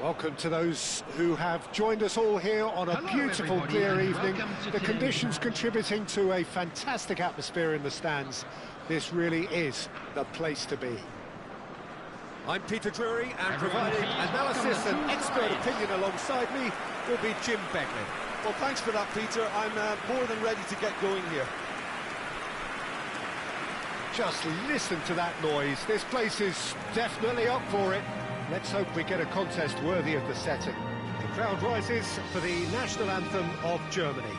Welcome to those who have joined us all here on a beautiful, clear evening. The conditions contributing to a fantastic atmosphere in the stands. This really is the place to be. I'm Peter Drury, and providing analysis and expert opinion alongside me will be Jim Begley. Well, thanks for that, Peter. I'm more than ready to get going here. Just listen to that noise. This place is definitely up for it. Let's hope we get a contest worthy of the setting. The crowd rises for the national anthem of Germany.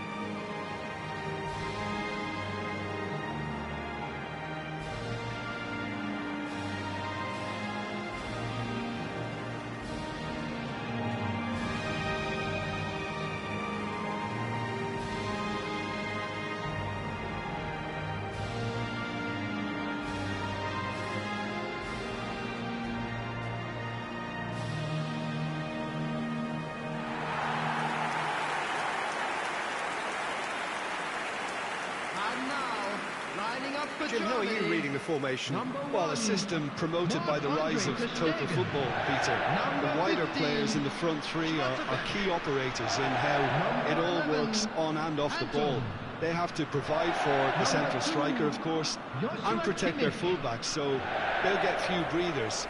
Jim, how are you reading the formation? Well, a system promoted by the rise of total football, Peter. The wider players in the front three are key operators in how it all works on and off the ball. They have to provide for the central striker, of course, and protect their fullbacks, so they'll get few breathers.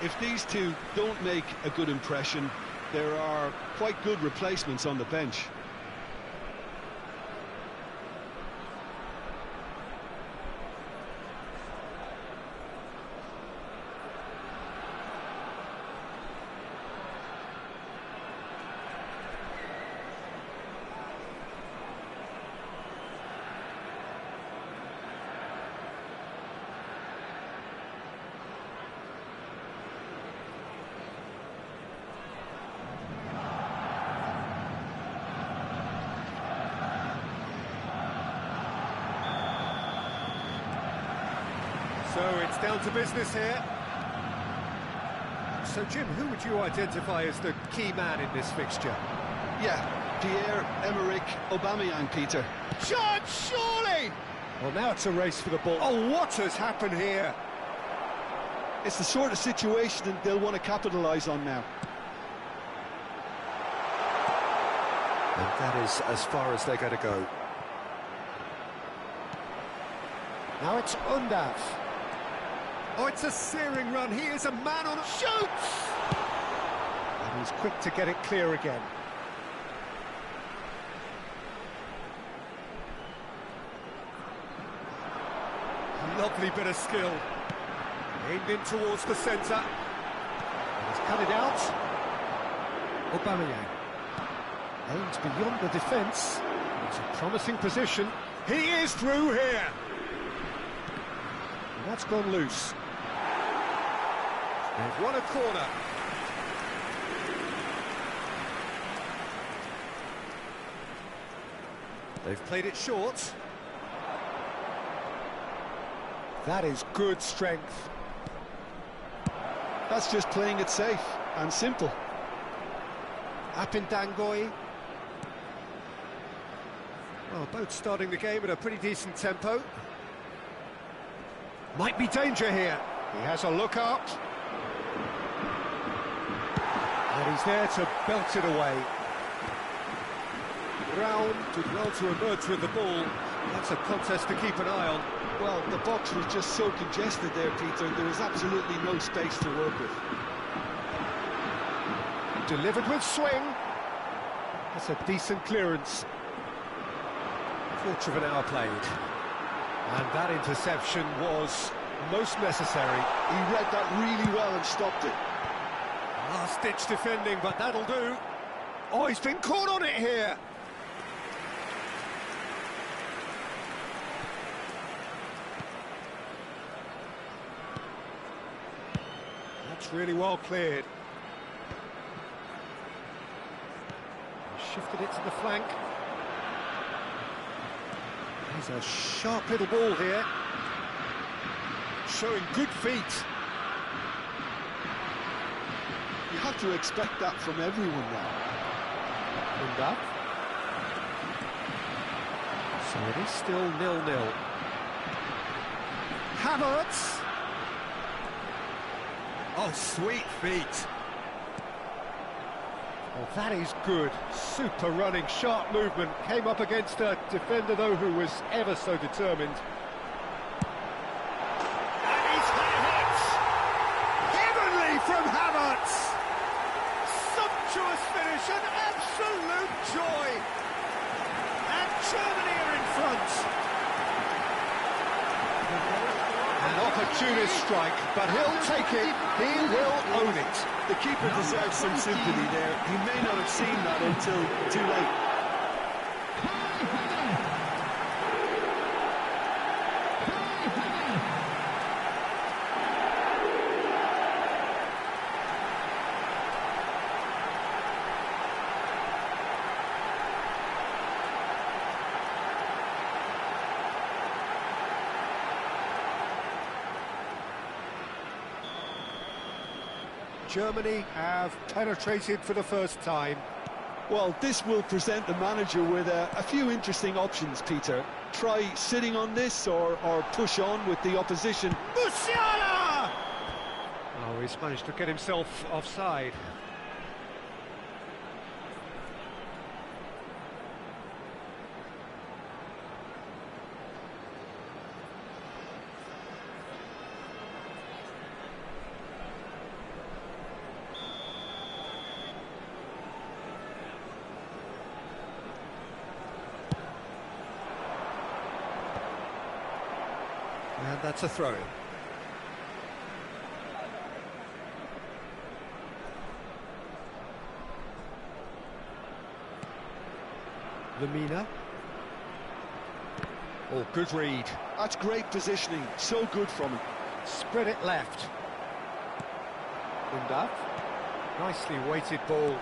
If these two don't make a good impression, there are quite good replacements on the bench. So it's down to business here. So Jim, who would you identify as the key man in this fixture? Yeah, Pierre-Emerick Aubameyang, Peter. Shot, surely! Well, now it's a race for the ball. Oh, what has happened here? It's the sort of situation that they'll want to capitalise on now. And that is as far as they're going to go. Now it's Undav. Oh, it's a searing run. He is a man on a... Shoots! And he's quick to get it clear again. Lovely bit of skill. Aimed in towards the centre. He's cut it out. Aubameyang. Aims beyond the defence. It's a promising position. He is through here. And that's gone loose. They've won a corner. They've played it short. That is good strength. That's just playing it safe and simple. Apindangoy. Well, both starting the game at a pretty decent tempo. Might be danger here. He has a look up. And he's there to belt it away. Brown did well to emerge with the ball. That's a contest to keep an eye on. Well, the box was just so congested there, Peter. There was absolutely no space to work with. Delivered with swing. That's a decent clearance. Quarter of an hour played. And that interception was most necessary. He read that really well and stopped it. Last-ditch defending, but that'll do. Oh, he's been caught on it here. That's really well cleared. Shifted it to the flank. He's a sharp little ball here. Showing good feet. You have to expect that from everyone now. And up. So it is still 0-0. Havertz. Oh, sweet feet. Oh, that is good. Super running, sharp movement. Came up against a defender, though, who was ever so determined. And he's had it! Heavenly from Havertz! Sumptuous finish, an absolute joy! And Germany are in front. An opportunist strike, but he'll take it. He will own it. The keeper deserves some sympathy there. He may not have seen that until too late. Germany have penetrated for the first time. Well, this will present the manager with a few interesting options, Peter. Try sitting on this or push on with the opposition. Musiala! Oh, he's managed to get himself offside. And that's a throw-in. Lamina. Oh, good read. That's great positioning, so good from him. Spread it left. Undaf. Nicely weighted ball.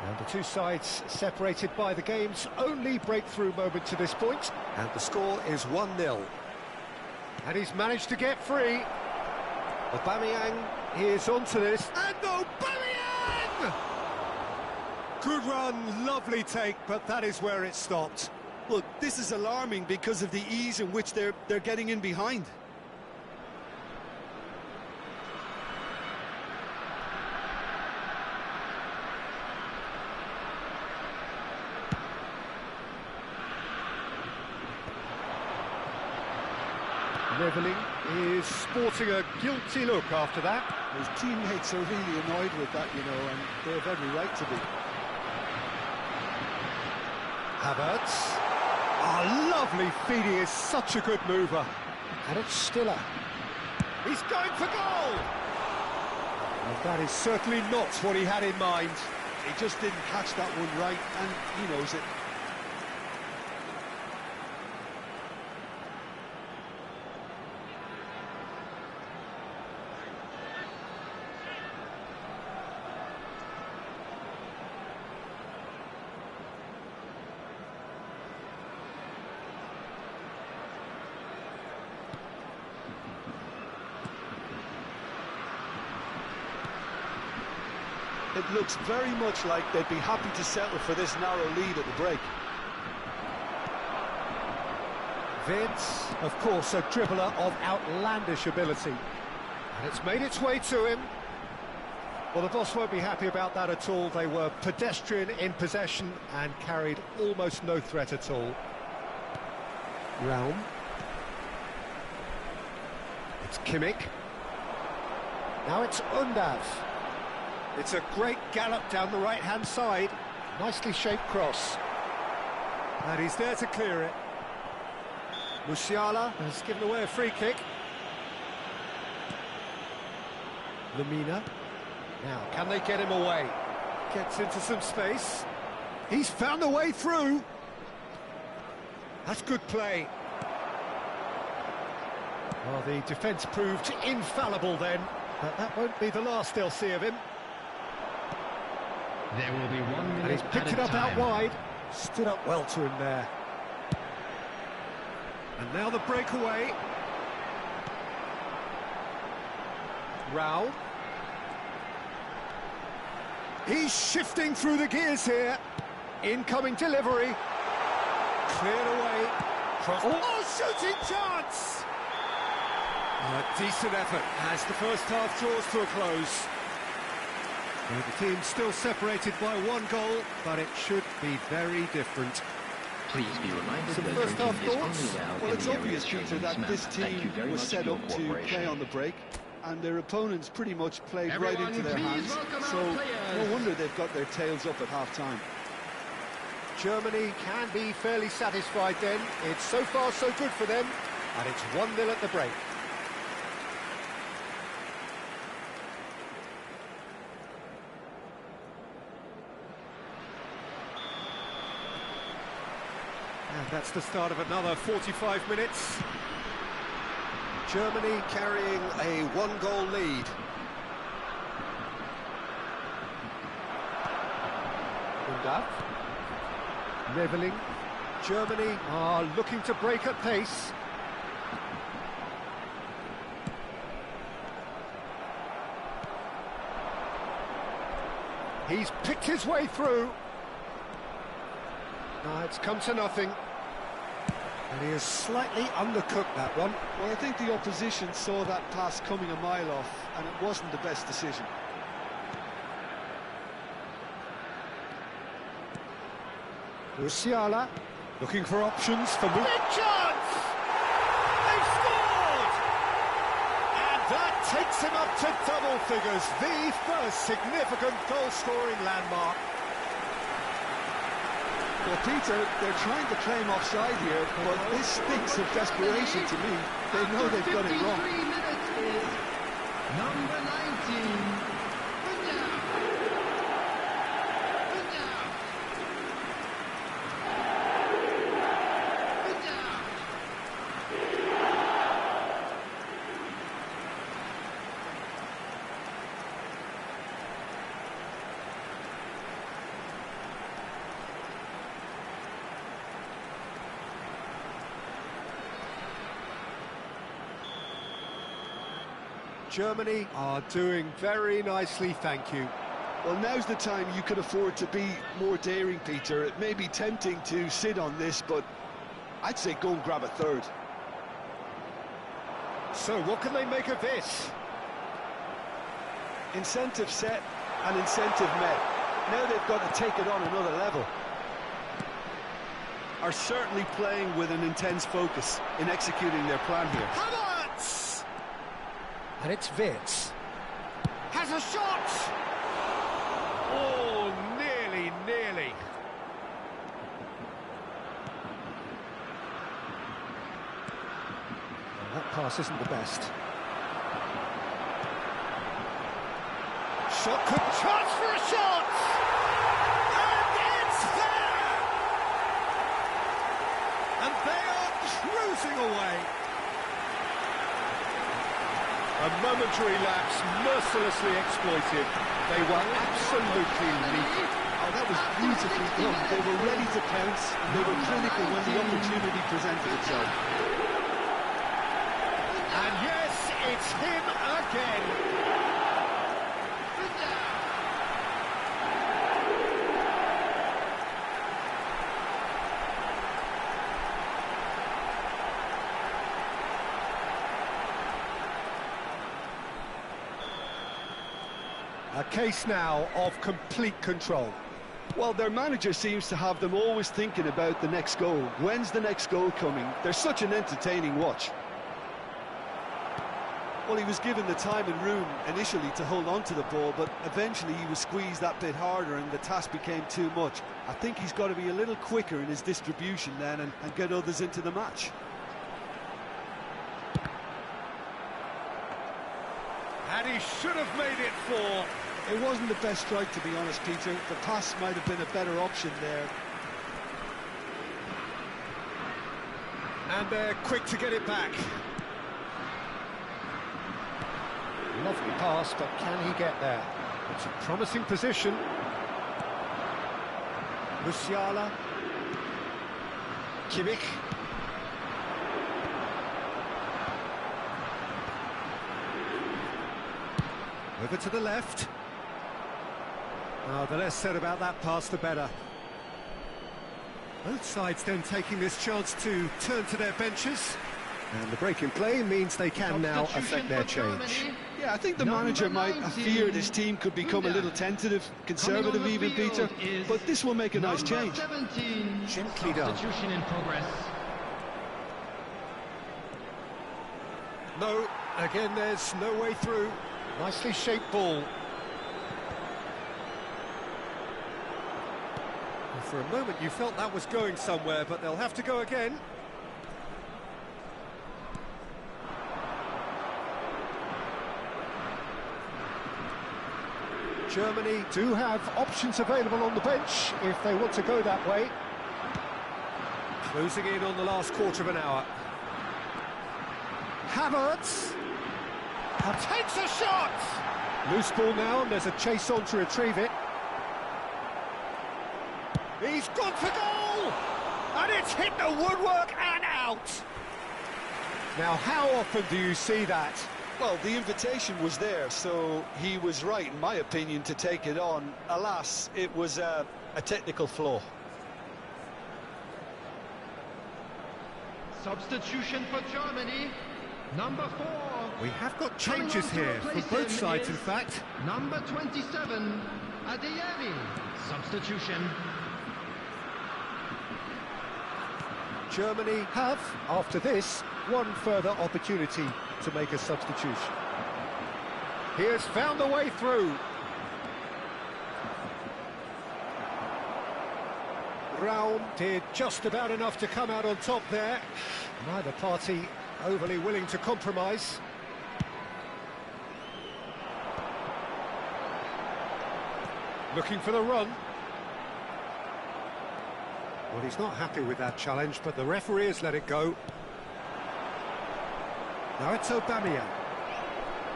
And the two sides separated by the game's only breakthrough moment to this point. And the score is 1-0. And he's managed to get free. Aubameyang is onto this. And Aubameyang! Good run, lovely take, but that is where it stopped. Look, this is alarming because of the ease in which they're getting in behind. Levelling is sporting a guilty look after that. His teammates are really annoyed with that, you know, and they have every right to be. Havertz. Oh, lovely feed, he is such a good mover. And it's Stiller. He's going for goal! And that is certainly not what he had in mind. He just didn't catch that one right, and he knows it. It looks very much like they'd be happy to settle for this narrow lead at the break. Vince, of course, a dribbler of outlandish ability. And it's made its way to him. Well, the boss won't be happy about that at all. They were pedestrian in possession and carried almost no threat at all. Raum. It's Kimmich. Now it's Undaf. It's a great gallop down the right-hand side. Nicely shaped cross. And he's there to clear it. Musiala has given away a free kick. Lamina. Now, can they get him away? Gets into some space. He's found a way through. That's good play. Well, the defence proved infallible then. But that won't be the last they'll see of him. There will be 1 minute. And he's picked it up out wide. Stood up well to him there. And now the breakaway. Raul. He's shifting through the gears here. Incoming delivery. Cleared away. Cross. Oh, shooting chance! A decent effort as the first half draws to a close. Well, the team's still separated by one goal, but it should be very different. Please be reminded Some that first drinking half is thoughts? only allowed Well, in it's the area obvious, shown Peter, on this that map. this Thank you team very was much set for up your to play cooperation. on the break, and their opponents pretty much played right into their hands, so no wonder they've got their tails up at half-time. Germany can be fairly satisfied then. It's so far so good for them, and it's 1-0 at the break. And that's the start of another 45 minutes. Germany carrying a one-goal lead. Undaf. Levelling. Germany are looking to break at pace. He's picked his way through. It's come to nothing. And he has slightly undercooked that one. Well, I think the opposition saw that pass coming a mile off, and it wasn't the best decision. Musiala looking for options for big chance! They've scored! And that takes him up to double figures, the first significant goal-scoring landmark. Well, Peter, they're trying to claim offside here, but this stinks of desperation to me. They know they've got it wrong. 53 minutes is number 19. Germany are doing very nicely, thank you. Well, now's the time you could afford to be more daring, Peter. It may be tempting to sit on this, but I'd say go and grab a third. So what can they make of this? Incentive set and incentive met. Now they've got to take it on another level. Are certainly playing with an intense focus in executing their plan here. Havertz! And it's Wirtz. Has a shot! Oh, nearly. Well, that pass isn't the best. Shot, good chance for a shot! And it's there! And they are cruising away. A momentary lapse, mercilessly exploited. They were absolutely lethal. Oh, that was beautifully done. They were ready to pounce, and they were clinical when the opportunity presented itself. And yes, it's him again. A case now of complete control. Well, their manager seems to have them always thinking about the next goal. When's the next goal coming? They're such an entertaining watch. Well, he was given the time and room initially to hold on to the ball, but eventually he was squeezed that bit harder and the task became too much. I think he's got to be a little quicker in his distribution then and get others into the match. And he should have made it 4. It wasn't the best strike, to be honest, Peter. The pass might have been a better option there. And they're quick to get it back. Lovely pass, but can he get there? It's a promising position. Musiala. Kimmich. Over to the left. Oh, the less said about that pass, the better. Both sides then taking this chance to turn to their benches. And the break in play means they can now affect their change. Yeah, I think the manager might have feared his team could become a little tentative, conservative even, Peter, but this will make a nice change. 17, Gently done. substitution in progress. No, again there's no way through. Nicely shaped ball. Well, for a moment you felt that was going somewhere, but they'll have to go again. Germany do have options available on the bench if they want to go that way. Closing in on the last quarter of an hour. Havertz takes a shot! Loose ball now, and there's a chase on to retrieve it. He's gone for goal! And it's hit the woodwork and out! Now, how often do you see that? Well, the invitation was there, so he was right, in my opinion, to take it on. Alas, it was a technical flaw. Substitution for Germany. Number 4. We have got changes here, for both sides, in fact. Number 27, Adeyemi. Substitution. Germany have, after this, one further opportunity to make a substitution. He has found a way through. Raum did just about enough to come out on top there. Neither party overly willing to compromise. Looking for the run. Well, he's not happy with that challenge, but the referee has let it go. Now it's Aubameyang.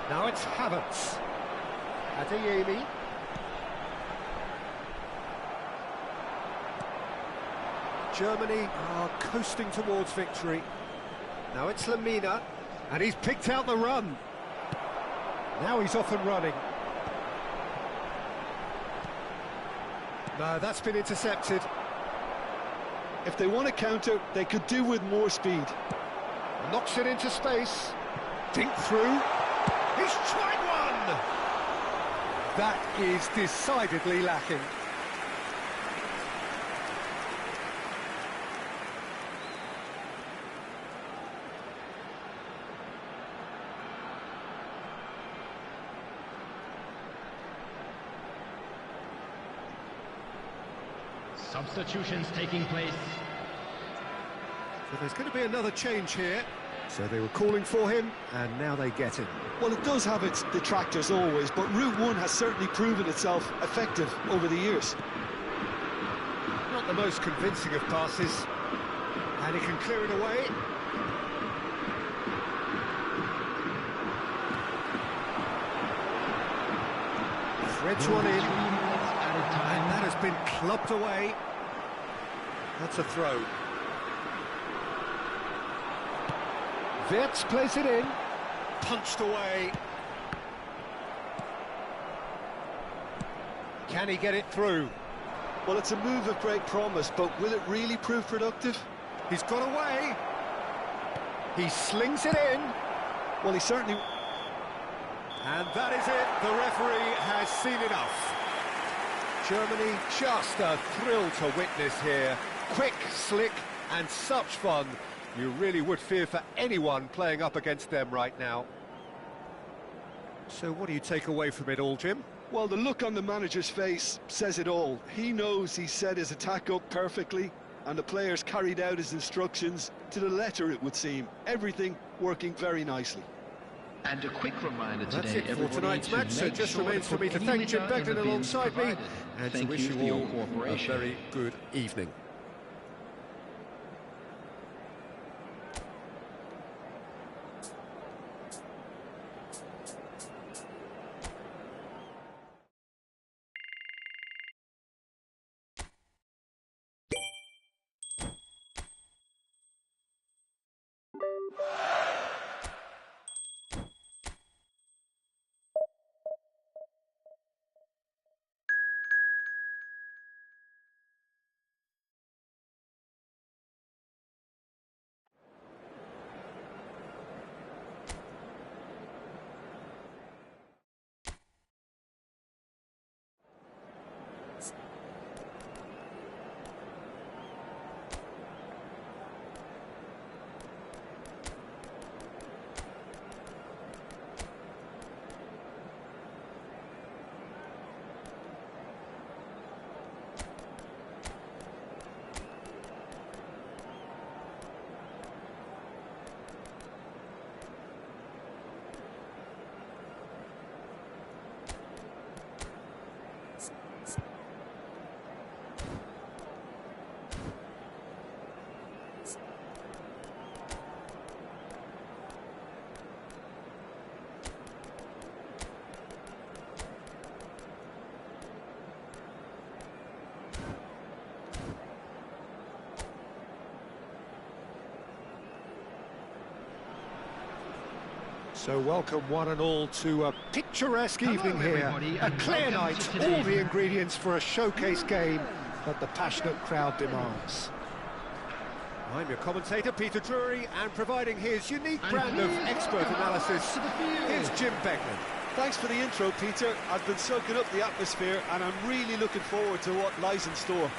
Now it's Havertz. Adeyemi. Germany are coasting towards victory. Now it's Lamina, and he's picked out the run. Now he's off and running. No, that's been intercepted. If they want to counter, they could do with more speed. Knocks it into space. Dink through. He's tried one! That is decidedly lacking. Substitutions taking place. So there's going to be another change here. So they were calling for him, and now they get him. Well, it does have its detractors always, but Route 1 has certainly proven itself effective over the years. Not the most convincing of passes. And he can clear it away. Threads one in. And that has been clubbed away. That's a throw. Wirtz plays it in. Punched away. Can he get it through? Well, it's a move of great promise, but will it really prove productive? He's got away. He slings it in. Well, he certainly... And that is it. The referee has seen enough. Germany, just a thrill to witness here. Quick, slick, and such fun. You really would fear for anyone playing up against them right now. So what do you take away from it all, Jim? Well, the look on the manager's face says it all. He knows he set his attack up perfectly, and the players carried out his instructions to the letter, it would seem. Everything working very nicely. And a quick reminder today, that's it for tonight's match, so it just remains for me to thank Jim Beglin alongside me and to wish you all a very good evening. So welcome one and all to a picturesque evening here. everybody, A and clear welcome night, to today's all the ingredients for a showcase game that the passionate crowd demands. I'm your commentator, Peter Drury, and providing his unique brand of expert analysis, here's Jim Beckman. Thanks for the intro, Peter. I've been soaking up the atmosphere and I'm really looking forward to what lies in store.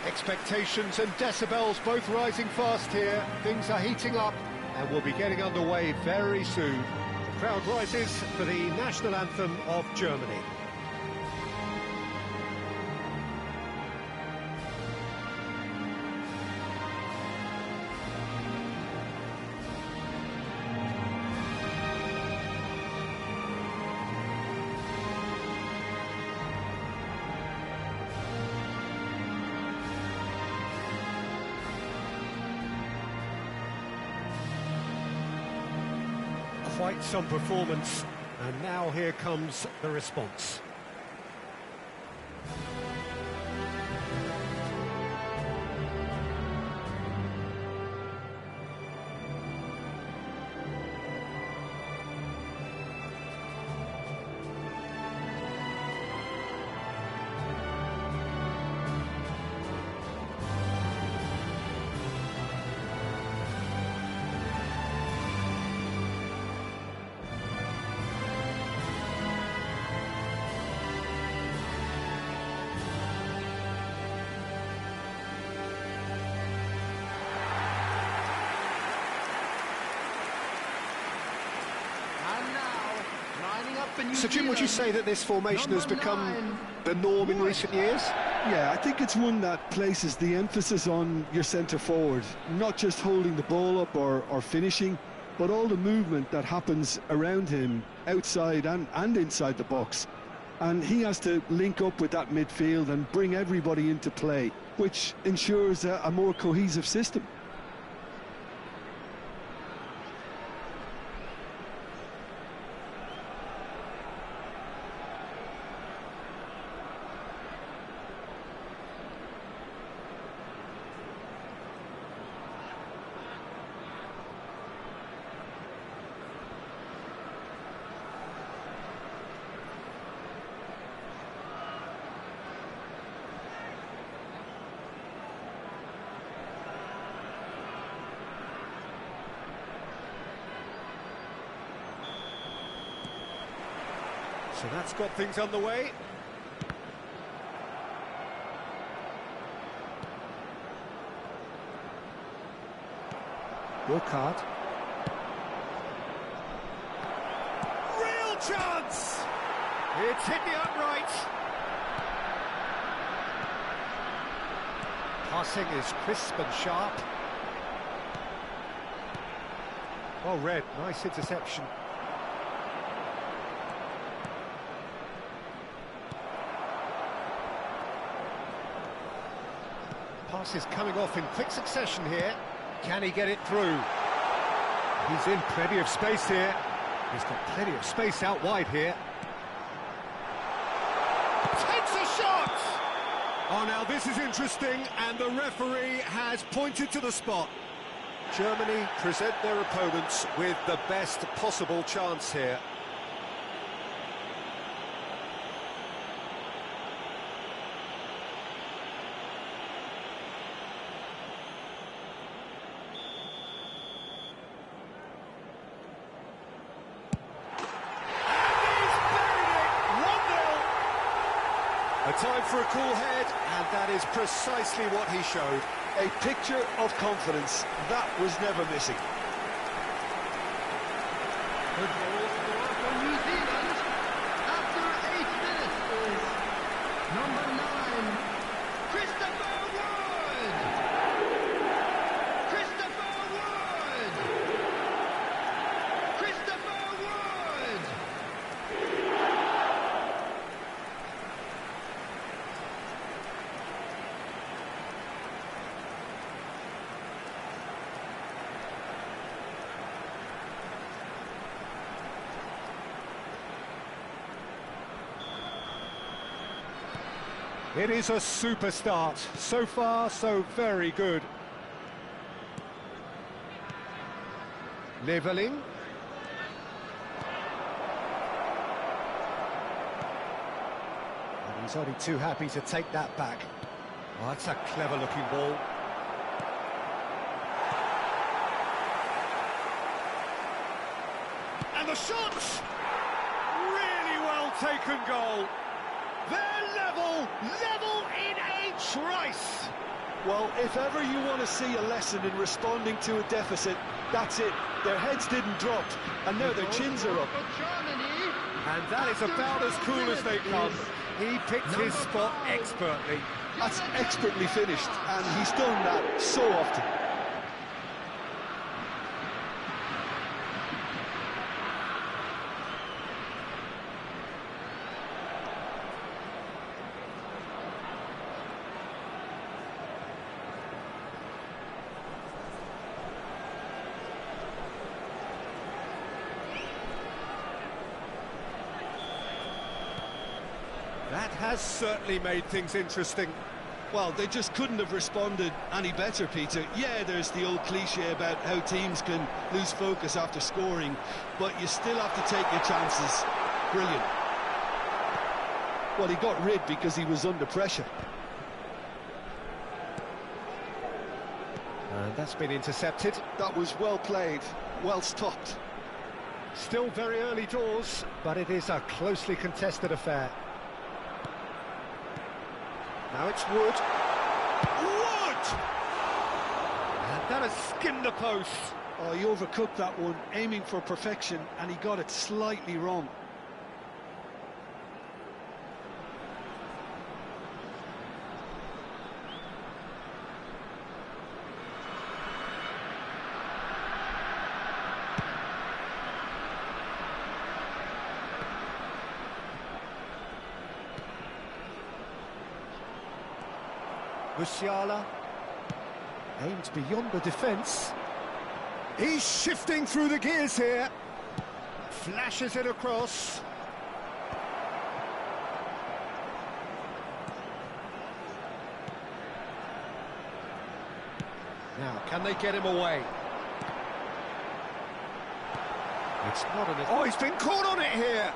Expectations and decibels both rising fast here. Things are heating up and we'll be getting underway very soon. The crowd rises for the national anthem of Germany. Quite some performance, and now here comes the response. So, Jim, would you say that this formation has become the norm in recent years? Yeah, I think it's one that places the emphasis on your centre forward, not just holding the ball up or finishing, but all the movement that happens around him, outside and inside the box. And he has to link up with that midfield and bring everybody into play, which ensures a more cohesive system. So that's got things underway. Burkhardt. Real chance! It's hit the upright. Passing is crisp and sharp. Well read, nice interception. Pass is coming off in quick succession here. Can he get it through? He's in plenty of space here. He's got plenty of space out wide here. Takes a shot! Oh, now this is interesting, and the referee has pointed to the spot. Germany present their opponents with the best possible chance here. A time for a cool head, and that is precisely what he showed. A picture of confidence that was never missing. Good goal for New Zealand. After 8 minutes is number 9, Christopher Wood. Christopher Wood. Christopher Wood. It is a super start. So far, so very good. Leveling. And he's only too happy to take that back. Oh, that's a clever-looking ball. And the shots! Really well taken goal. They're level in a trice. Well, if ever you want to see a lesson in responding to a deficit, that's it. Their heads didn't drop, and now their chins are up. And that is about as cool as they come. He picked his spot expertly. That's expertly finished, and he's done that so often. That has certainly made things interesting. Well, they just couldn't have responded any better, Peter. Yeah, there's the old cliche about how teams can lose focus after scoring, but you still have to take your chances. Brilliant. Well, he got rid because he was under pressure. And that's been intercepted. That was well played, well stopped. Still very early doors, but it is a closely contested affair. Now it's Wood. Wood! And that has skimmed the post. Oh, he overcooked that one, aiming for perfection, and he got it slightly wrong. Musiala aimed beyond the defence. He's shifting through the gears here. Flashes it across. Now, can they get him away? It's not an... Oh, he's been caught on it here!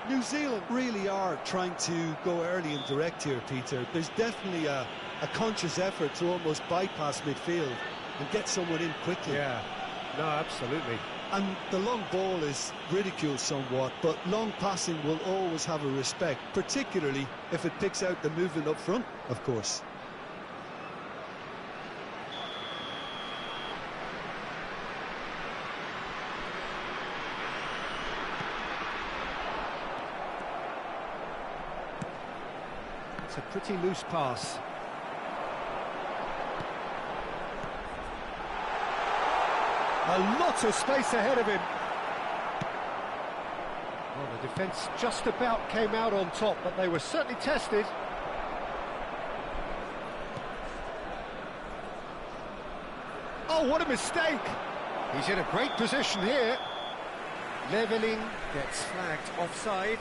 New Zealand really are trying to go early and direct here, Peter. There's definitely a conscious effort to almost bypass midfield and get someone in quickly. Yeah, no, absolutely. And the long ball is ridiculed somewhat, but long passing will always have a respect, particularly if it picks out the movement up front, of course. It's a pretty loose pass. A lot of space ahead of him. Well, the defence just about came out on top, but they were certainly tested. Oh, what a mistake! He's in a great position here. Leveling gets flagged offside.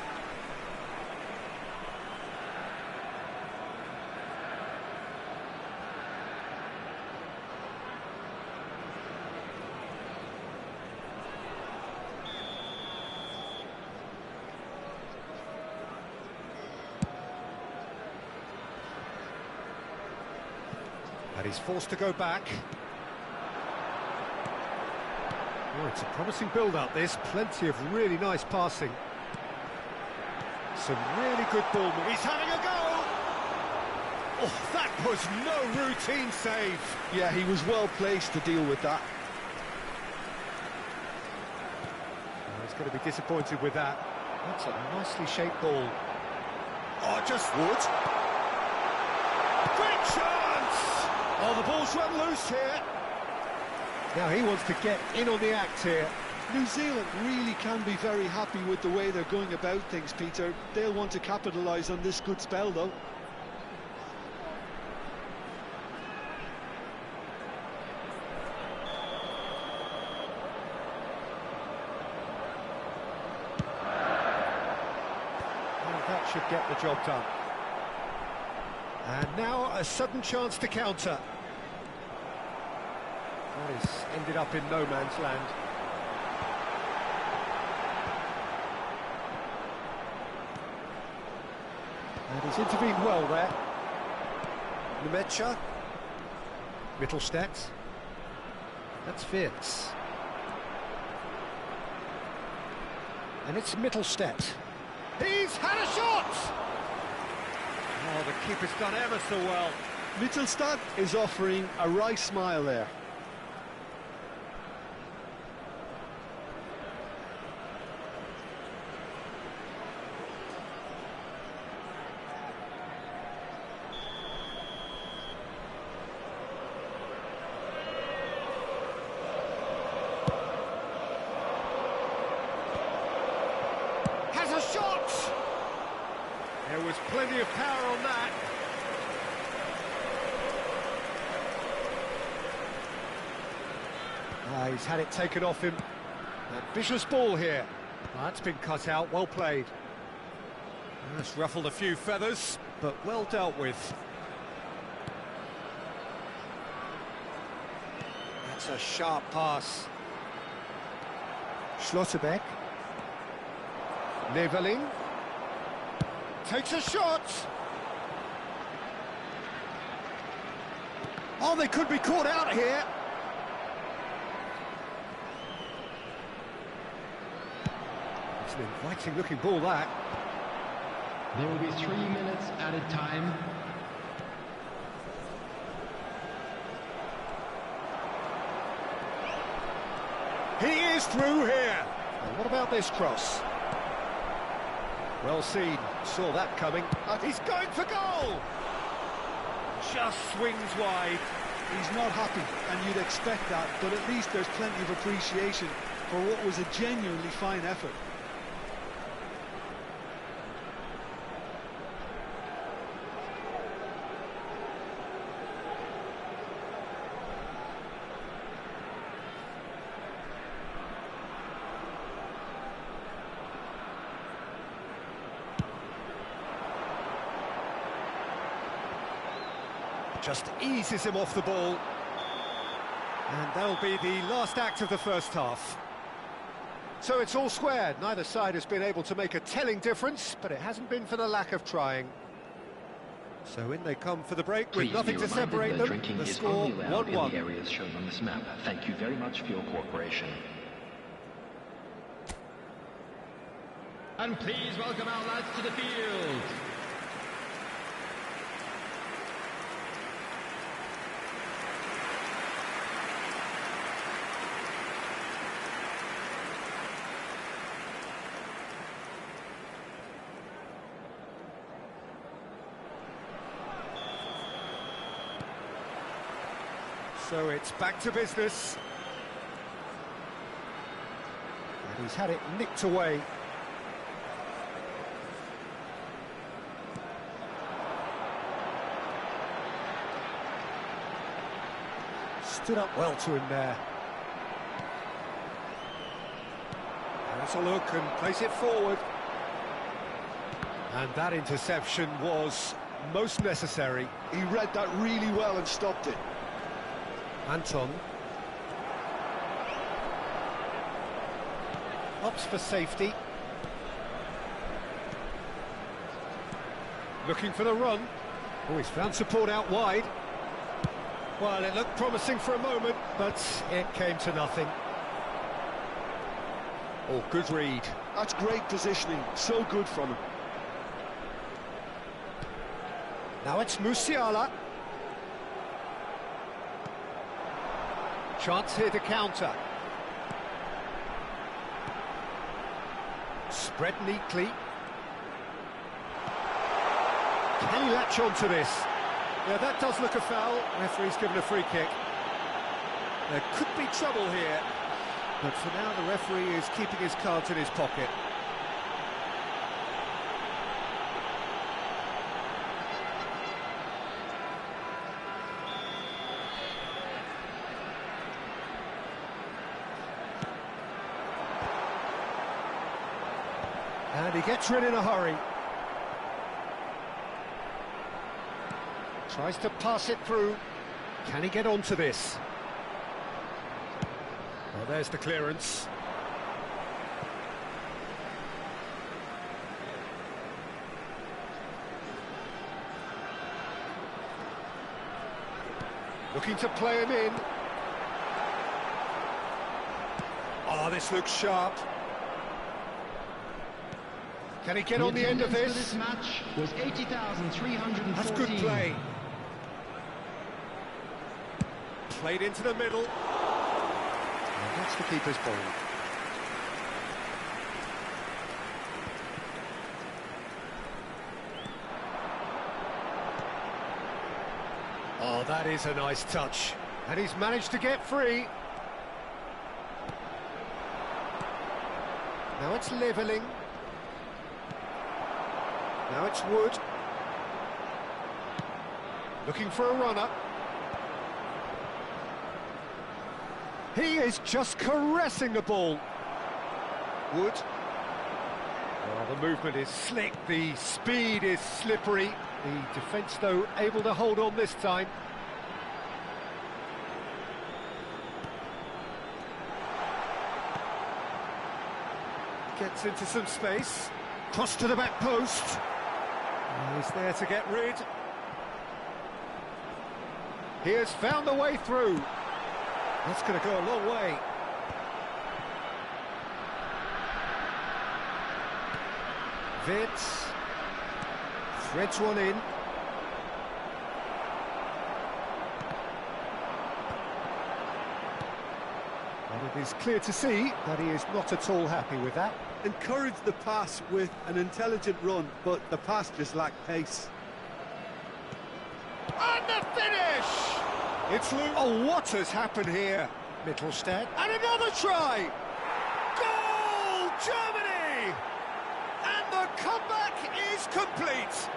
And he's forced to go back. Oh, it's a promising build-up, this. Plenty of really nice passing. Some really good ball. He's having a go! Oh, that was no routine save. Yeah, he was well placed to deal with that. Oh, he's going to be disappointed with that. That's a nicely shaped ball. Oh, just... Wood. Great chance! Oh, the ball's run loose here. Now he wants to get in on the act here. New Zealand really can be very happy with the way they're going about things, Peter. They'll want to capitalise on this good spell, though. Well, that should get the job done. And now a sudden chance to counter. That has ended up in no man's land. And he's intervened well there. Nemecha. Mittelstadt. That's Wirtz. And it's Mittelstadt. He's had a shot! Oh, the keeper's done ever so well. Mittelstadt is offering a wry smile there. Has a shot! There was plenty of power on that. He's had it taken off him. Ambitious ball here. That's been cut out, well played. That's ruffled a few feathers, but well dealt with. That's a sharp pass. Schlotterbeck. Neveling. Takes a shot! Oh, they could be caught out here. It's an inviting looking ball, that. There will be 3 minutes added time. He is through here. And what about this cross? Well seen, saw that coming, and he's going for goal! Just swings wide. He's not happy, and you'd expect that, but at least there's plenty of appreciation for what was a genuinely fine effort. Just eases him off the ball. And that'll be the last act of the first half. So it's all squared. Neither side has been able to make a telling difference, but it hasn't been for the lack of trying. So in they come for the break with nothing to separate them. Drinking The is score only allowed in 1-1. the areas shown on this map. Thank you very much for your cooperation. And please welcome our lads to the field. So it's back to business. And he's had it nicked away. Stood up well to him there. Has a look and plays it forward. And that interception was most necessary. He read that really well and stopped it. Anton. Opts for safety. Looking for the run. Oh, he's found support out wide. Well, it looked promising for a moment, but it came to nothing. Oh, good read. That's great positioning, so good from him. Now it's Musiala. Chance here to counter. Spread neatly. Can he latch on to this? Yeah, that does look a foul. Referee's given a free kick. There could be trouble here, but for now the referee is keeping his cards in his pocket. And he gets rid in a hurry. Tries to pass it through. Can he get onto this? Well, there's the clearance. Looking to play him in. Oh, this looks sharp. Can he get on the end of this? This match was 80,314. That's good play. Played into the middle. And that's the keeper's ball. Oh, that is a nice touch. And he's managed to get free. Now it's levelling. Now it's Wood. Looking for a runner. He is just caressing the ball. Wood. Well, the movement is slick, the speed is slippery. The defence, though, able to hold on this time. Gets into some space. Cross to the back post. And he's there to get rid. He has found the way through. That's going to go a long way. Vitz threads one in. And it is clear to see that he is not at all happy with that. Encouraged the pass with an intelligent run, but the pass just lacked pace. And the finish! It's Luke. Oh, what has happened here? Mittelstadt. And another try! Goal! Germany! And the comeback is complete!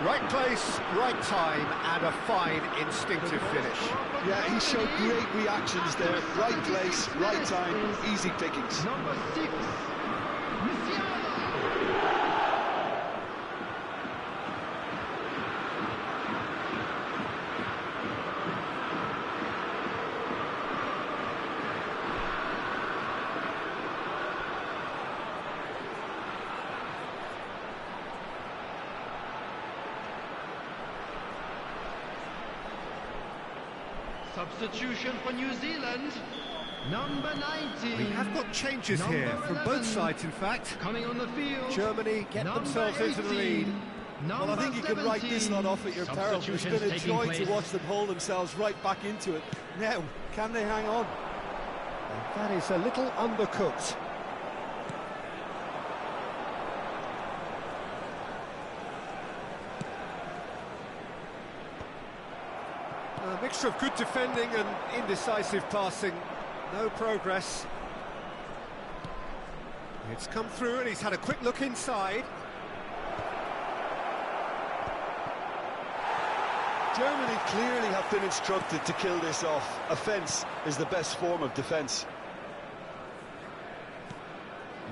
Right place, right time, and a fine instinctive finish. Yeah, he showed great reactions there. Right place, right time, easy pickings. Number 6, Musiala. Substitution for New Zealand, number 19. We have got changes Number here from 11. both sides, in fact. Coming on the field. Germany get Number themselves into the 18. lead. Well, I think you can write this lot off at your peril. It's Substitutions been a taking joy place. to watch them hold themselves right back into it. Now, can they hang on? And that is a little undercooked. A mixture of good defending and indecisive passing. No progress. It's come through and he's had a quick look inside. Germany clearly have been instructed to kill this off. Offence is the best form of defence.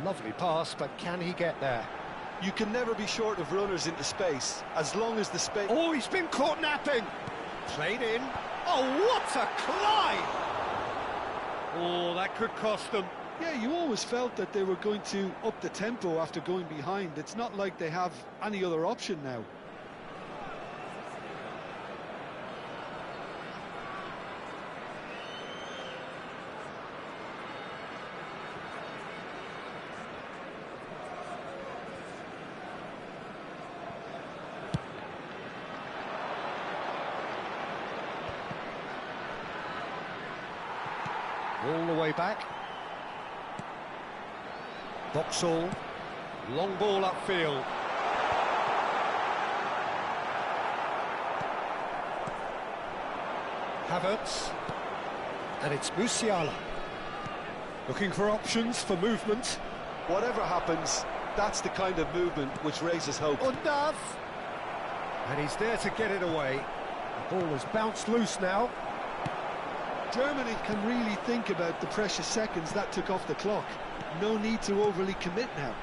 Lovely pass, but can he get there? You can never be short of runners into space, as long as the space... Oh, he's been caught napping! Played in. Oh, what a climb! Oh, that could cost them. Yeah, you always felt that they were going to up the tempo after going behind. It's not like they have any other option now. All the way back. Boxall. Long ball upfield. Havertz. And it's Musiala. Looking for options for movement. Whatever happens, that's the kind of movement which raises hope. Undav. And he's there to get it away. The ball has bounced loose now. Germany can really think about the precious seconds that took off the clock. No need to overly commit now.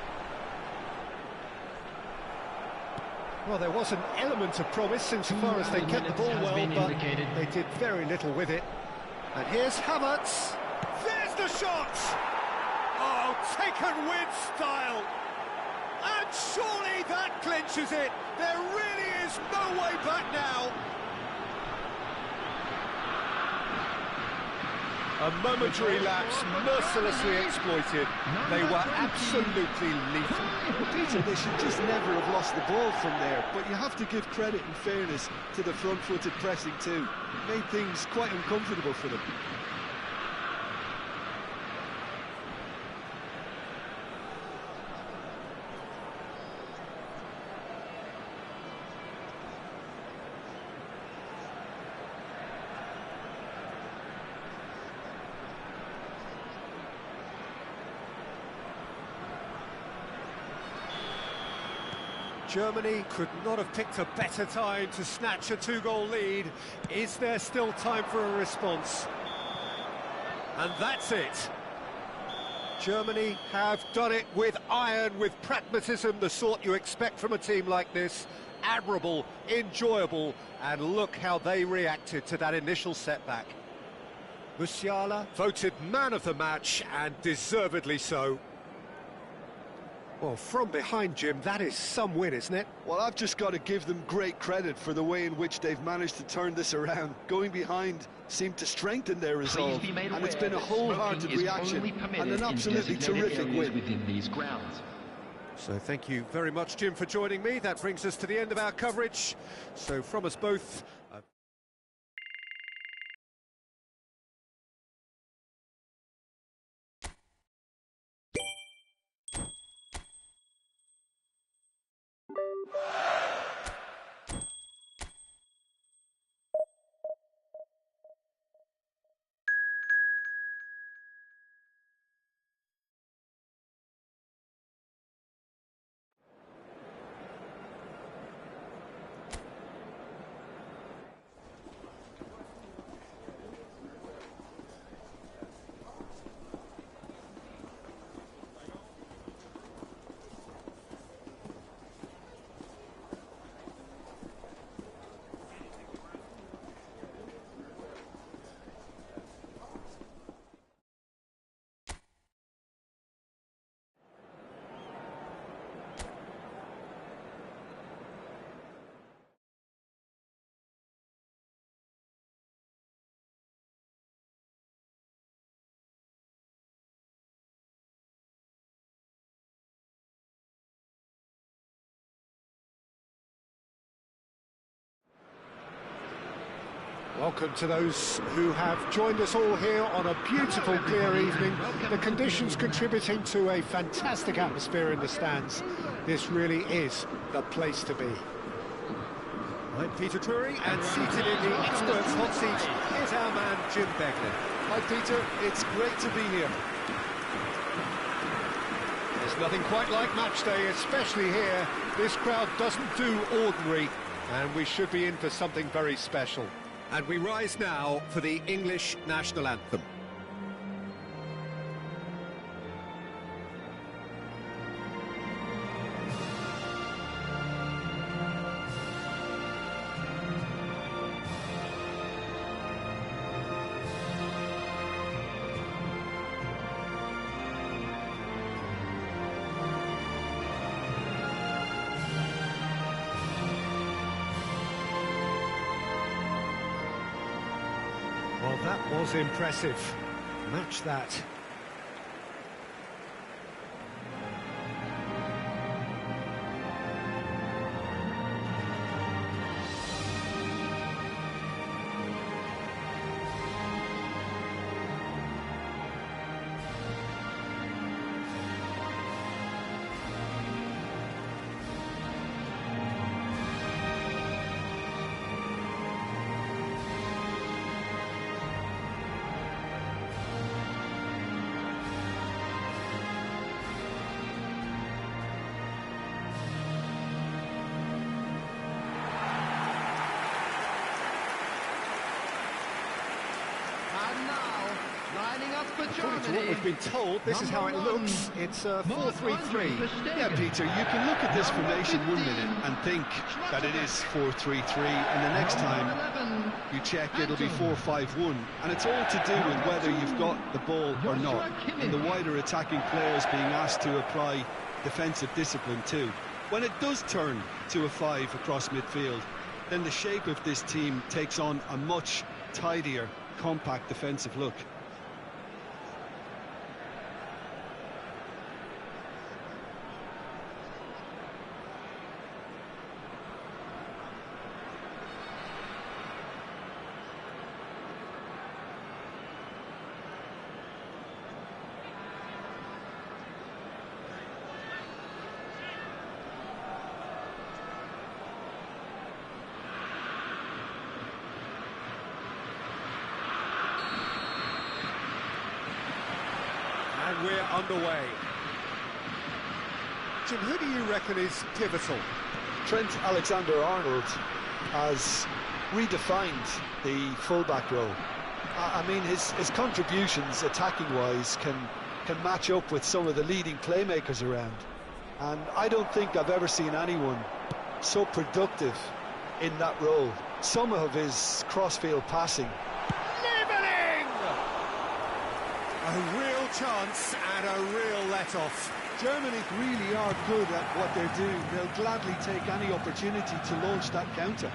Well, there was an element of promise insofar as they kept the ball well, but they did very little with it. And here's Havertz. There's the shot! Oh, taken with style! And surely that clinches it! There really is no way back now! A momentary lapse, mercilessly exploited. They were absolutely lethal. Well, Peter, they should just never have lost the ball from there, but you have to give credit and fairness to the front-footed pressing too. It made things quite uncomfortable for them. Germany could not have picked a better time to snatch a two-goal lead. Is there still time for a response? And that's it. Germany have done it with iron, with pragmatism, the sort you expect from a team like this. Admirable, enjoyable, and look how they reacted to that initial setback. Musiala voted man of the match, and deservedly so. Well, from behind, Jim, that is some win, isn't it? Well, I've just got to give them great credit for the way in which they've managed to turn this around. Going behind seemed to strengthen their resolve, and it's been a wholehearted reaction and an absolutely terrific win. Within these grounds. So thank you very much, Jim, for joining me. That brings us to the end of our coverage. So from us both... Welcome to those who have joined us all here on a beautiful, clear evening. The conditions contributing to a fantastic atmosphere in the stands. This really is the place to be. I'm Peter Drury, and seated in the experts' hot seat is our man Jim Beglin. Hi, Peter. It's great to be here. There's nothing quite like match day, especially here. This crowd doesn't do ordinary, and we should be in for something very special. And we rise now for the English national anthem. Well, that was impressive. Match that. Lining up for According to what Germany. we've been told, this is how it looks. It's a 4-3-3. Yeah, Peter, you can look at this formation 1 minute and think that it is 4-3-3, and the next time you check it'll be 4-5-1, and it's all to do with whether you've got the ball or not, and the wider attacking players being asked to apply defensive discipline too. When it does turn to a 5 across midfield, then the shape of this team takes on a much tidier, compact defensive look. And we're underway. Jim, who do you reckon is pivotal? Trent Alexander-Arnold has redefined the fullback role. I mean, his contributions attacking-wise can match up with some of the leading playmakers around. And I don't think I've ever seen anyone so productive in that role. Some of his cross-field passing. Leveling! A real chance and a real let-off. Germany really are good at what they're doing. They'll gladly take any opportunity to launch that counter.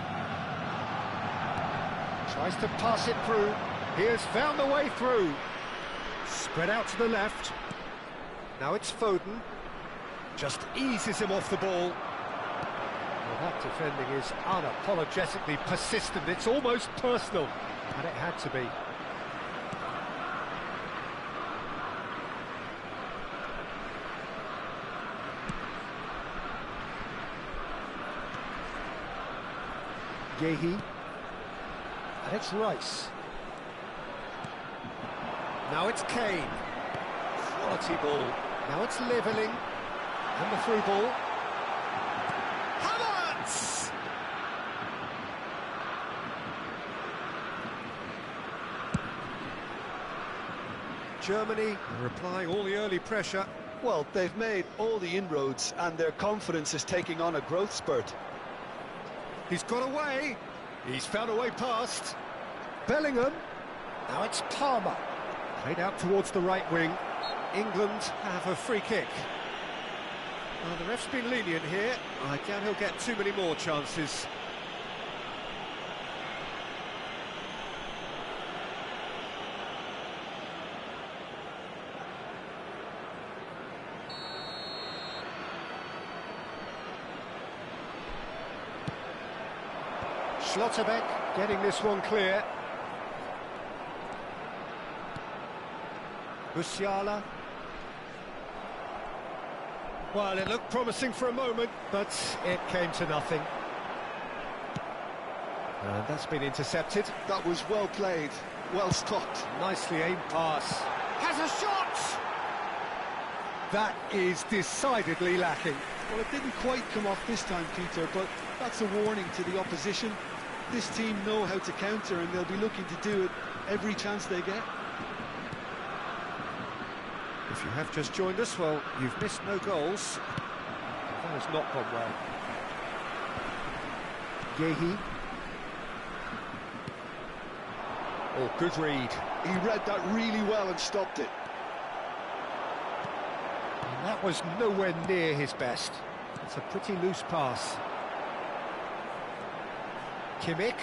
Tries to pass it through. He has found a way through. Spread out to the left. Now it's Foden. Just eases him off the ball. Well, that defending is unapologetically persistent. It's almost personal. And it had to be. Gehi. And it's Rice. Now it's Kane. Quality ball. Now it's Leveling. And the through ball. Havertz! Germany replying all the early pressure. Well, they've made all the inroads and their confidence is taking on a growth spurt. He's got away. He's found a way past. Bellingham. Now it's Palmer. Played out towards the right wing. England have a free kick. Well, the ref's been lenient here. I doubt he'll get too many more chances. Schlotterbeck getting this one clear. Musiala. Well, it looked promising for a moment, but it came to nothing. And that's been intercepted. That was well played, well stopped. Nicely aimed pass. Has a shot! That is decidedly lacking. Well, it didn't quite come off this time, Peter, but that's a warning to the opposition. This team know how to counter, and they'll be looking to do it every chance they get. If you have just joined us, well, you've missed no goals. That has not gone well. Gehi. Oh, good read. He read that really well and stopped it. And that was nowhere near his best. It's a pretty loose pass. Kimmich.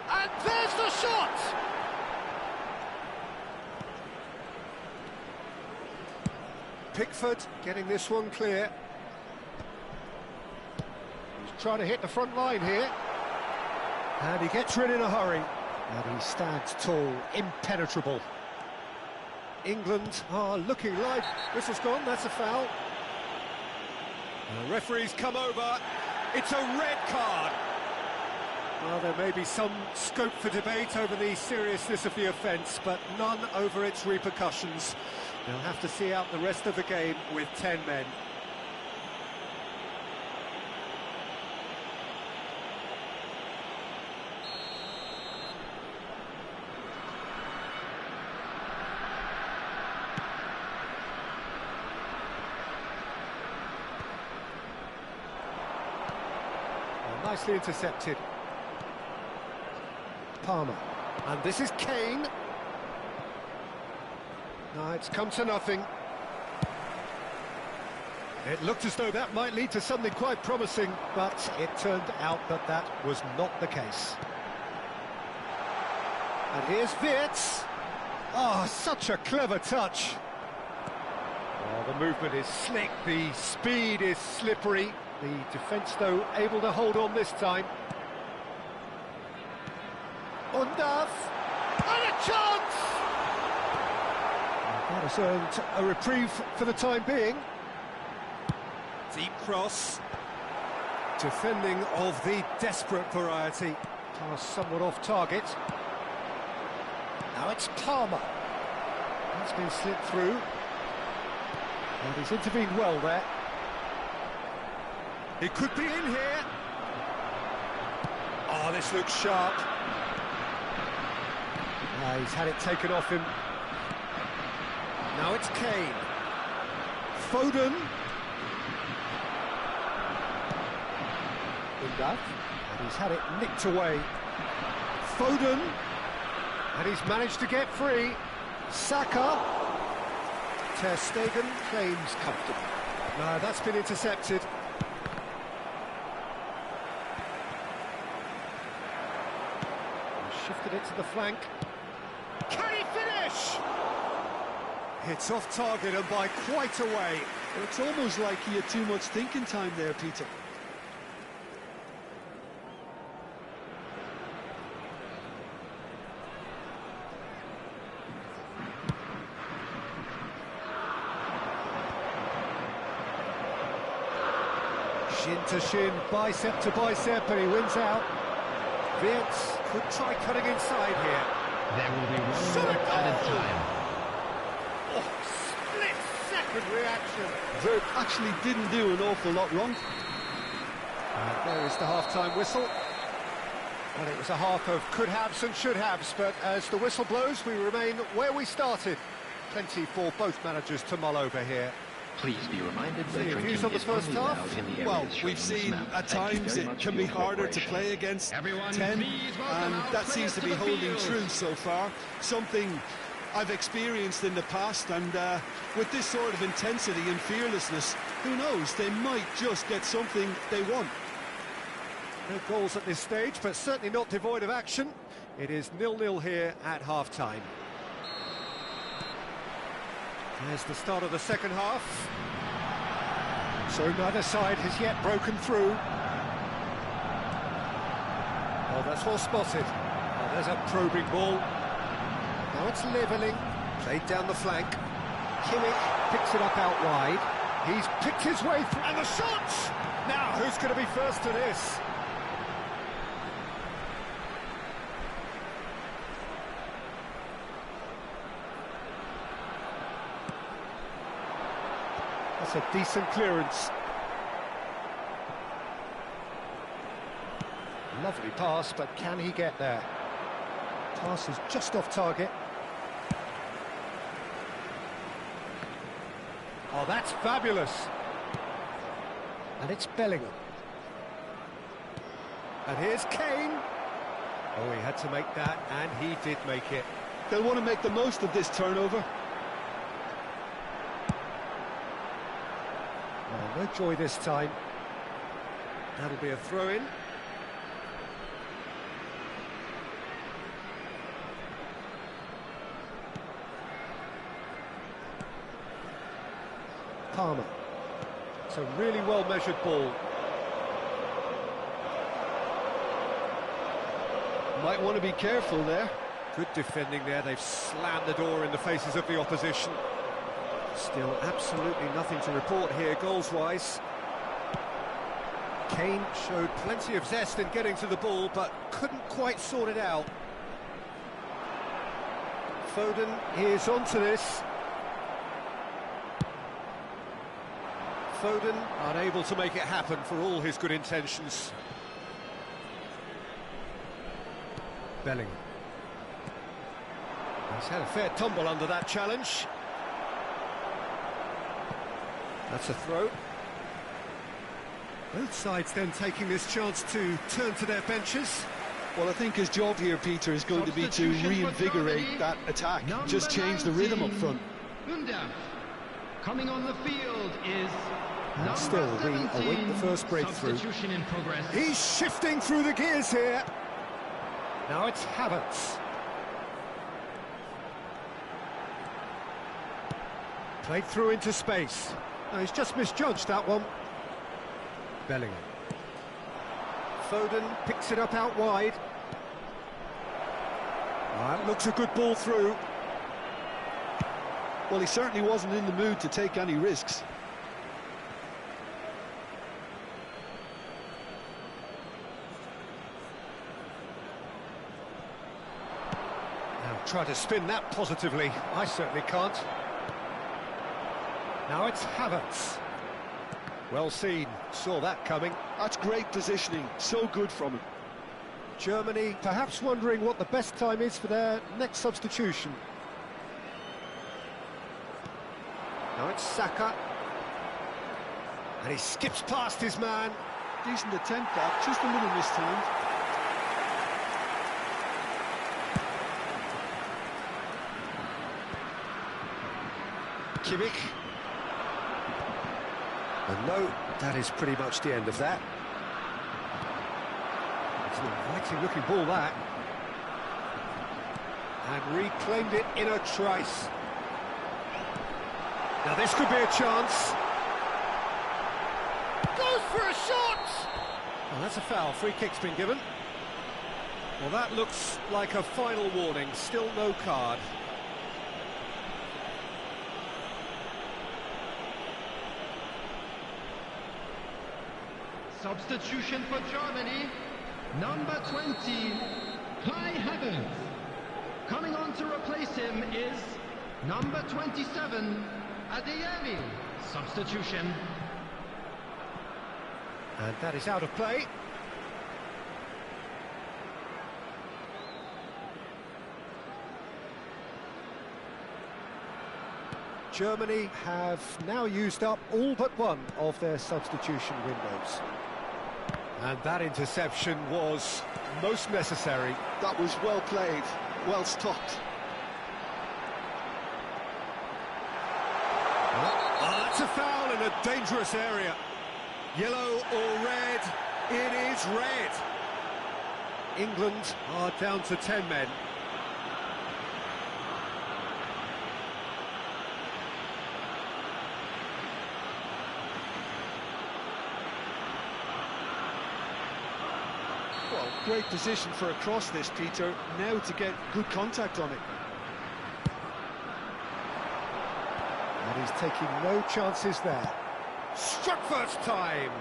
And there's the shot! Pickford getting this one clear. He's trying to hit the front line here. And he gets rid in a hurry. And he stands tall, impenetrable. England are looking like... Whistle's gone, that's a foul. The referee's come over. It's a red card. Well, there may be some scope for debate over the seriousness of the offence, but none over its repercussions. They'll have to see out the rest of the game with 10 men. nicely intercepted. Palmer, and this is Kane. No, it's come to nothing. It looked as though that might lead to something quite promising, but it turned out that that was not the case. And here's Wirtz. Oh, such a clever touch. Oh, the movement is slick, the speed is slippery. The defence, though, able to hold on this time. Undav, and a chance! That has earned a reprieve for the time being. Deep cross. Defending of the desperate variety. Pass somewhat off target. Now it's Palmer. That's been slipped through. And he's intervened well there. It could be in here. Oh, this looks sharp. He's had it taken off him. Now it's Kane. Foden. And he's had it nicked away. Foden. And he's managed to get free. Saka. Ter Stegen claims comfortable. No, that's been intercepted. Shifted it to the flank. Can he finish? It's off target and by quite a way. It's almost like he had too much thinking time there, Peter. Shin to shin, bicep to bicep, and he wins out. Wirtz could try cutting inside here. There will be 1 minute added time. Oh, split-second reaction. Wirtz actually didn't do an awful lot wrong. There is the half-time whistle. Well, it was a half of could-haves and should-haves, but as the whistle blows, we remain where we started. Plenty for both managers to mull over here. Please be reminded that Views drinking on the is first only half? allowed in the Well, areas shown we've on this seen map. at Thank you times very it much can for be your harder to cooperation. play against Everyone, 10, please welcome and our that seems players to to be the holding field. true so far. Something I've experienced in the past, and with this sort of intensity and fearlessness, who knows, they might just get something they want. No goals at this stage, but certainly not devoid of action. It is 0-0 here at half-time. There's the start of the second half. So neither side has yet broken through. Oh, that's well spotted. Oh, there's a probing ball. Now it's levelling. Played down the flank. Kimmich picks it up out wide. He's picked his way through. And the shot! Now, who's going to be first to this? That's a decent clearance. Lovely pass, but can he get there? Pass is just off target. Oh, that's fabulous. And it's Bellingham. And here's Kane. Oh, he had to make that, and he did make it. They'll want to make the most of this turnover. Oh, no joy this time. That'll be a throw-in. Palmer. It's a really well-measured ball. Might want to be careful there. Good defending there. They've slammed the door in the faces of the opposition. Still absolutely nothing to report here goals-wise. Kane showed plenty of zest in getting to the ball, but couldn't quite sort it out. Foden is onto this. Foden unable to make it happen for all his good intentions. Bellingham. He's had a fair tumble under that challenge. That's a throw. Both sides then taking this chance to turn to their benches. Well, I think his job here, Peter, is going to be to reinvigorate that attack. Just change the rhythm up front. Coming on the field is And still, we await the first breakthrough. Substitution in progress. He's shifting through the gears here. Now it's Havertz. Played through into space. Oh, he's just misjudged that one. Bellingham. Foden picks it up out wide. That looks a good ball through. Well, he certainly wasn't in the mood to take any risks. Now try to spin that positively. I certainly can't. Now it's Havertz. Well seen, saw that coming. That's great positioning, so good from him. Germany perhaps wondering what the best time is for their next substitution. Now it's Saka. And he skips past his man. Decent attempt, that, just a little mistimed. Kimmich. And no, that is pretty much the end of that. It's an inviting looking ball, that. And reclaimed it in a trice. Now this could be a chance. Goes for a shot! Well, that's a foul. Free kick's been given. Well, that looks like a final warning. Still no card. Substitution for Germany, number 20, Kai Havertz. Coming on to replace him is number 27, Adeyemi. Substitution. And that is out of play. Germany have now used up all but one of their substitution windows. And that interception was most necessary. That was well played, well stopped. That's a foul in a dangerous area. Yellow or red? It is red. England are down to 10 men. Well, great position for a cross this, Peter. Now to get good contact on it. And he's taking no chances there. Struck first time.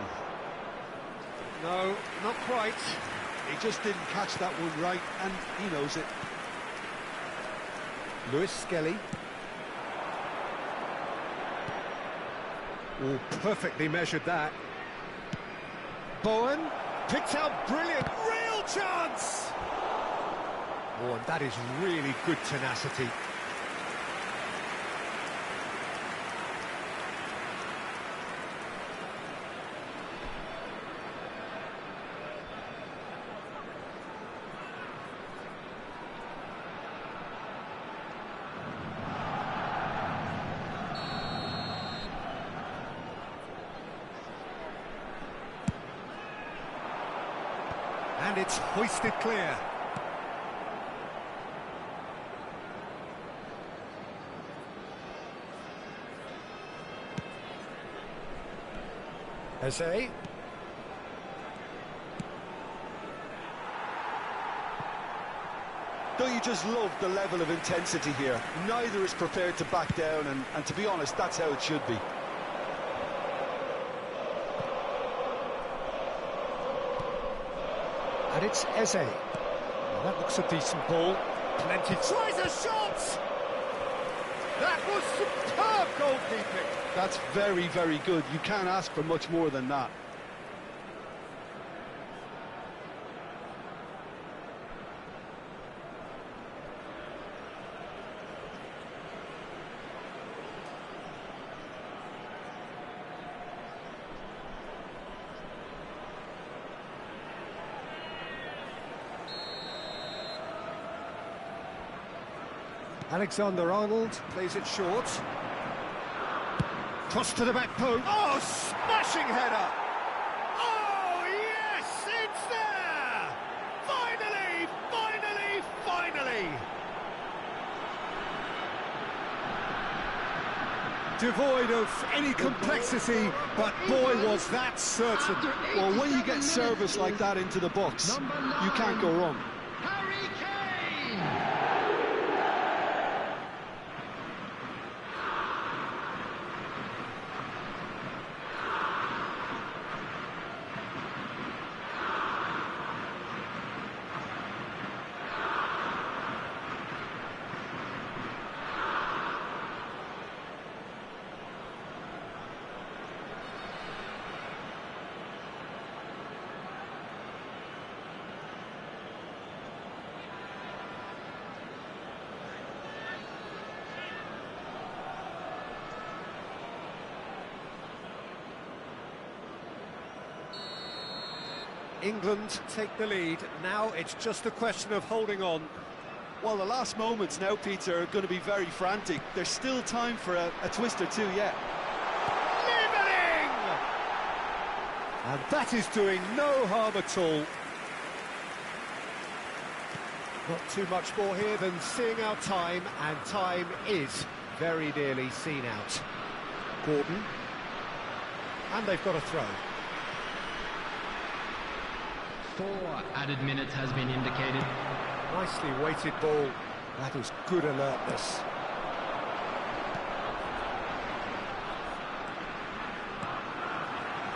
No, not quite. He just didn't catch that one right, and he knows it. Lewis Skelly. Oh, perfectly measured that. Bowen picked out brilliant, real chance! Oh, and that is really good tenacity. And it's hoisted clear. Eze. Don't you just love the level of intensity here? Neither is prepared to back down, and to be honest, that's how it should be. And it's Eze. Well, that looks a decent ball. Plenty. Tries a shot! That was superb goalkeeping. That's very, very good. You can't ask for much more than that. Alexander-Arnold plays it short. Cross to the back post. Oh, smashing header! Oh, yes, it's there! Finally, finally, finally! Devoid of any complexity, but boy, was that certain. Well, when you get service like that into the box, you can't go wrong. Harry Kane! England take the lead. Now it's just a question of holding on. Well, the last moments now, Peter, are going to be very frantic. There's still time for a twist or two yet. Leveling! And that is doing no harm at all. Not too much more here than seeing out time, and time is very nearly seen out. Gordon. And they've got a throw. 4 added minutes has been indicated. Nicely weighted ball. That is good alertness.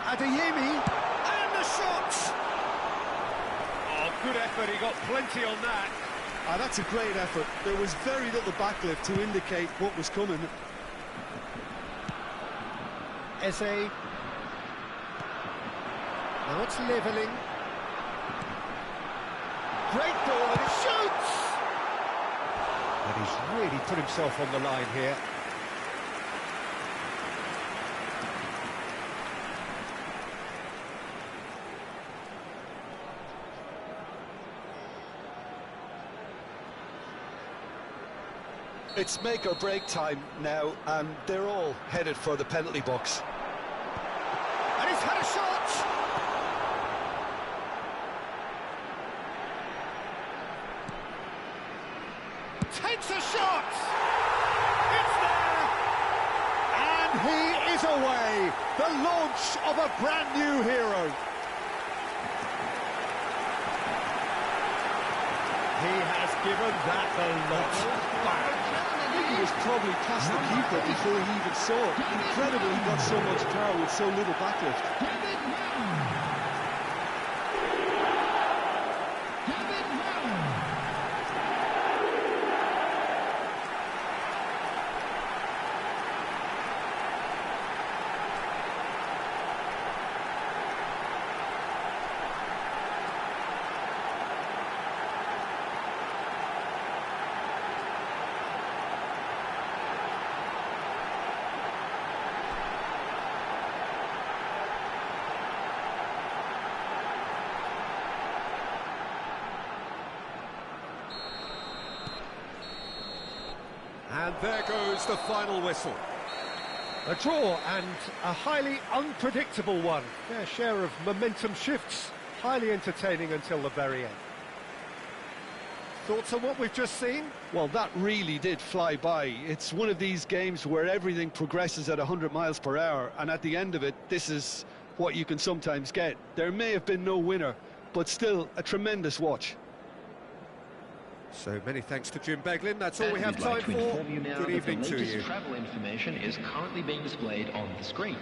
Adeyemi, and the shot! Oh, good effort, he got plenty on that. That's a great effort. There was very little backlift to indicate what was coming. Eze. Now it's levelling. Great ball, and he shoots! And he's really put himself on the line here. It's make or break time now, and they're all headed for the penalty box. And he's had a shot! Takes a shot! It's there! And he is away! The launch of a brand new hero! He has given that a lot. I think he was probably past the keeper before he even saw it. Incredible he got so much power with so little backlift. And there goes the final whistle. A draw, and a highly unpredictable one. Fair share of momentum shifts, highly entertaining until the very end. Thoughts on what we've just seen? Well, that really did fly by. It's one of these games where everything progresses at 100 miles per hour, and at the end of it, this is what you can sometimes get. There may have been no winner, but still a tremendous watch. So many thanks to Jim Beglin. That's all we have time for. Good evening to you. The latest travel information is currently being displayed on the screen.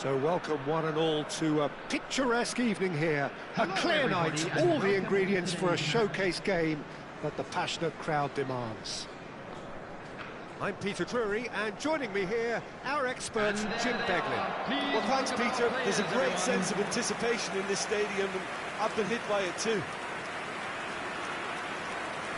So welcome one and all to a picturesque evening here. A clear night, all the ingredients for a showcase game that the passionate crowd demands. I'm Peter Drury, and joining me here, our expert, Jim Beglin. Well, thanks, Peter. There's a great sense of anticipation in this stadium, and I've been hit by it too.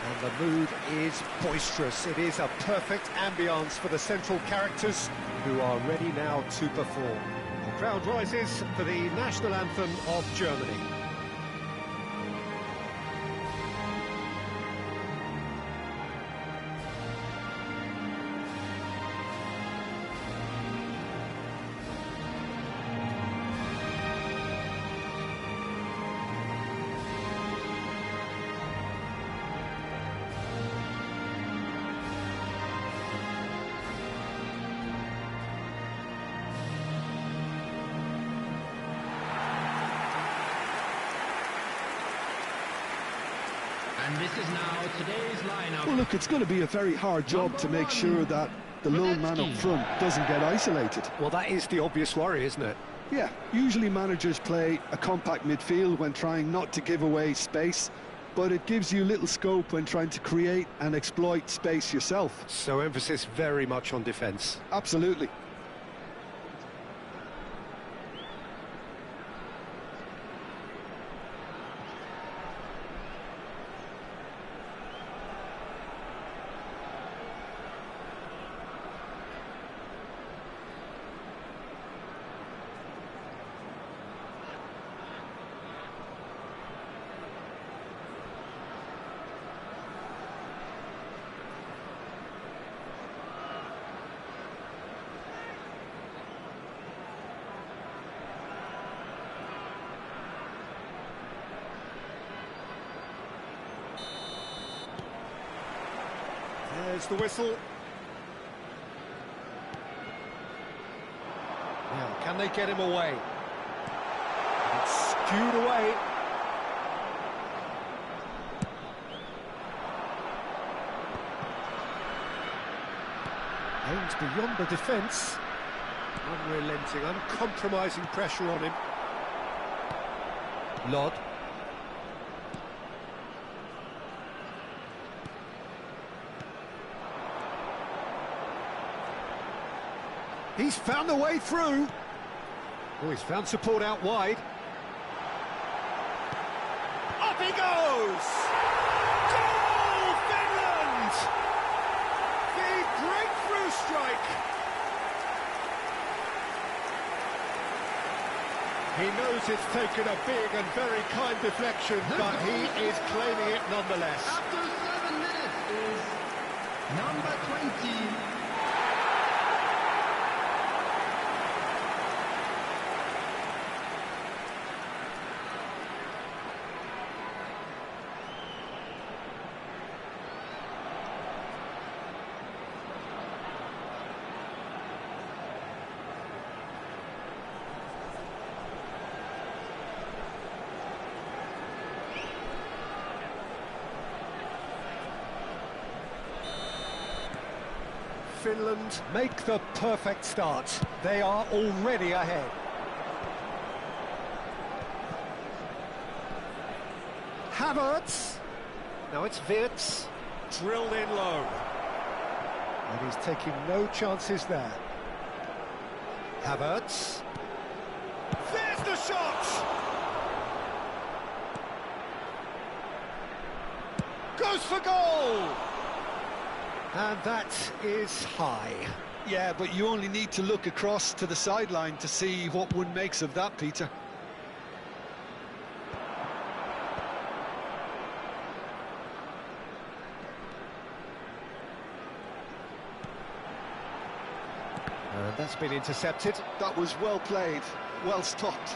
And the mood is boisterous. It is a perfect ambience for the central characters who are ready now to perform. The crowd rises for the national anthem of Germany. And this is now today's lineup. Well, look, it's going to be a very hard job to make sure that the lone man up front doesn't get isolated. Well, that is the obvious worry, isn't it? Yeah, usually managers play a compact midfield when trying not to give away space, but it gives you little scope when trying to create and exploit space yourself. So emphasis very much on defence. Absolutely. There's the whistle. Now, can they get him away? It's skewed away. Aims beyond the defence. Unrelenting, uncompromising pressure on him. Lod. He's found the way through. Oh, he's found support out wide. Up he goes! Goal, Finland! The breakthrough strike. He knows it's taken a big and very kind deflection, but he is claiming it nonetheless. After 7 minutes is number 20. Finland make the perfect start. They are already ahead. Havertz. Now it's Wirtz. Drilled in low. And he's taking no chances there. Havertz. There's the shot! Goes for goal! And that is high. Yeah, but you only need to look across to the sideline to see what one makes of that, Peter. And that's been intercepted. That was well played, well stopped.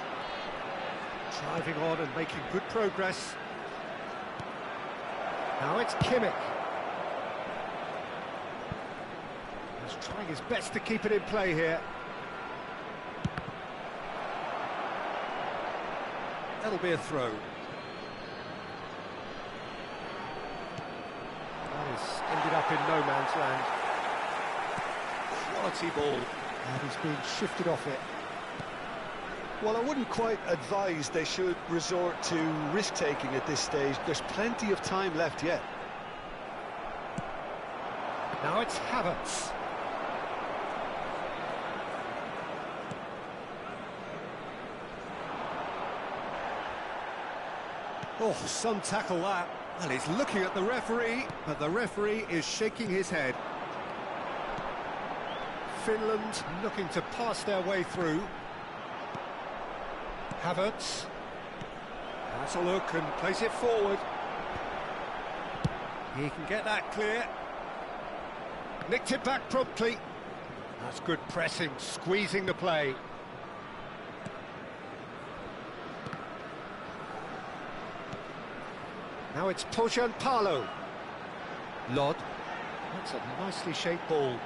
Driving on and making good progress. Now it's Kimmich. He's trying his best to keep it in play here. That'll be a throw. That has ended up in no man's land. Quality ball. And he's being shifted off it. Well, I wouldn't quite advise they should resort to risk-taking at this stage. There's plenty of time left yet. Now it's Havertz. Oh, some tackle that. Well, he's looking at the referee, but the referee is shaking his head. Finland looking to pass their way through. Havertz. Has a look and plays it forward. He can get that clear. Nicked it back promptly. That's good pressing, squeezing the play. Now it's Palo. Lod. That's a nicely shaped ball.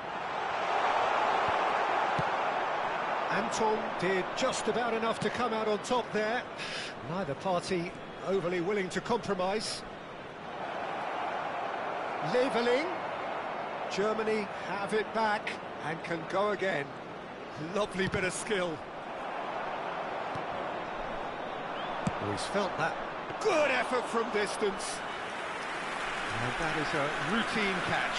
Anton did just about enough to come out on top there. Neither party overly willing to compromise. Leveling. Germany have it back and can go again. Lovely bit of skill. Oh, he's felt that. Good effort from distance. And that is a routine catch.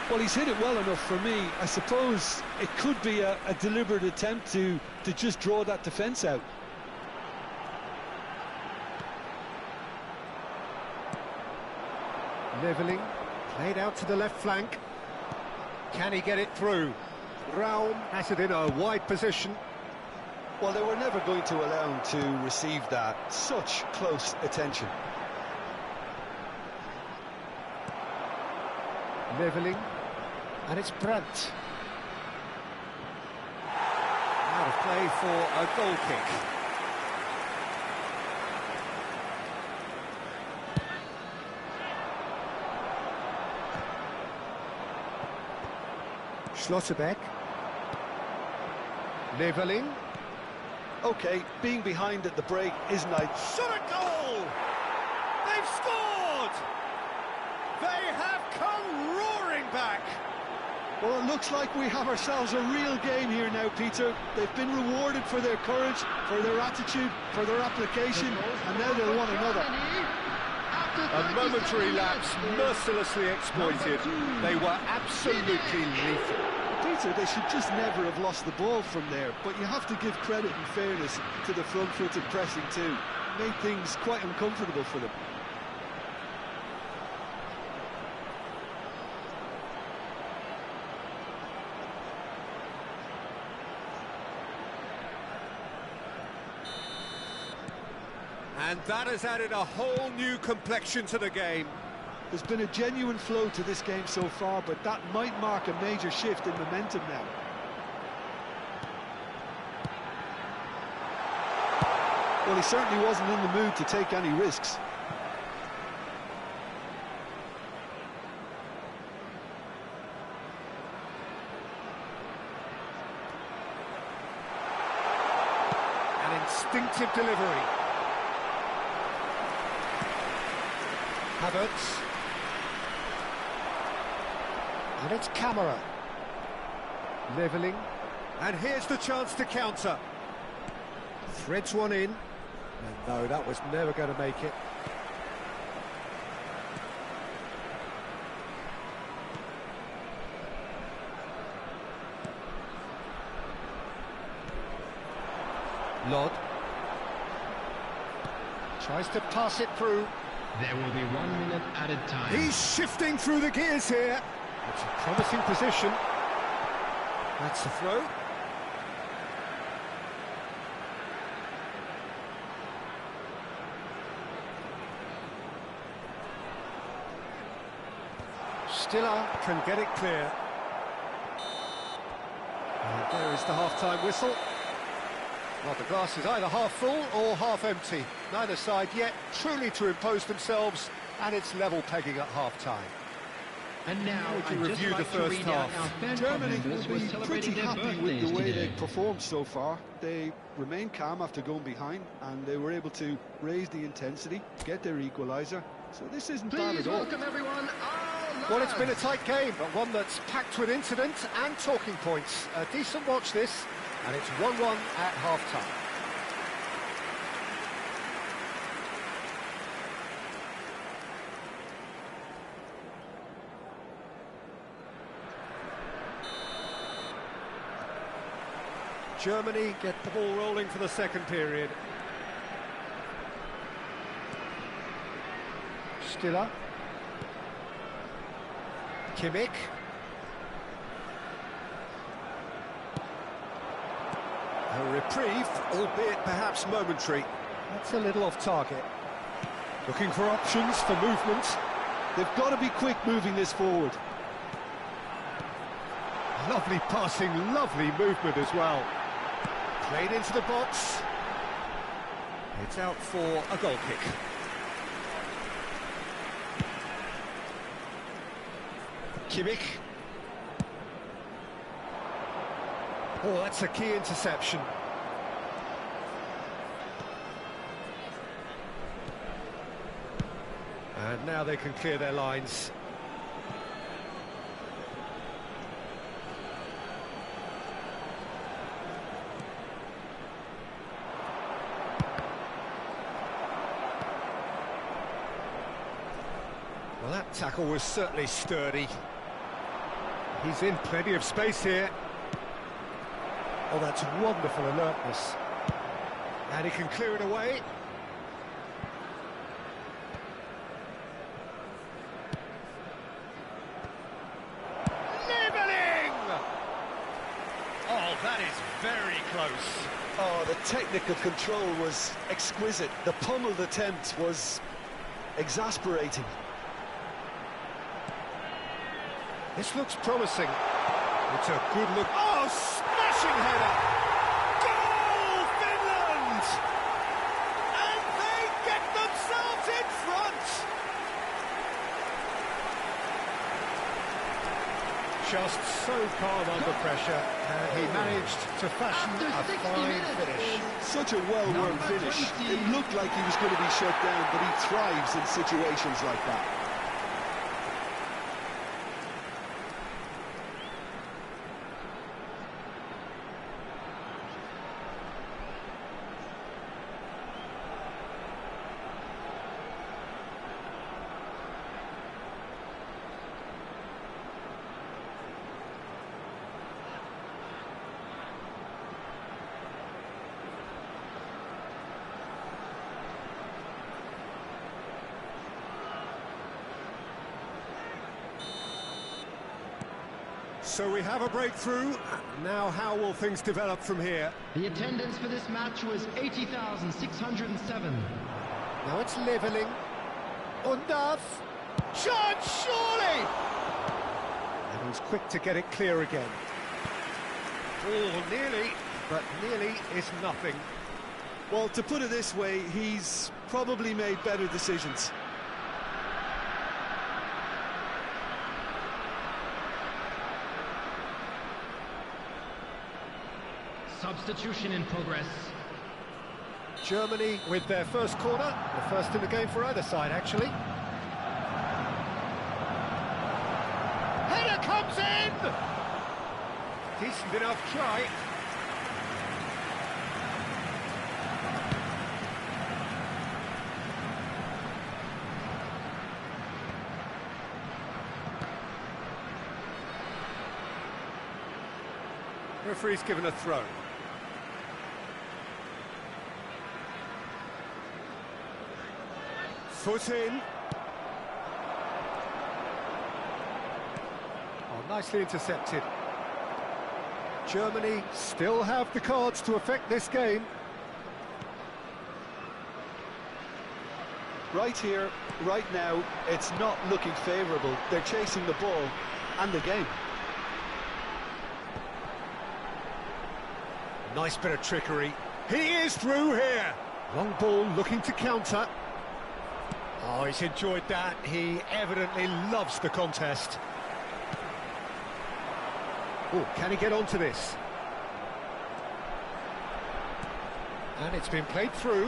Well, he's hit it well enough for me. I suppose it could be a deliberate attempt to just draw that defence out. Leveling, played out to the left flank. Can he get it through? Raum has it in a wide position. Well, they were never going to allow him to receive that. Such close attention. Leveling, and it's Brandt. Out of play for a goal kick. Schlotterbeck. Leveling. Okay, being behind at the break isn't ideal. Shot a goal! They've scored! They have come roaring back! Well, it looks like we have ourselves a real game here now, Peter. They've been rewarded for their courage, for their attitude, for their application, and now they'll want another. A momentary lapse mercilessly exploited. They were absolutely lethal. Peter, they should just never have lost the ball from there, but you have to give credit and fairness to the front-footed pressing too. Made things quite uncomfortable for them. And that has added a whole new complexion to the game. There's been a genuine flow to this game so far, but that might mark a major shift in momentum now. Well, he certainly wasn't in the mood to take any risks. An instinctive delivery. Havertz. And it's Camera. Leveling. And here's the chance to counter. Threads one in. And no, that was never going to make it. Lod. Tries to pass it through. There will be 1 minute added time. He's shifting through the gears here. It's a promising position. That's the throw. Stiller can get it clear. And there is the half-time whistle. Well, the glass is either half full or half empty. Neither side yet truly to impose themselves, and it's level pegging at half-time. And now, Would you review the first half? Germany will be pretty happy with the way they performed so far. They remained calm after going behind, and they were able to raise the intensity, get their equaliser. So this isn't bad at all. Welcome everyone. Well, it's been a tight game, but one that's packed with incident and talking points. A decent watch this, and it's 1-1 at half-time. Germany get the ball rolling for the second period. Stiller. Kimmich. A reprieve, albeit perhaps momentary. That's a little off target. Looking for options for movement. They've got to be quick moving this forward. Lovely passing, lovely movement as well. Played into the box. It's out for a goal kick. Kimmich. Oh, that's a key interception. And now they can clear their lines. Well, that tackle was certainly sturdy. He's in plenty of space here. Oh, that's wonderful alertness. And he can clear it away. Leveling! Oh, that is very close. Oh, the technical control was exquisite. The pummeled attempt was exasperating. This looks promising. It's a good look. Oh, smashing header! Goal, Finland! And they get themselves in front! Just so calm under pressure, and he managed to fashion a fine finish. Such a well-worked finish. It looked like he was going to be shut down, but he thrives in situations like that. So we have a breakthrough. Now how will things develop from here? The attendance for this match was 80,607. Now it's levelling. Undaf. Shot, surely! And he's quick to get it clear again. Oh, nearly, but nearly is nothing. Well, to put it this way, he's probably made better decisions. Substitution in progress. Germany with their first corner, the first in the game for either side, actually. Header comes in! Decent enough try. Referee's given a throw. Foot in. Oh, nicely intercepted. Germany still have the cards to affect this game. Right here, right now, it's not looking favourable. They're chasing the ball and the game. Nice bit of trickery. He is through here. Long ball looking to counter. Oh, he's enjoyed that. He evidently loves the contest. Oh, can he get onto this? And it's been played through.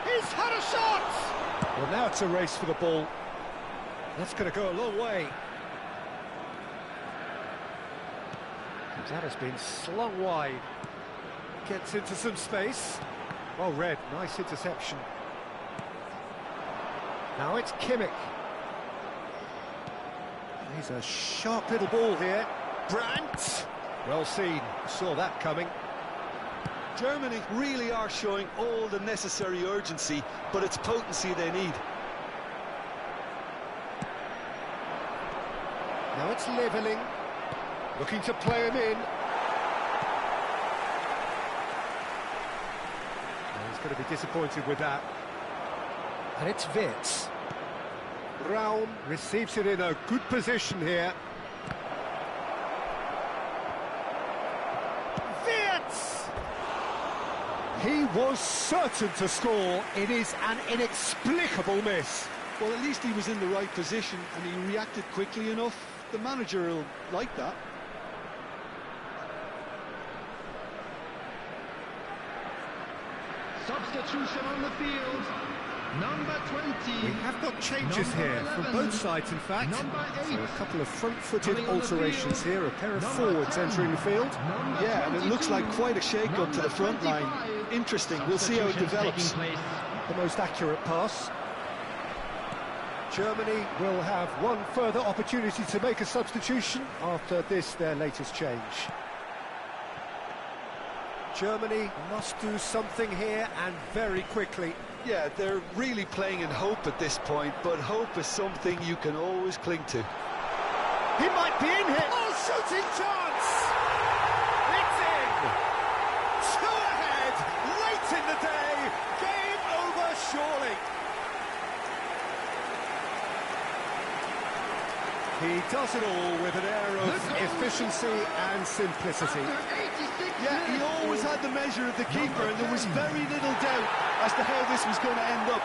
He's had a shot! Well, now it's a race for the ball. That's going to go a long way. That has been slung wide. Gets into some space. Well read, nice interception. Now it's Kimmich. He's a sharp little ball here. Brandt! Well seen, saw that coming. Germany really are showing all the necessary urgency, but it's potency they need. Now it's levelling, looking to play him in. Well, he's going to be disappointed with that. And it's Wirtz. Braun receives it in a good position here. Wirtz! He was certain to score. It is an inexplicable miss. Well, at least he was in the right position and he reacted quickly enough. The manager will like that. Substitution on the field. Number 20. We have got changes here from both sides, in fact. So a couple of front-footed alterations here, a pair of forwards entering the field. Yeah, and it looks like quite a shake-up to the front line. Interesting, we'll see how it develops. The most accurate pass. Germany will have one further opportunity to make a substitution after this, their latest change. Germany must do something here, and very quickly. Yeah, they're really playing in hope at this point, but hope is something you can always cling to. He might be in here. Oh, shooting chance! It's in! Two ahead, late in the day. Game over, surely. He does it all with an air of efficiency and simplicity. Yeah, he always had the measure of the keeper, and there was very little doubt as to how this was going to end up.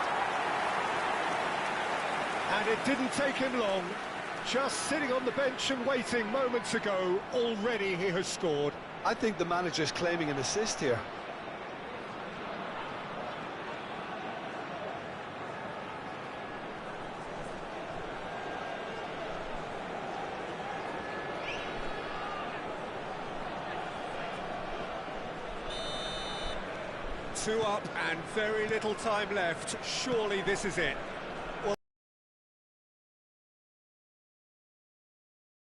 And it didn't take him long. Just sitting on the bench and waiting moments ago, already he has scored. I think the manager's claiming an assist here. Two up and very little time left. Surely this is it. Well,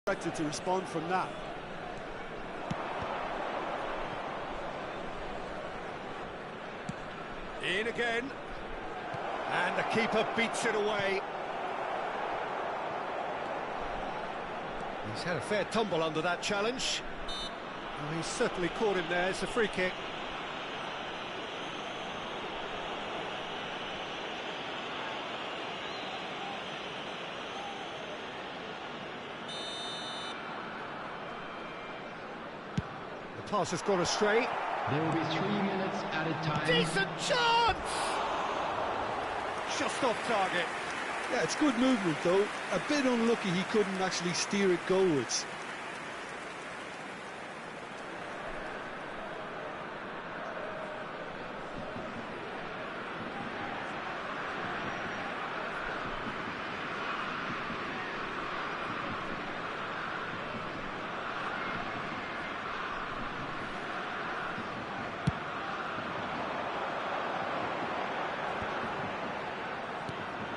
expected to respond from that. In again. And the keeper beats it away. He's had a fair tumble under that challenge. Well, he's certainly caught him there. It's a free kick. The pass has gone astray. There will be 3 minutes added time. Decent chance! Just off target. Yeah, it's good movement though. A bit unlucky he couldn't actually steer it goalwards.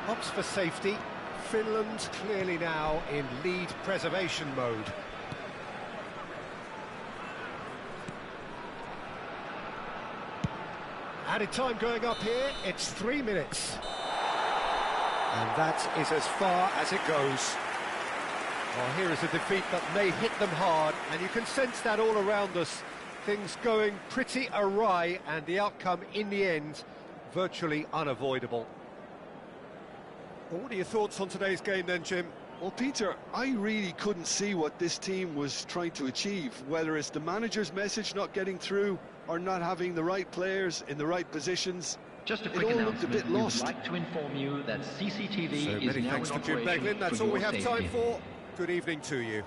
Opts for safety. Finland clearly now in lead preservation mode. Added time going up here, it's 3 minutes. And that is as far as it goes. Well, here is a defeat that may hit them hard, and you can sense that all around us. Things going pretty awry, and the outcome in the end, virtually unavoidable. Well, what are your thoughts on today's game then, Jim? Well, Peter, I really couldn't see what this team was trying to achieve, whether it's the manager's message not getting through or not having the right players in the right positions. Just a quick announcement. We would like to inform you that CCTV So is many now thanks in to Jim operation Beglin. That's for all we your have safety. time for. Good evening to you.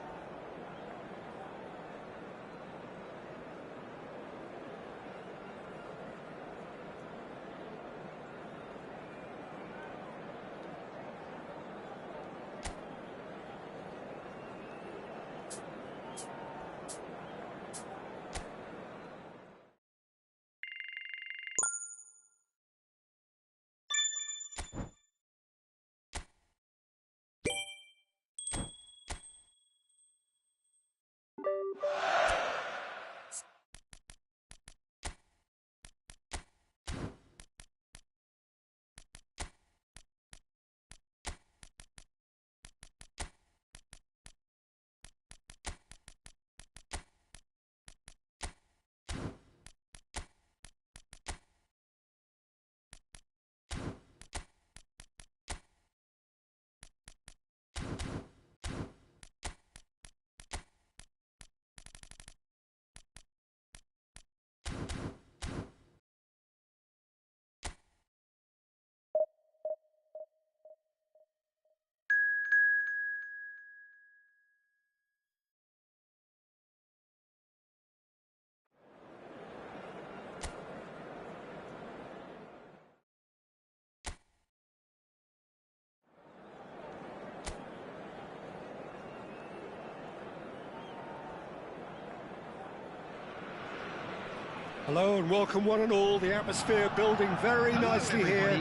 Hello and welcome one and all. The atmosphere building very nicely here.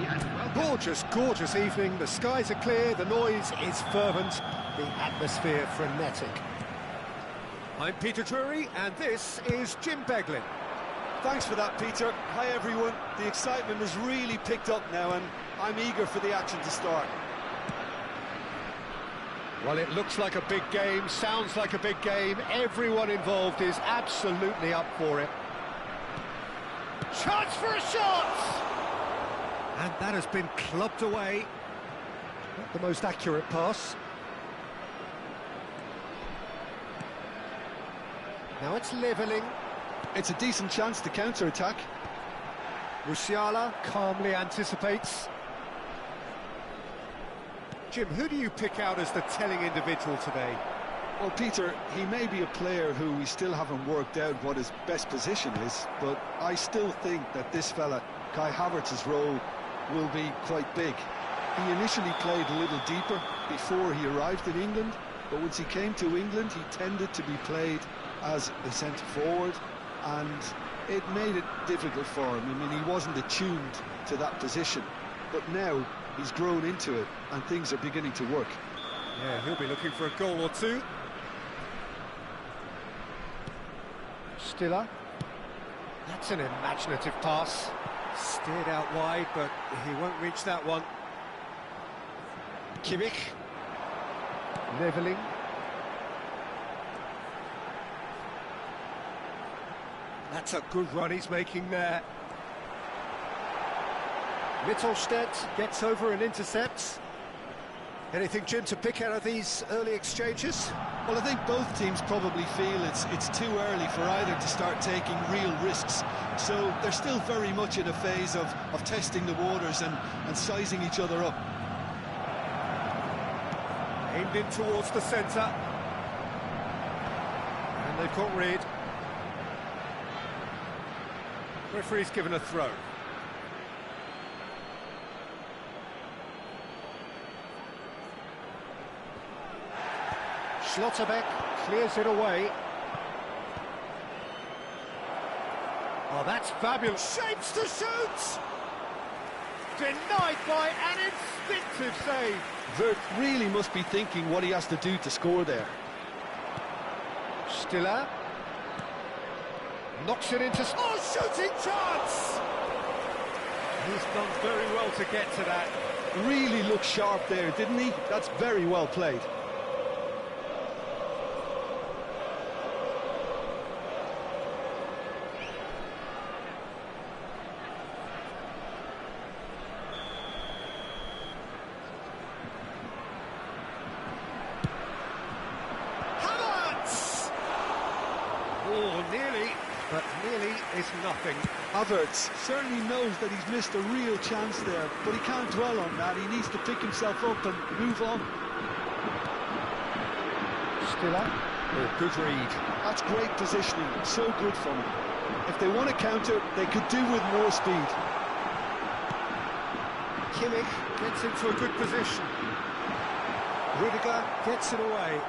Gorgeous, gorgeous evening. The skies are clear, the noise is fervent, the atmosphere frenetic. I'm Peter Drury and this is Jim Beglin. Thanks for that, Peter. Hi, everyone. The excitement has really picked up now, and I'm eager for the action to start. Well, it looks like a big game, sounds like a big game. Everyone involved is absolutely up for it. Chance for a shot! And that has been clubbed away. Not the most accurate pass. Now it's levelling. It's a decent chance to counter-attack. Musiala calmly anticipates. Jim, who do you pick out as the telling individual today? Well, Peter, he may be a player who we still haven't worked out what his best position is, but I still think that this fella, Kai Havertz's role, will be quite big. He initially played a little deeper before he arrived in England, but once he came to England, he tended to be played as a centre-forward, and it made it difficult for him. I mean, he wasn't attuned to that position, but now he's grown into it, and things are beginning to work. Yeah, he'll be looking for a goal or two. Stiller. That's an imaginative pass. Steered out wide, but he won't reach that one. Kimmich. Levelling. That's a good run he's making there. Mittelstadt gets over and intercepts. Anything, Jim, to pick out of these early exchanges? Well, I think both teams probably feel it's too early for either to start taking real risks. So they're still very much in a phase of testing the waters and sizing each other up. Aimed in towards the centre. And they've got rid. Referee's given a throw. Schlotterbeck clears it away. Oh, that's fabulous. Shapes to shoot! Denied by an instinctive save. Vert really must be thinking what he has to do to score there. Stiller. Knocks it into... Oh, shooting chance! He's done very well to get to that. Really looked sharp there, didn't he? That's very well played. Oh, nearly, but nearly is nothing. Havertz certainly knows that he's missed a real chance there, but he can't dwell on that. He needs to pick himself up and move on. Stiller. Oh, good read. That's great positioning, so good from him. If they want to counter, they could do with more speed. Kimmich gets into a good position. Rudiger gets it away.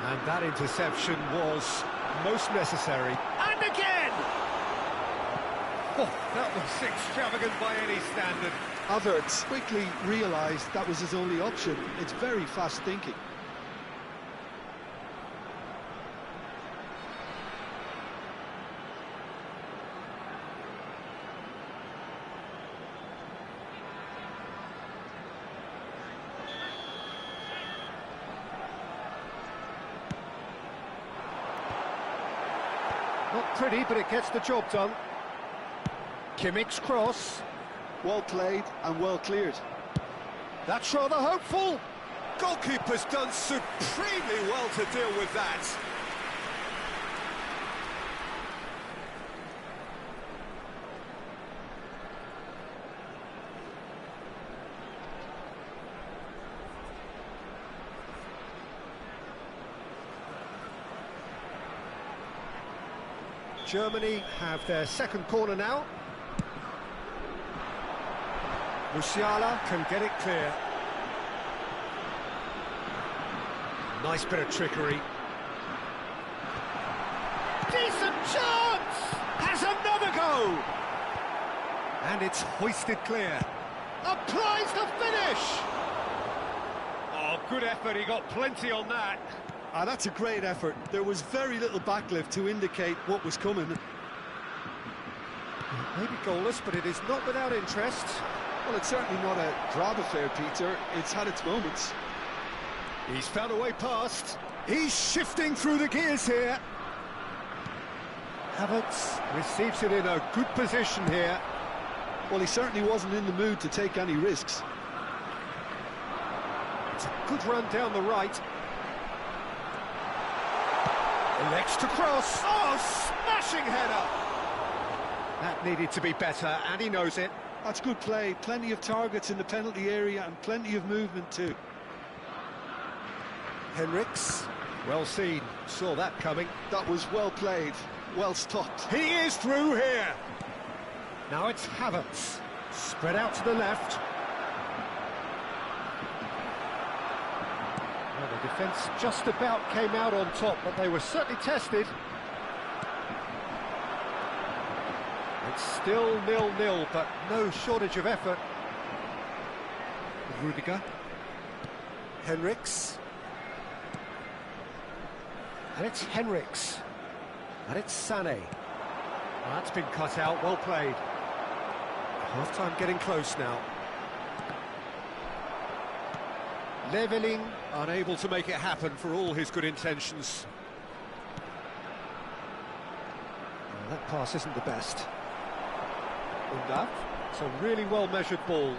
And that interception was most necessary. And again! Oh, that was extravagant by any standard. Havertz quickly realised that was his only option. It's very fast thinking. Not pretty, but it gets the job done. Kimmich's cross. Well played and well cleared. That's rather hopeful. Goalkeeper's done supremely well to deal with that. Germany have their second corner now. Musiala can get it clear. Nice bit of trickery. Decent Chance! Has another go! And it's hoisted clear. Applies the finish! Oh, good effort, he got plenty on that. That's a great effort. There was very little backlift to indicate what was coming. Maybe goalless, but it is not without interest. Well, it's certainly not a drab affair, Peter. It's had its moments. He's found a way past. He's shifting through the gears here. Havertz receives it in a good position here. Well, he certainly wasn't in the mood to take any risks. It's a good run down the right. Elects to cross. Oh, smashing header! That needed to be better, and he knows it. That's good play. Plenty of targets in the penalty area and plenty of movement too. Henriks, well seen, saw that coming. That was well played, well stopped. He is through here. Now it's Havertz, spread out to the left. Well, the defence just about came out on top, but they were certainly tested. It's still 0-0, but no shortage of effort. Rudiger. Henriks. And it's Henriks. And it's Sané. That's been cut out, well played. Half-time getting close now. Leveling, unable to make it happen for all his good intentions. Well, that pass isn't the best. Undav, it's a really well-measured ball.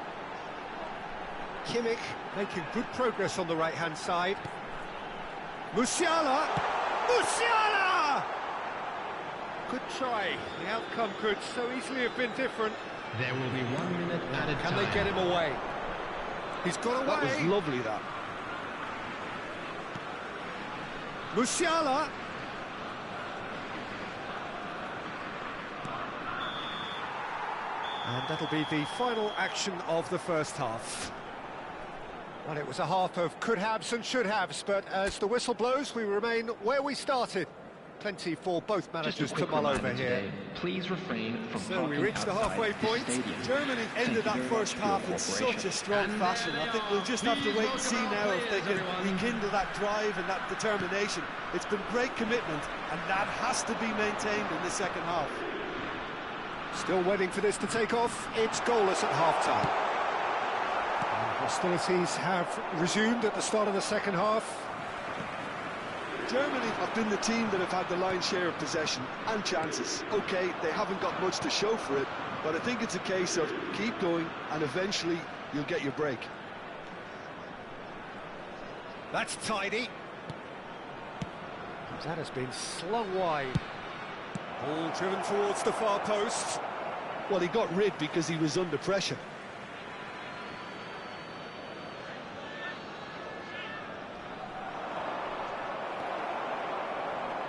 Kimmich making good progress on the right-hand side. Musiala! Musiala! Good try. The outcome could so easily have been different. There will be 1 minute added time. Can they get him away? He's got away. That was lovely, that. Musiala! And that'll be the final action of the first half. Well, it was a half of could-haves and should-haves, but as the whistle blows, we remain where we started. Plenty for both managers to mull over here. Today, please refrain from So we reach the halfway point. Germany ended that first half in such a strong fashion. I think we'll just have to wait and see now if they can rekindle that drive and that determination. It's been great commitment, and that has to be maintained in the second half. Still waiting for this to take off. It's goalless at half-time. Hostilities have resumed at the start of the second half. Germany have been the team that have had the lion's share of possession and chances. OK, they haven't got much to show for it, but I think it's a case of keep going and eventually you'll get your break. That's tidy. That has been slung wide. Ball driven towards the far post. Well, he got rid because he was under pressure.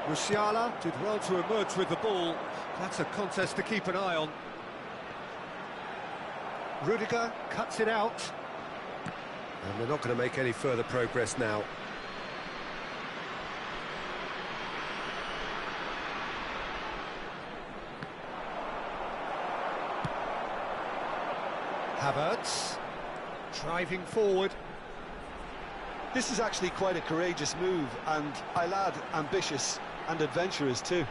Musiala did well to emerge with the ball. That's a contest to keep an eye on. Rudiger cuts it out. And they're not going to make any further progress now. Havertz, driving forward. This is actually quite a courageous move, and I'll add ambitious and adventurous too.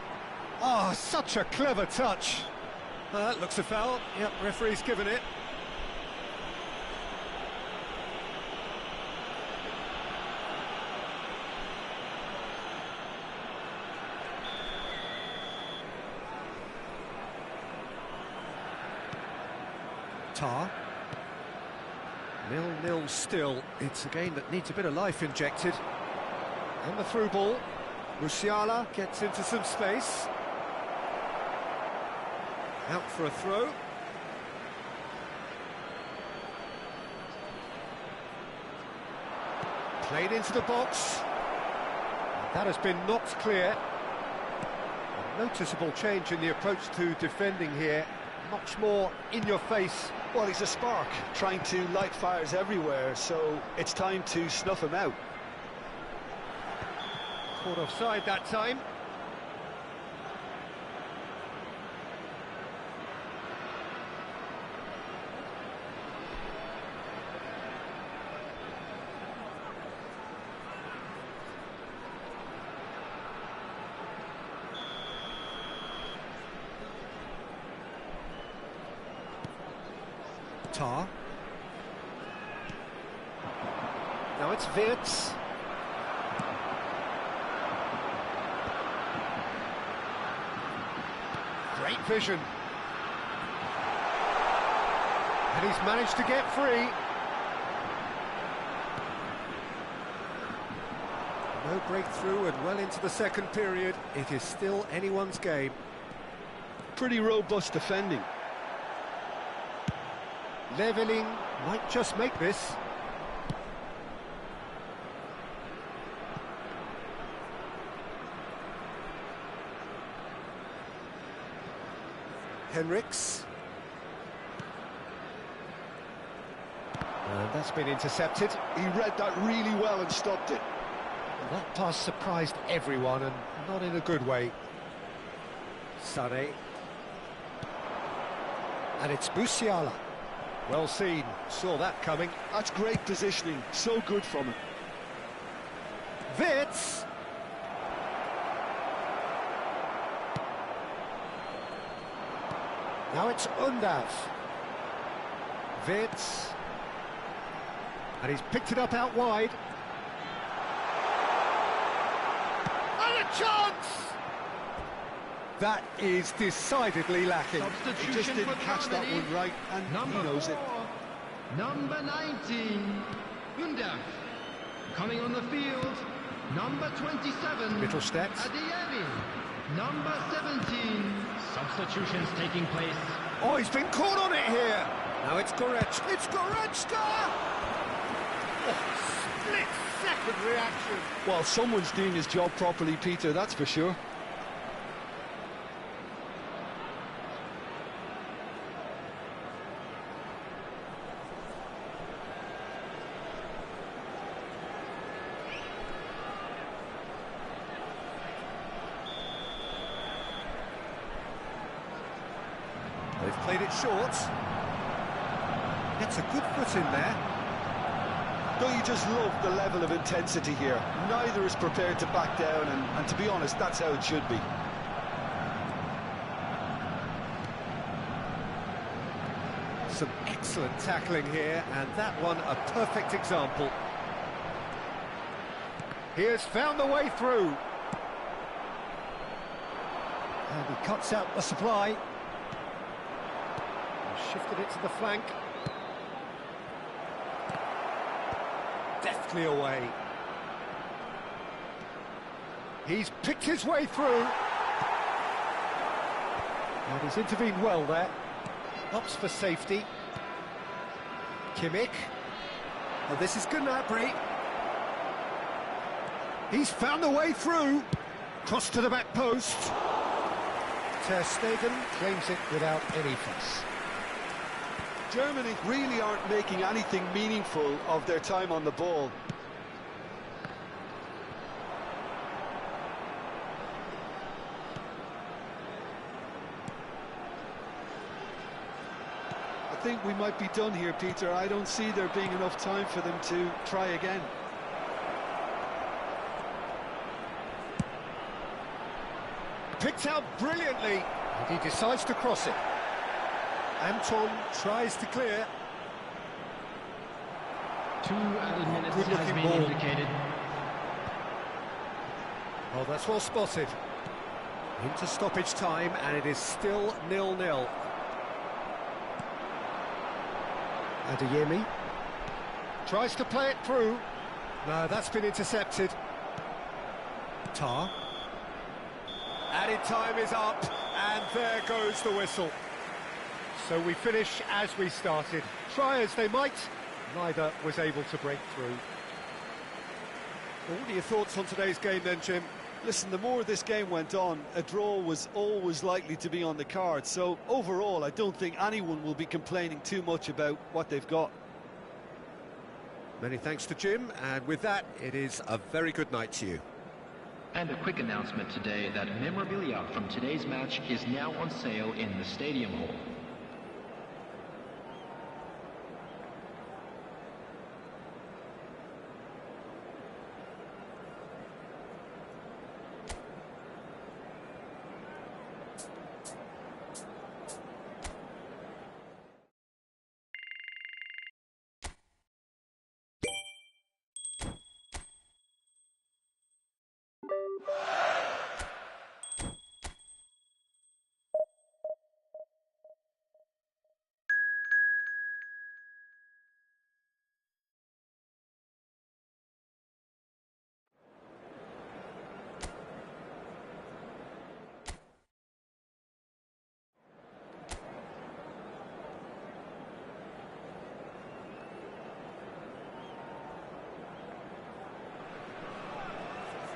Oh, such a clever touch. That looks a foul. Yep, referee's given it. Tar. 0-0 still. It's a game that needs a bit of life injected. And the through ball. Musiala gets into some space. Out for a throw. Played into the box. That has been knocked clear. A noticeable change in the approach to defending here. Much more in your face. Well, he's a spark, trying to light fires everywhere, so it's time to snuff him out. Caught offside that time. Tar. Now it's Wirtz. Great vision. And he's managed to get free. No breakthrough and well into the second period. It is still anyone's game. Pretty robust defending. Leveling might just make this. Henriks. And that's been intercepted. He read that really well and stopped it. Well, that pass surprised everyone, and not in a good way. Sane. And it's Musiala. Well seen, saw that coming. That's great positioning, so good from him. Wirtz. Now it's Undav. Wirtz. And he's picked it up out wide. And a chance! That is decidedly lacking. He just didn't catch that one right, and he knows it. Number 19, Undav. Coming on the field, number 27, Mittelstadt. Adeyemi. Number 17. Substitutions taking place. Oh, he's been caught on it here. Now it's Goretzka. It's Goretzka! Oh, split-second reaction. Well, someone's doing his job properly, Peter, that's for sure. They've played it short. Gets a good foot in there. Don't you just love the level of intensity here? Neither is prepared to back down, and to be honest, that's how it should be. Some excellent tackling here, and that one a perfect example. He has found the way through. And he cuts out the supply. Shifted it to the flank. Deftly away. He's picked his way through. And he's intervened well there. Opts for safety. Kimmich. Oh, this is Gnabry. He's found the way through. Cross to the back post. Ter Stegen claims it without any fuss. Germany really aren't making anything meaningful of their time on the ball. I think we might be done here, Peter. I don't see there being enough time for them to try again. Picked out brilliantly, and he decides to cross it. Anton tries to clear. 2 added minutes Good has looking been ball. indicated. Oh, that's well spotted. Into stoppage time, and it is still 0-0. Adeyemi tries to play it through. No, that's been intercepted. Tar. Added time is up, and there goes the whistle. So we finish as we started. Try as they might, neither was able to break through. Well, what are your thoughts on today's game then, Jim? Listen, the more this game went on, a draw was always likely to be on the card. So overall, I don't think anyone will be complaining too much about what they've got. Many thanks to Jim, and with that, it is a very good night to you. And a quick announcement today that memorabilia from today's match is now on sale in the Stadium Hall.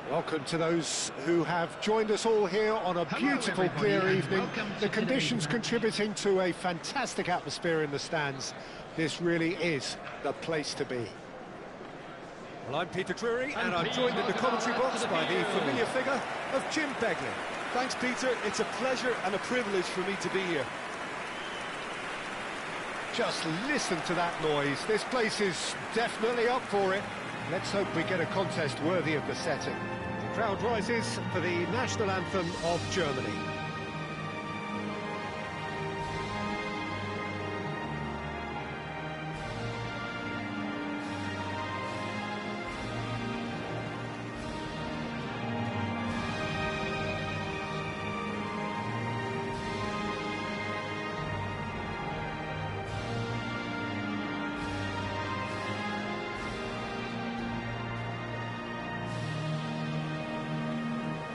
Welcome to those who have joined us all here on a beautiful, clear evening. The conditions contributing to a fantastic atmosphere in the stands. This really is the place to be. Well, I'm Peter Drury, and I'm joined in the commentary box by the familiar figure of Jim Begley. Thanks, Peter. It's a pleasure and a privilege for me to be here. Just listen to that noise. This place is definitely up for it. Let's hope we get a contest worthy of the setting. The crowd rises for the national anthem of Germany.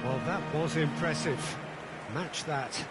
Well, that was impressive. Match that.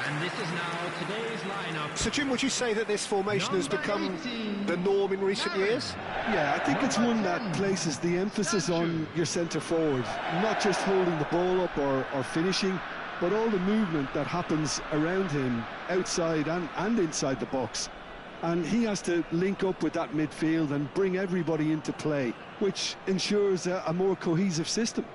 And this is now today's lineup. So, Jim, would you say that this formation has become the norm in recent years? Yeah, I think it's one that places the emphasis on your centre forward, not just holding the ball up or finishing, but all the movement that happens around him, outside and inside the box. And he has to link up with that midfield and bring everybody into play, which ensures a more cohesive system.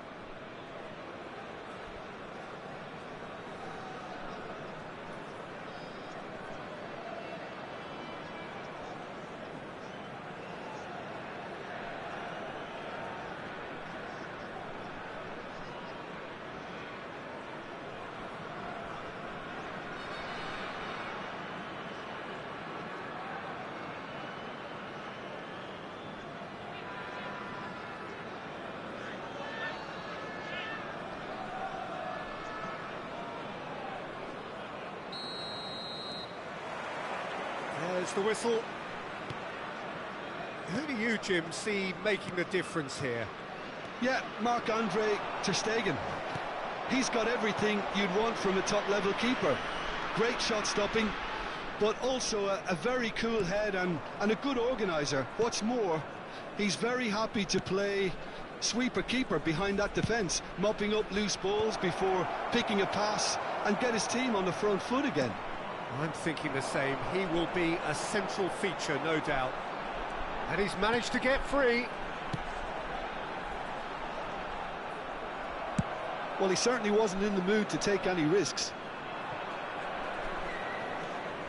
There's the whistle. Who do you, Jim, see making the difference here? Yeah, Marc-Andre ter Stegen. He's got everything you'd want from a top-level keeper. Great shot stopping, but also a very cool head and a good organiser. What's more, he's very happy to play sweeper-keeper behind that defence, mopping up loose balls before picking a pass and get his team on the front foot again. I'm thinking the same. He will be a central feature, no doubt. And he's managed to get free. Well, he certainly wasn't in the mood to take any risks.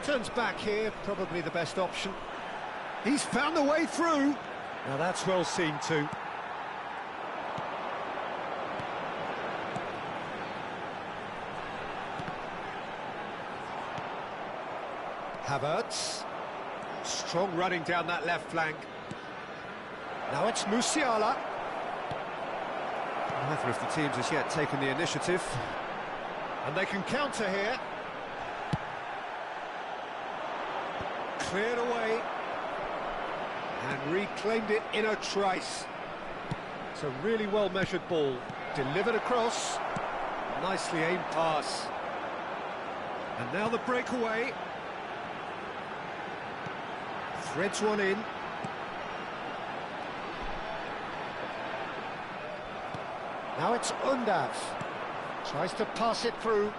Turns back here, probably the best option. He's found the way through. Now that's well seen too. Havertz. Strong running down that left flank. Now it's Musiala. Neither of the teams has yet taken the initiative. And they can counter here. Cleared away. And reclaimed it in a trice. It's a really well-measured ball. Delivered across. Nicely aimed pass. And now the breakaway. Threads one in. Now it's Undav. Tries to pass it through.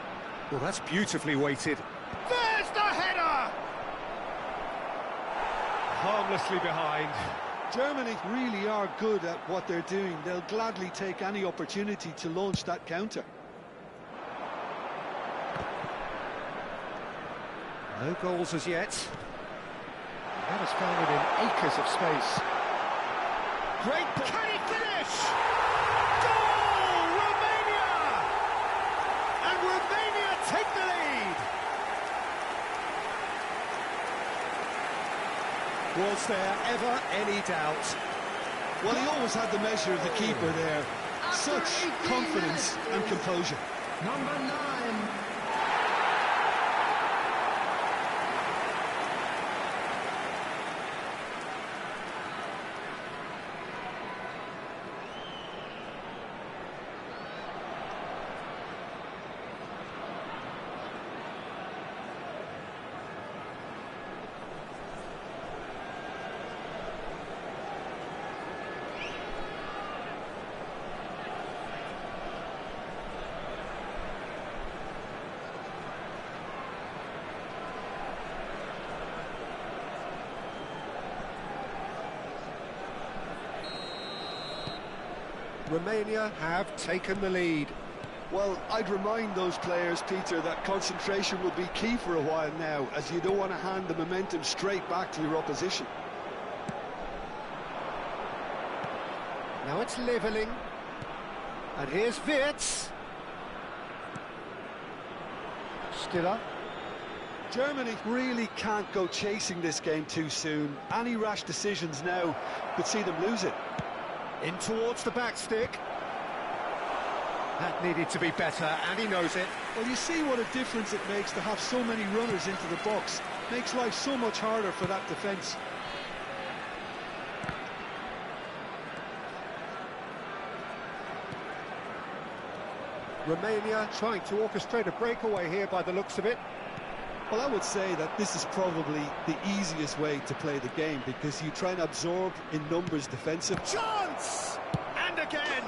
Well, that's beautifully weighted. There's the header! Harmlessly behind. Germany really are good at what they're doing. They'll gladly take any opportunity to launch that counter. No goals as yet. That has found it in acres of space. Great ball. Can he finish? Goal! Romania! And Was there ever any doubt? Well, he always had the measure of the keeper there. Such confidence and composure. Number 9. Romania have taken the lead. Well, I'd remind those players, Peter, that concentration will be key for a while now, as you don't want to hand the momentum straight back to your opposition. Now it's levelling. And here's Wirtz. Stiller. Germany really can't go chasing this game too soon. Any rash decisions now could see them lose it. In towards the back stick. That needed to be better, and he knows it. Well, you see what a difference it makes to have so many runners into the box. Makes life so much harder for that defence. Romania trying to orchestrate a breakaway here by the looks of it. Well, I would say that this is probably the easiest way to play the game, because you try and absorb in numbers defensive. Chance! And again!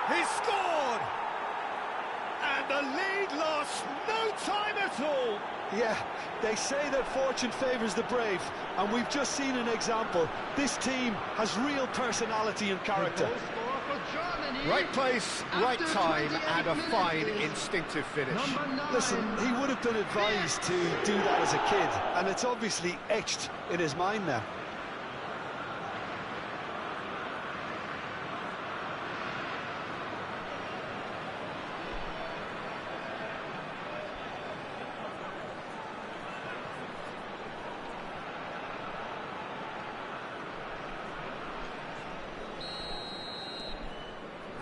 He scored! And the lead lost no time at all! Yeah, they say that fortune favours the brave, and we've just seen an example. This team has real personality and character. Right place, right time, and a fine instinctive finish. Listen, he would have been advised to do that as a kid, and it's obviously etched in his mind now.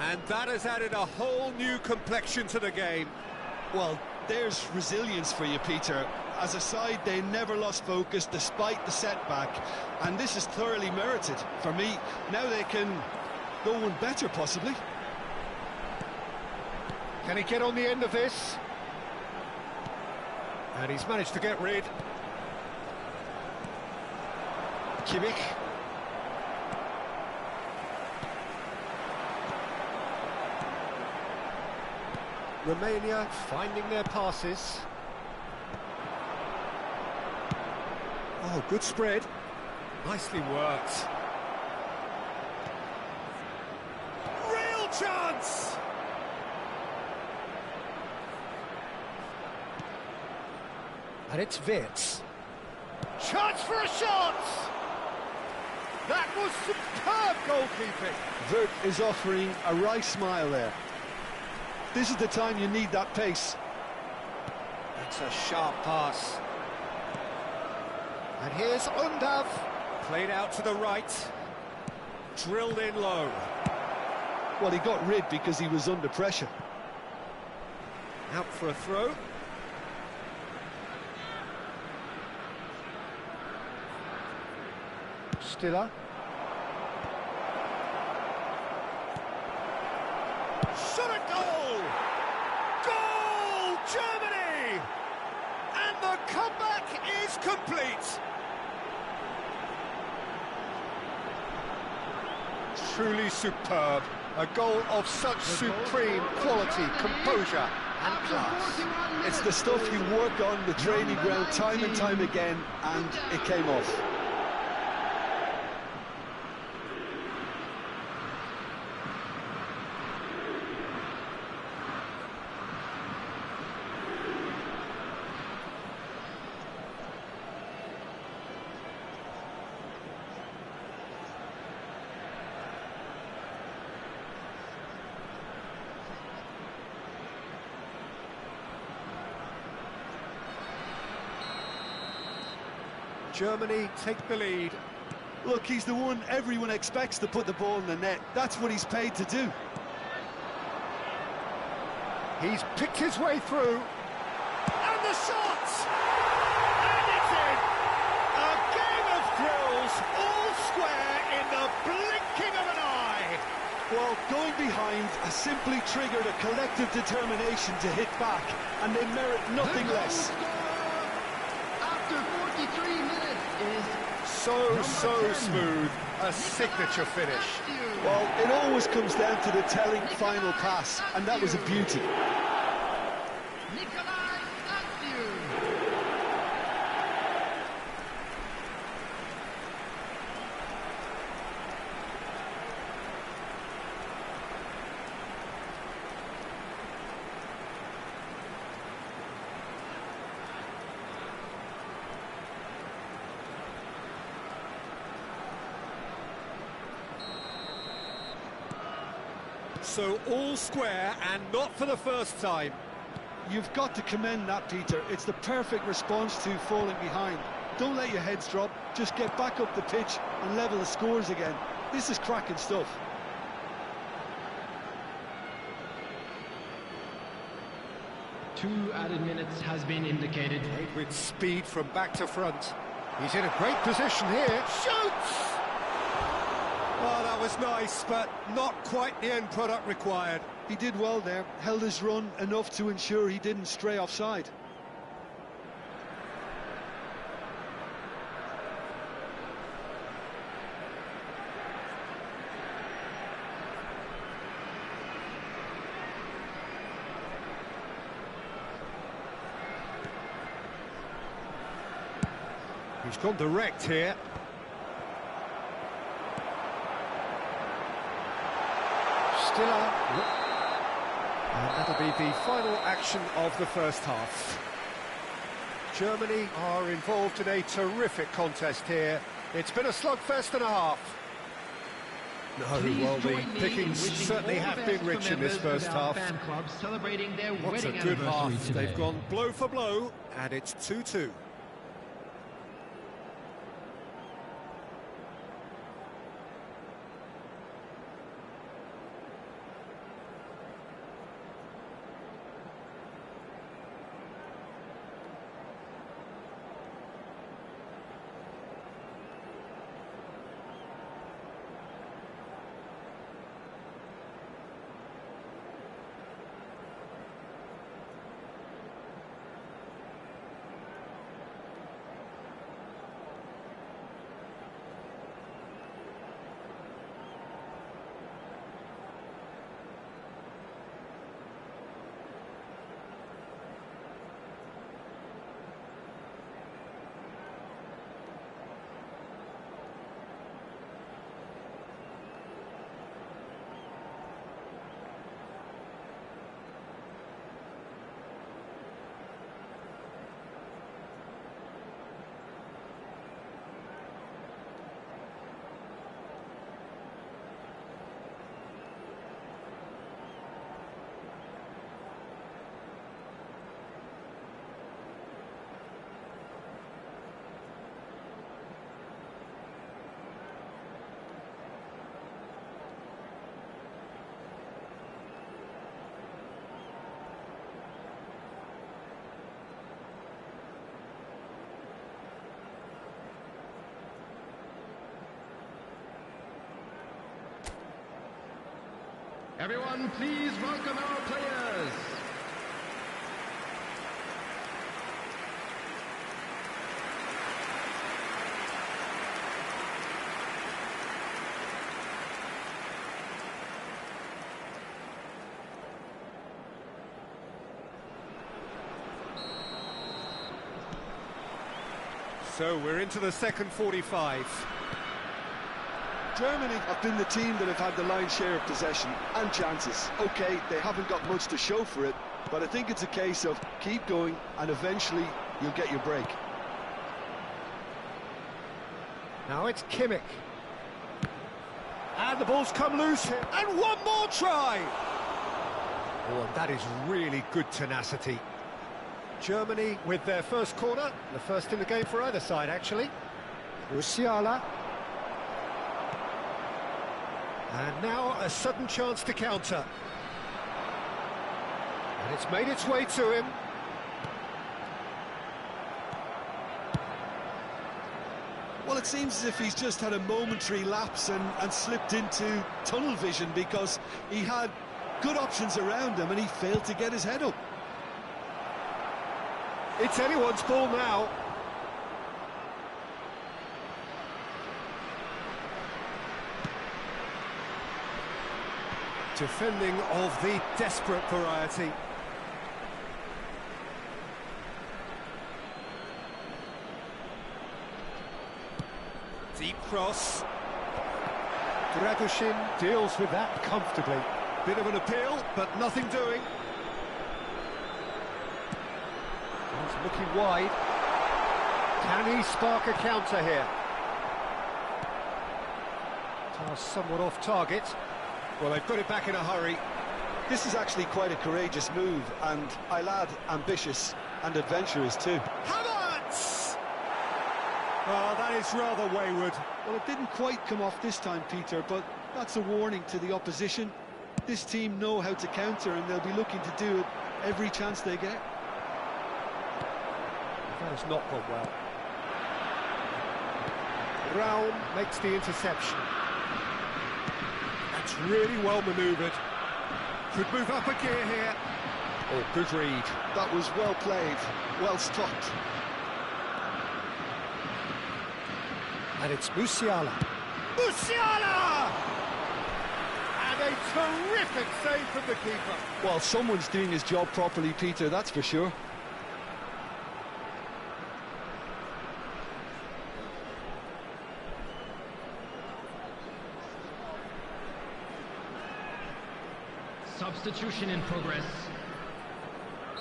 And that has added a whole new complexion to the game. Well, there's resilience for you, Peter. As a side, they never lost focus despite the setback, and this is thoroughly merited. For me, now they can go one better, possibly. Can he get on the end of this? And he's managed to get rid. Kimmich. Romania finding their passes. Oh, good spread. Nicely worked. Real chance! And it's Wirtz. Chance for a shot! That was superb goalkeeping. Wirtz is offering a wry smile there. This is the time you need that pace. That's a sharp pass. And here's Undav. Played out to the right. Drilled in low. Well, he got rid because he was under pressure. Out for a throw. Stiller. Shot a goal! Goal, Germany! And the comeback is complete. Truly superb. A goal of such supreme quality, composure and class. It's the stuff you work on the training ground time and time again, and it came off. Germany take the lead. Look, he's the one everyone expects to put the ball in the net. That's what he's paid to do. He's picked his way through. And the shot! And it's in! A game of thrills, all square in the blinking of an eye. Well, going behind has simply triggered a collective determination to hit back, and they merit nothing less. After 43 minutes is So 10. smooth, a signature finish. Well, it always comes down to the telling final pass, and that was a beauty. So all square, and not for the first time. You've got to commend that, Peter. It's the perfect response to falling behind. Don't let your heads drop, just get back up the pitch and level the scores again. This is cracking stuff. Two added minutes has been indicated. With speed from back to front. He's in a great position here. Shoots! Oh, that was nice, but not quite the end product required. He did well there, held his run enough to ensure he didn't stray offside. He's gone direct here. Still up. And that'll be the final action of the first half. Germany are involved in a terrific contest here. It's been a slugfest and a half. No, well, the pickings certainly have been rich in this first half. What a good half. They've gone blow for blow, and it's 2-2. Everyone, please welcome our players. So we're into the second 45. Germany have been the team that have had the lion's share of possession and chances. OK, they haven't got much to show for it, but I think it's a case of keep going and eventually you'll get your break. Now it's Kimmich. And the ball's come loose here. And one more try! Oh, and that is really good tenacity. Germany with their first corner, the first in the game for either side, actually. Musiala. And now a sudden chance to counter. And it's made its way to him. Well, it seems as if he's just had a momentary lapse and slipped into tunnel vision, because he had good options around him and he failed to get his head up. It's anyone's ball now. Defending of the desperate variety. Deep cross. Dragoshin deals with that comfortably. Bit of an appeal, but nothing doing. He's looking wide. Can he spark a counter here? Pass somewhat off target. Well, they've got it back in a hurry. This is actually quite a courageous move, and I'll add ambitious and adventurous too. Havertz! Oh, that is rather wayward. Well, it didn't quite come off this time, Peter, but that's a warning to the opposition. This team know how to counter, and they'll be looking to do it every chance they get. That has not gone well. Raum makes the interception. That's really well manoeuvred. Could move up a gear here. Oh, good read. That was well played, well stopped. And it's Musiala. Musiala! And a terrific save from the keeper. Well, someone's doing his job properly, Peter, that's for sure. Substitution in progress.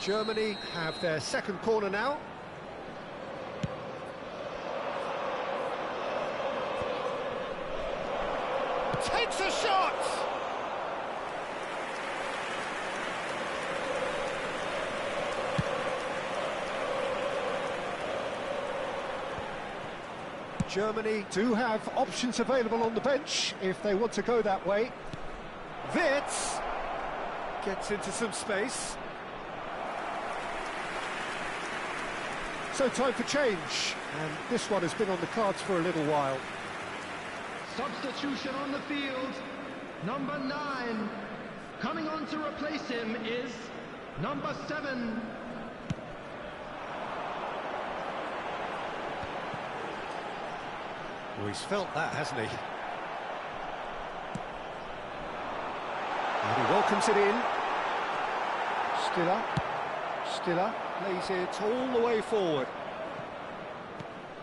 Germany have their second corner now. Takes a shot! Germany do have options available on the bench if they want to go that way. Wirtz gets into some space. So time for change, and this one has been on the cards for a little while. Substitution on the field. Number 9. Coming on to replace him is number 7. Well, he's felt that, hasn't he? And he welcomes it in. Stiller plays it all the way forward.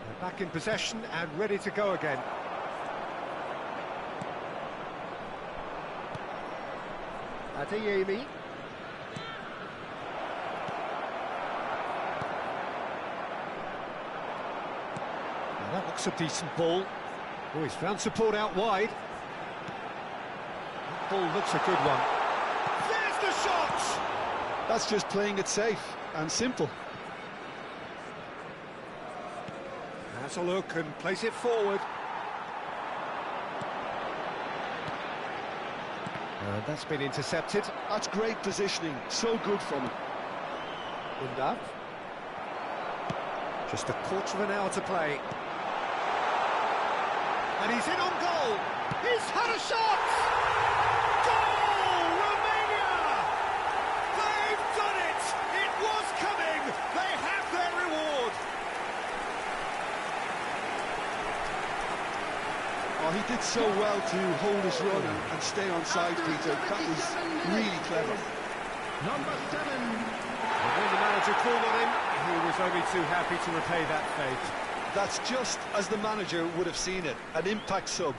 They're back in possession and ready to go again. Adeyemi. Now that looks a decent ball. Oh, he's found support out wide. That ball looks a good one. There's the shot! That's just playing it safe and simple. Has a look and plays it forward. And that's been intercepted. That's great positioning, so good from him. Undav. Just a quarter of an hour to play. And he's in on goal. He's had a shot! Goal! Romania! They've done it! It was coming! They have their reward! Oh, he did so well to hold his run and stay on side, Peter. That was really clever. Number 7. And when the manager called on him, he was only too happy to repay that fate. That's just as the manager would have seen it, an impact sub.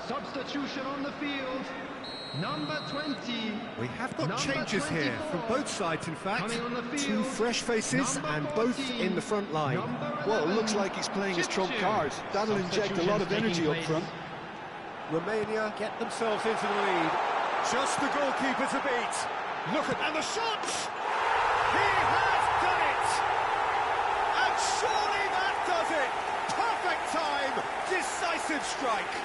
substitution on the field. Number 20. We have got Number changes here 24. from both sides, in fact. Coming on the Two field. fresh faces Number and both 14. in the front line. Number Well, it 11. looks like he's playing his trump Chip card. That'll inject a lot of Substitutions energy taking up front. Romania get themselves into the lead. Just the goalkeeper to beat. Look at... And the shots! He has done it! And surely that does it! Perfect time! Decisive strike!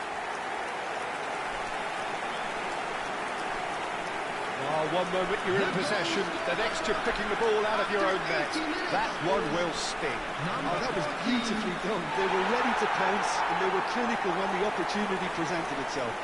Oh, one moment you're in possession, the next you're picking the ball out of your own net. That one will sting. Oh, that was beautifully done. They were ready to pounce and they were clinical when the opportunity presented itself.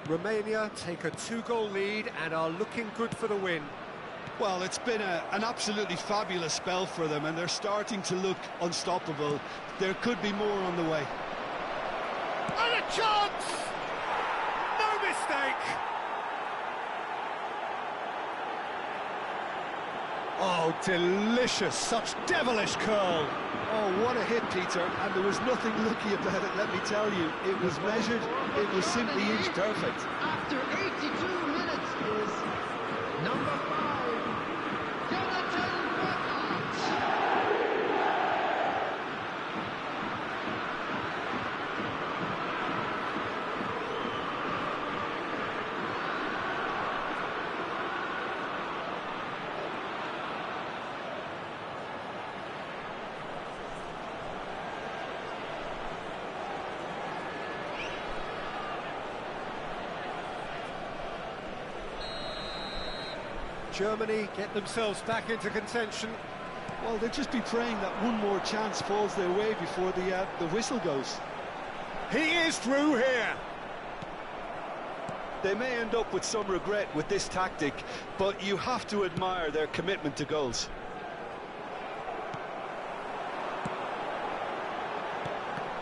Romania take a two-goal lead and are looking good for the win. Well, it's been an absolutely fabulous spell for them and they're starting to look unstoppable. There could be more on the way. And a chance! No mistake! Oh, delicious, such devilish curl. Oh, what a hit, Peter, and there was nothing lucky about it, let me tell you. It was measured, it was simply inch perfect. After 82 minutes is number 5, Jonathan Bernhardt. Germany get themselves back into contention. Well, they'll just be praying that one more chance falls their way before the whistle goes. He is through here. They may end up with some regret with this tactic, but you have to admire their commitment to goals.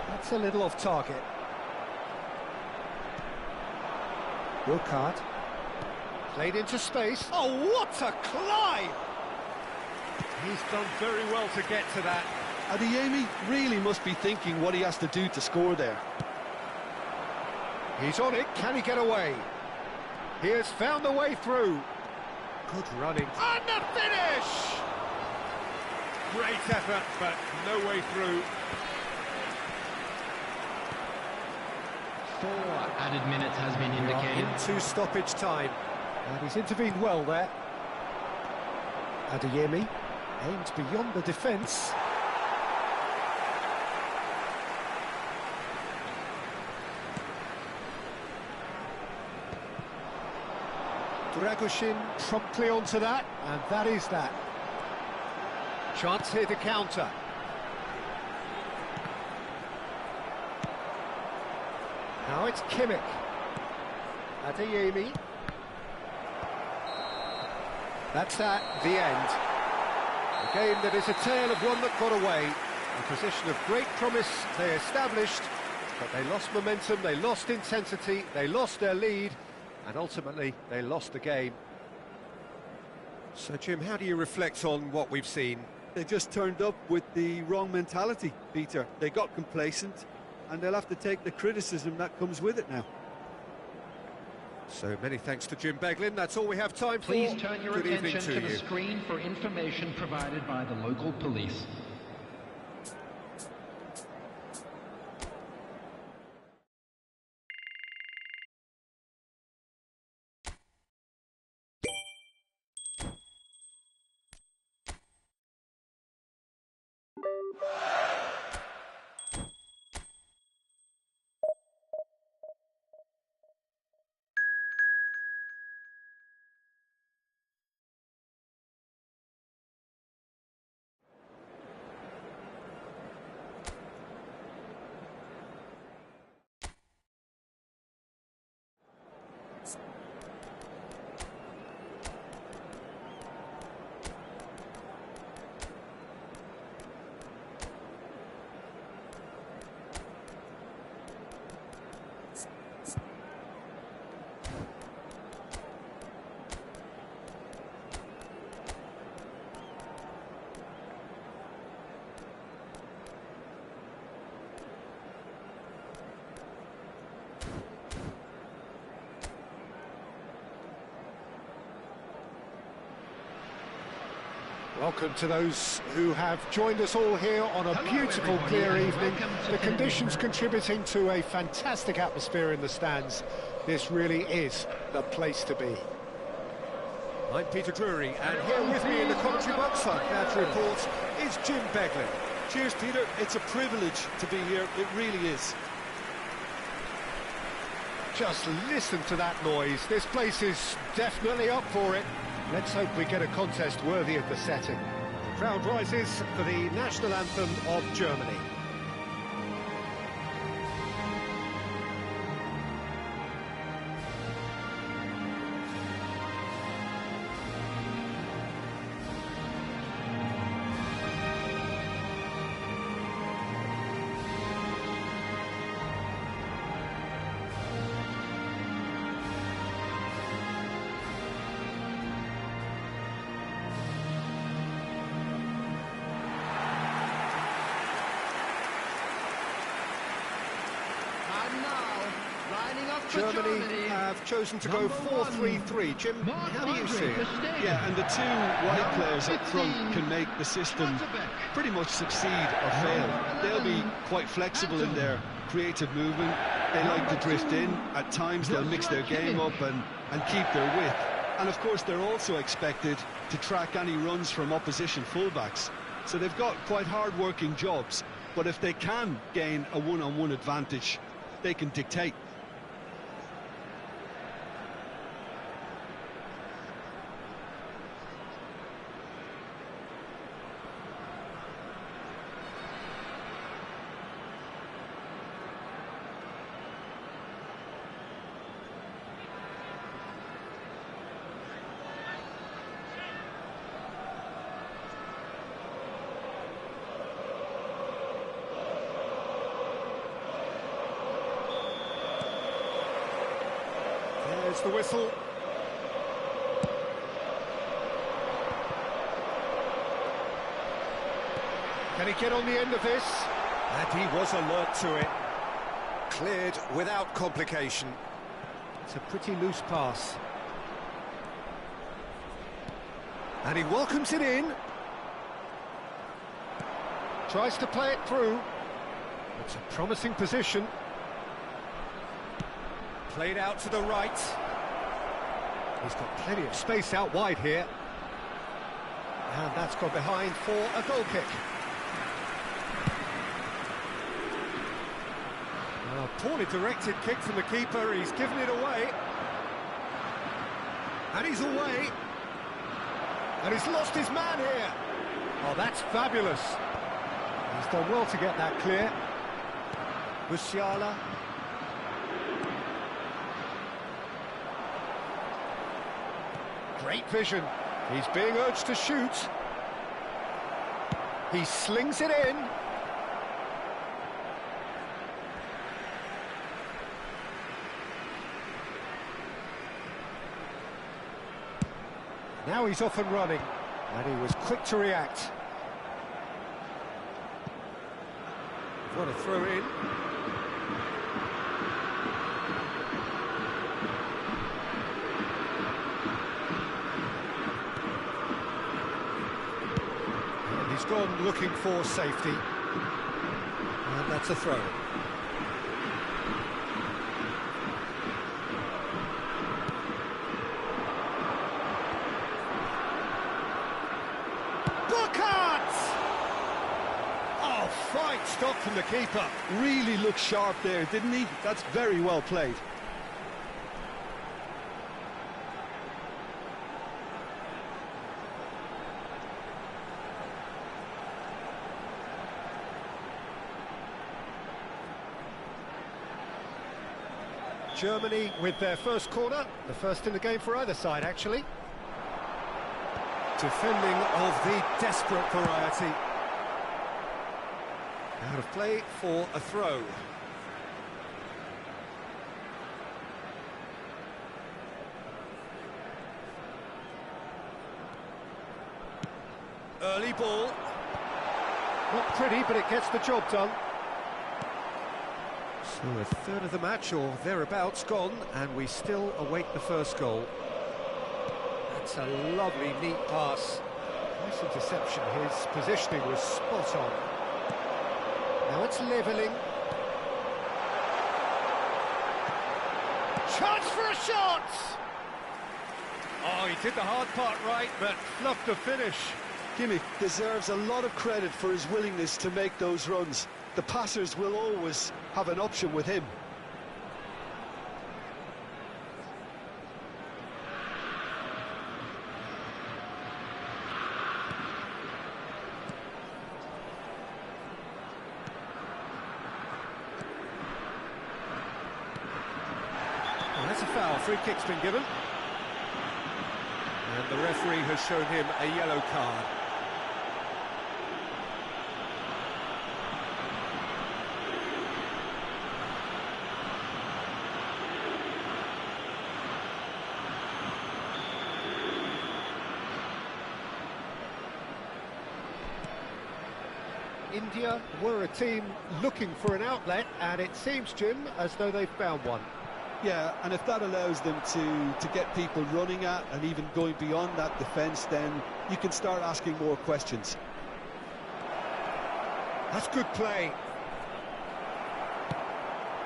That's a little off target. Wilcard. Played into space. Oh, what a climb! He's done very well to get to that. Adeyemi really must be thinking what he has to do to score there. He's on it. Can he get away? He has found the way through. Good running. And the finish! Great effort, but no way through. 4 added minutes has been indicated. Into stoppage time. And he's intervened well there. Adeyemi aims beyond the defence. Dragoshin promptly onto that, and that is that. Chance here to counter. Now it's Kimmich. Adeyemi. That's at the end. A game that is a tale of one that got away. A position of great promise they established, but they lost momentum, they lost intensity, they lost their lead, and ultimately they lost the game. So, Jim, how do you reflect on what we've seen? They just turned up with the wrong mentality, Peter. They got complacent, and they'll have to take the criticism that comes with it now. So many thanks to Jim Beglin. That's all we have time for. Please turn your Good evening attention to the you. screen for information provided by the local police. Welcome to those who have joined us all here on a beautiful, clear evening. The conditions contributing to a fantastic atmosphere in the stands. This really is the place to be. I'm Peter Drury, and here with me in the commentary box, I'm glad to report, is Jim Beglin. Cheers, Peter. It's a privilege to be here. It really is. Just listen to that noise. This place is definitely up for it. Let's hope we get a contest worthy of the setting. The crowd rises for the national anthem of Germany. Germany have chosen to go 4-3-3. Jim, how do you see it? Yeah, and the two wide players up front can make the system pretty much succeed or fail. They'll be quite flexible in their creative movement. They like to drift in. At times they'll mix their game up and keep their width. And of course they're also expected to track any runs from opposition fullbacks. So they've got quite hard-working jobs. But if they can gain a one-on-one advantage, they can dictate. There's the whistle. Can he get on the end of this? And he was alert to it. Cleared without complication. It's a pretty loose pass. And he welcomes it in. Tries to play it through. It's a promising position. Played out to the right. He's got plenty of space out wide here. And that's gone behind for a goal kick. A poorly directed kick from the keeper. He's given it away. And he's away. And he's lost his man here. Oh, that's fabulous. He's done well to get that clear. Musiala. Great vision. He's being urged to shoot. He slings it in. Now he's off and running, and he was quick to react. What a throw in. He's gone looking for safety, and that's a throw. Oh, fine stop from the keeper. Really looked sharp there, didn't he? That's very well played. Germany with their first corner, the first in the game for either side, actually. Defending of the desperate variety. Out of play for a throw. Early ball. Not pretty, but it gets the job done. So a third of the match, or thereabouts, gone, and we still await the first goal. That's a lovely, neat pass. Nice interception, his positioning was spot on. Now it's levelling. Chance for a shot! Oh, he did the hard part right, but fluffed the finish. Kimmich deserves a lot of credit for his willingness to make those runs. The passers will always have an option with him. Well, that's a foul. Free kick's been given. And the referee has shown him a yellow card. India were a team looking for an outlet, and it seems, Jim, as though they've found one. Yeah, and if that allows them to get people running at and even going beyond that defence, then you can start asking more questions. That's good play.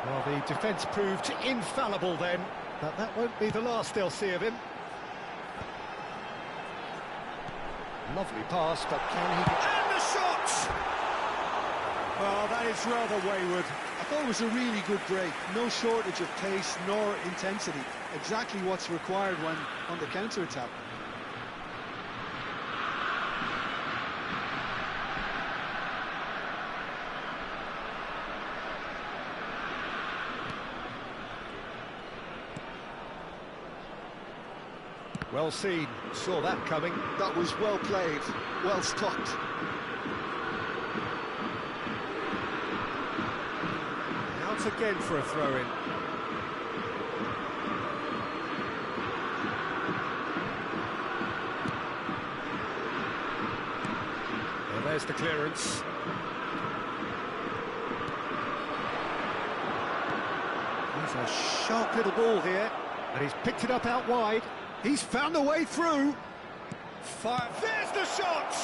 Well, the defence proved infallible then, but that won't be the last they'll see of him. Lovely pass, but can he... And the shot! Well, that is rather wayward. I thought it was a really good break. No shortage of pace nor intensity. Exactly what's required when on the counter-attack. Well seen. Saw that coming. That was well played, well stopped. Again for a throw-in. Well, there's the clearance. There's a sharp little ball here, and he's picked it up out wide. He's found a way through. Fire. There's the shot!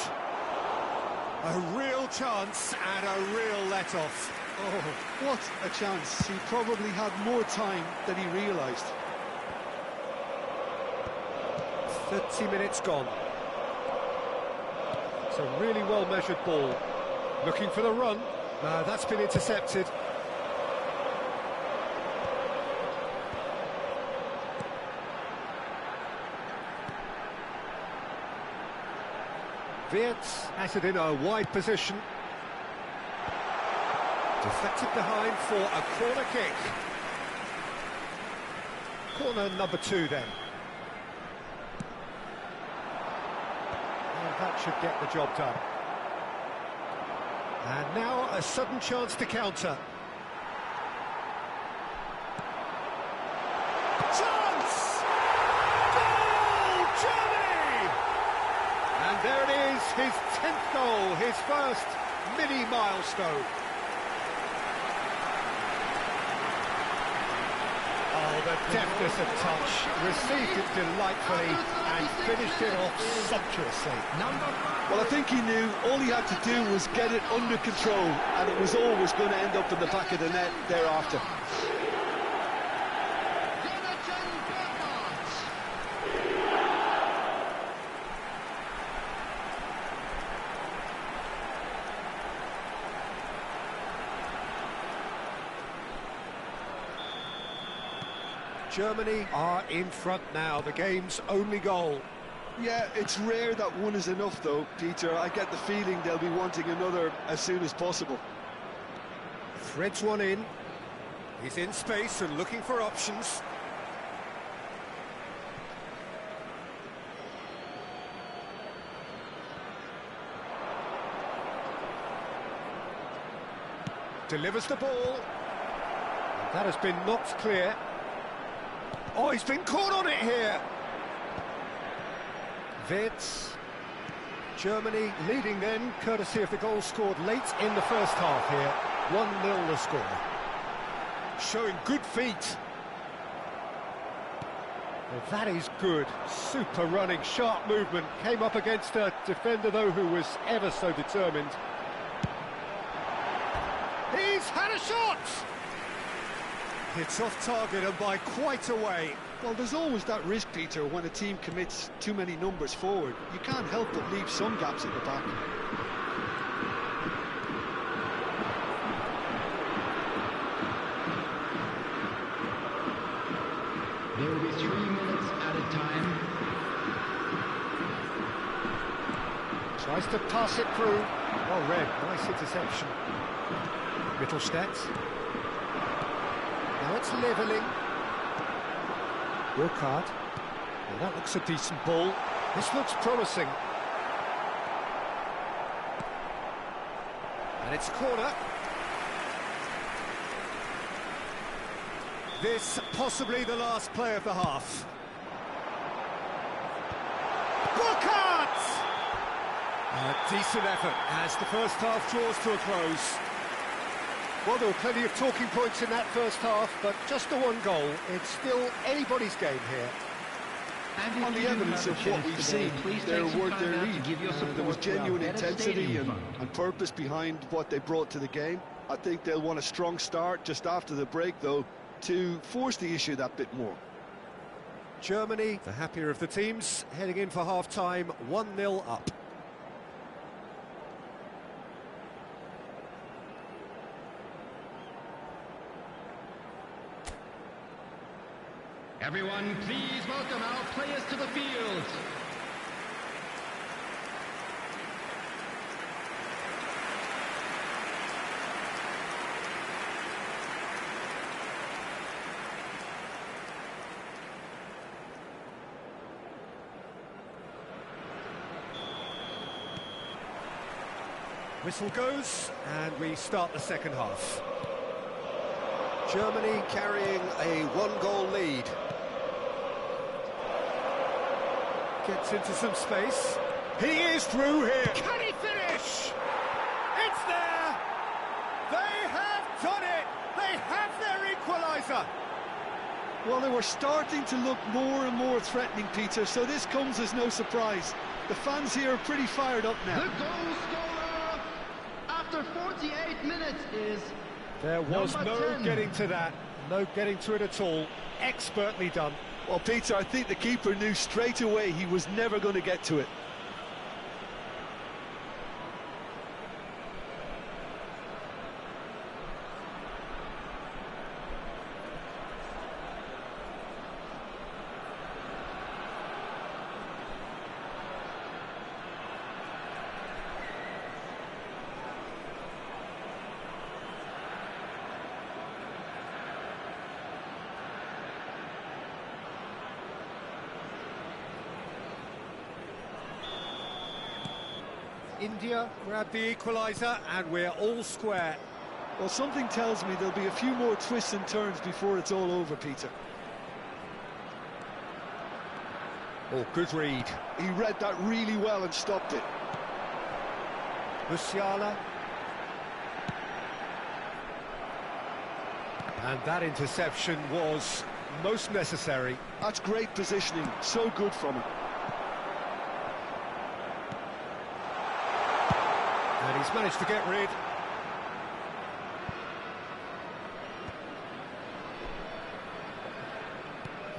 A real chance and a real let-off. Oh, what a chance. He probably had more time than he realised. 30 minutes gone. It's a really well-measured ball. Looking for the run. No, that's been intercepted. Wirtz has it in a wide position. Deflected behind for a corner kick. Corner number 2 then. And that should get the job done. And now a sudden chance to counter. Chance! Goal, Germany! And there it is, his 10th goal, his first mini milestone. The deftness of touch, received it delightfully and finished it off sumptuously. Well, I think he knew all he had to do was get it under control, and it was always going to end up in the back of the net thereafter. Germany are in front now, the game's only goal. Yeah, it's rare that one is enough though, Peter. I get the feeling they'll be wanting another as soon as possible. Threads one in. He's in space and looking for options. Delivers the ball. And that has been knocked clear. Oh, he's been caught on it here. Wirtz. Germany leading then, courtesy of the goal scored late in the first half here. 1-0 the score. Showing good feet. Well, that is good. Super running, sharp movement. Came up against a defender, though, who was ever so determined. He's had a shot! It's off target and by quite a way. Well, there's always that risk, Peter, when a team commits too many numbers forward. You can't help but leave some gaps at the back. There will be 3 minutes added time. Tries to pass it through. Well read, nice interception. Mittelstadt. Now it's levelling. Burkhardt. Well, that looks a decent ball. This looks promising. And it's corner. This possibly the last play of the half. Burkhardt! A decent effort as the first half draws to a close. Well, there were plenty of talking points in that first half, but just the one goal. It's still anybody's game here. On the evidence of what we've seen, they're worth their lead. There was genuine intensity and purpose behind what they brought to the game. I think they'll want a strong start just after the break, though, to force the issue that bit more. Germany, the happier of the teams, heading in for half-time, 1-0 up. Everyone, please welcome our players to the field. Whistle goes, and we start the second half. Germany carrying a one-goal lead. Gets into some space. He is through here. Can he finish? It's there. They have done it. They have their equaliser. Well, they were starting to look more and more threatening, Peter, so this comes as no surprise. The fans here are pretty fired up now. The goal scorer after 48 minutes is There was number no 10. getting to that. No getting to it at all. Expertly done. Well, Peter, I think the keeper knew straight away he was never going to get to it. India grabbed the equaliser, and we're all square. Well, something tells me there'll be a few more twists and turns before it's all over, Peter. Oh, good read. He read that really well and stopped it. Musiala. And that interception was most necessary. That's great positioning, so good from him. And he's managed to get rid.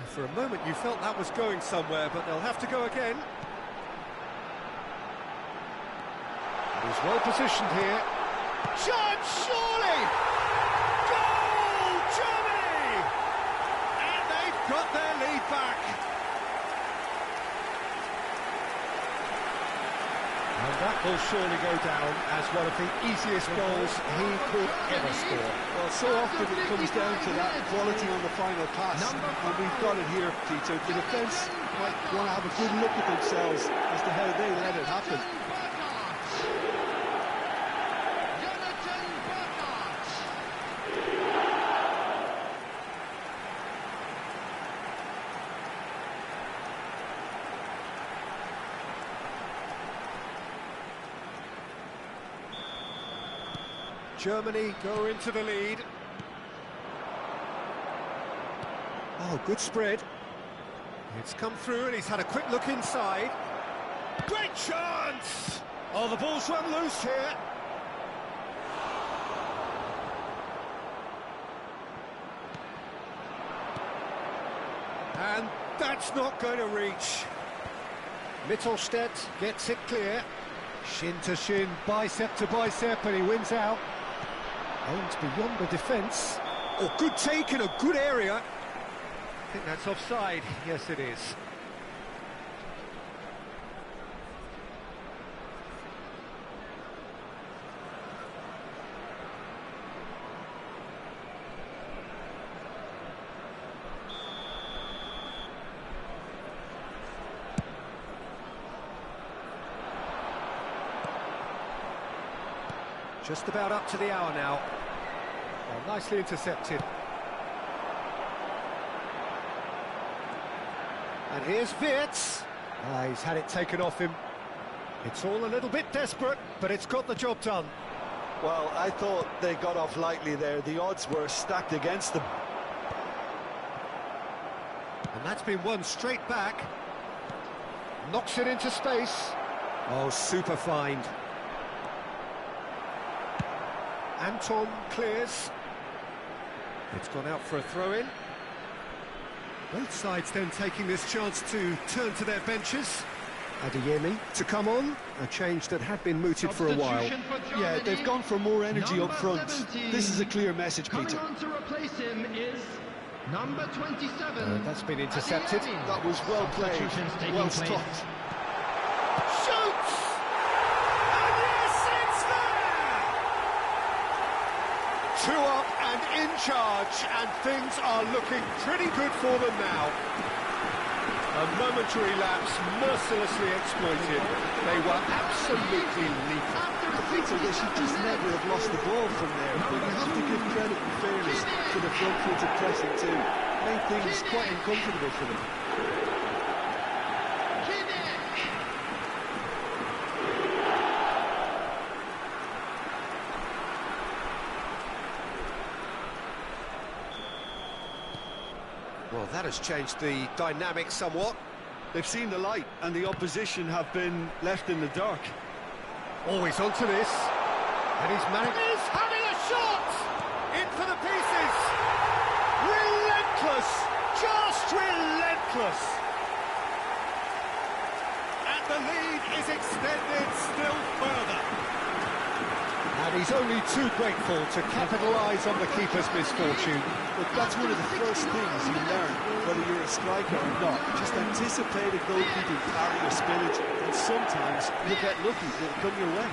For a moment you felt that was going somewhere, but they'll have to go again. He's well positioned here. Chance, surely! Goal, Germany! And they've got their lead back. And that will surely go down as one of the easiest goals he could ever score. Well, so often it comes down to that quality on the final pass, and we've got it here, Peter. The defence might want to have a good look at themselves as to how they let it happen. Germany go into the lead. Oh, good spread. It's come through and he's had a quick look inside. Great chance! Oh, the ball's run loose here. And that's not going to reach. Mittelstedt gets it clear. Shin to shin, bicep to bicep, and he wins out. Aims beyond the defence. Oh, good take in a good area. I think that's offside. Yes, it is. Just about up to the hour now. Well, nicely intercepted. And here's Wirtz. He's had it taken off him. It's all a little bit desperate, but it's got the job done. Well, I thought they got off lightly there. The odds were stacked against them. And that's been won straight back. Knocks it into space. Oh, super find. Anton clears. It's gone out for a throw-in. Both sides then taking this chance to turn to their benches. Adeyemi to come on, a change that had been mooted for a while. Yeah, they've gone for more energy up front. 17. This is a clear message, Peter. Coming on to replace him is number 27. That's been intercepted. Adeyemi. That was well played, Substitutions taking well place. stopped. Shoots! And yes, it's there! 2 up and in charge, and things are looking pretty good for them now. A momentary lapse, mercilessly exploited. They were absolutely lethal. Peter, they should just never have lost the ball from there, but you have to give credit and fairness to the front-footed pressing too. Made things quite uncomfortable for them. Well, that has changed the dynamic somewhat. They've seen the light, and the opposition have been left in the dark. Always onto this. And he's managed... He's having a shot! In for the pieces! Relentless! Just relentless! And the lead is extended still further. And he's only too grateful to capitalise on the keeper's misfortune. But that's one of the first things you learn, whether you're a striker or not. Just anticipate a goalkeeping carry or spillage, and sometimes you'll get lucky, it'll come your way.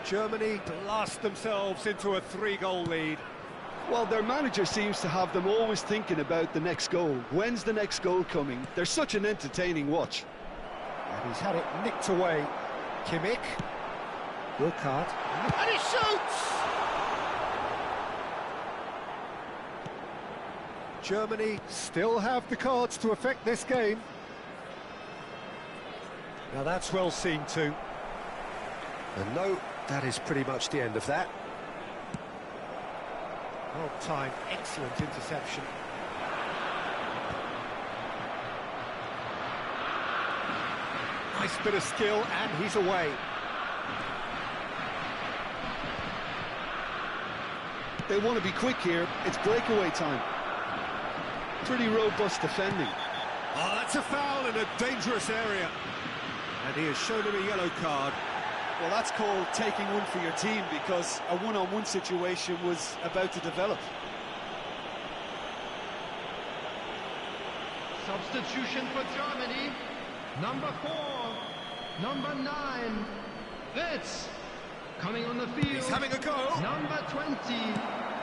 Germany blast themselves into a 3-goal lead. Well, their manager seems to have them always thinking about the next goal. When's the next goal coming? They're such an entertaining watch. And he's had it nicked away. Kimmich. Burkhardt. And he shoots! Germany still have the cards to affect this game. Now that's well seen too. And no, that is pretty much the end of that. Well timed, excellent interception. Nice bit of skill, and he's away. They want to be quick here. It's breakaway time. Pretty robust defending. Oh, that's a foul in a dangerous area. And he has shown him a yellow card. Well, that's called taking one for your team, because a one-on-one situation was about to develop. Substitution for Germany. Number 4, number 9, Wirtz. Coming on the field. He's having a go. Number 20,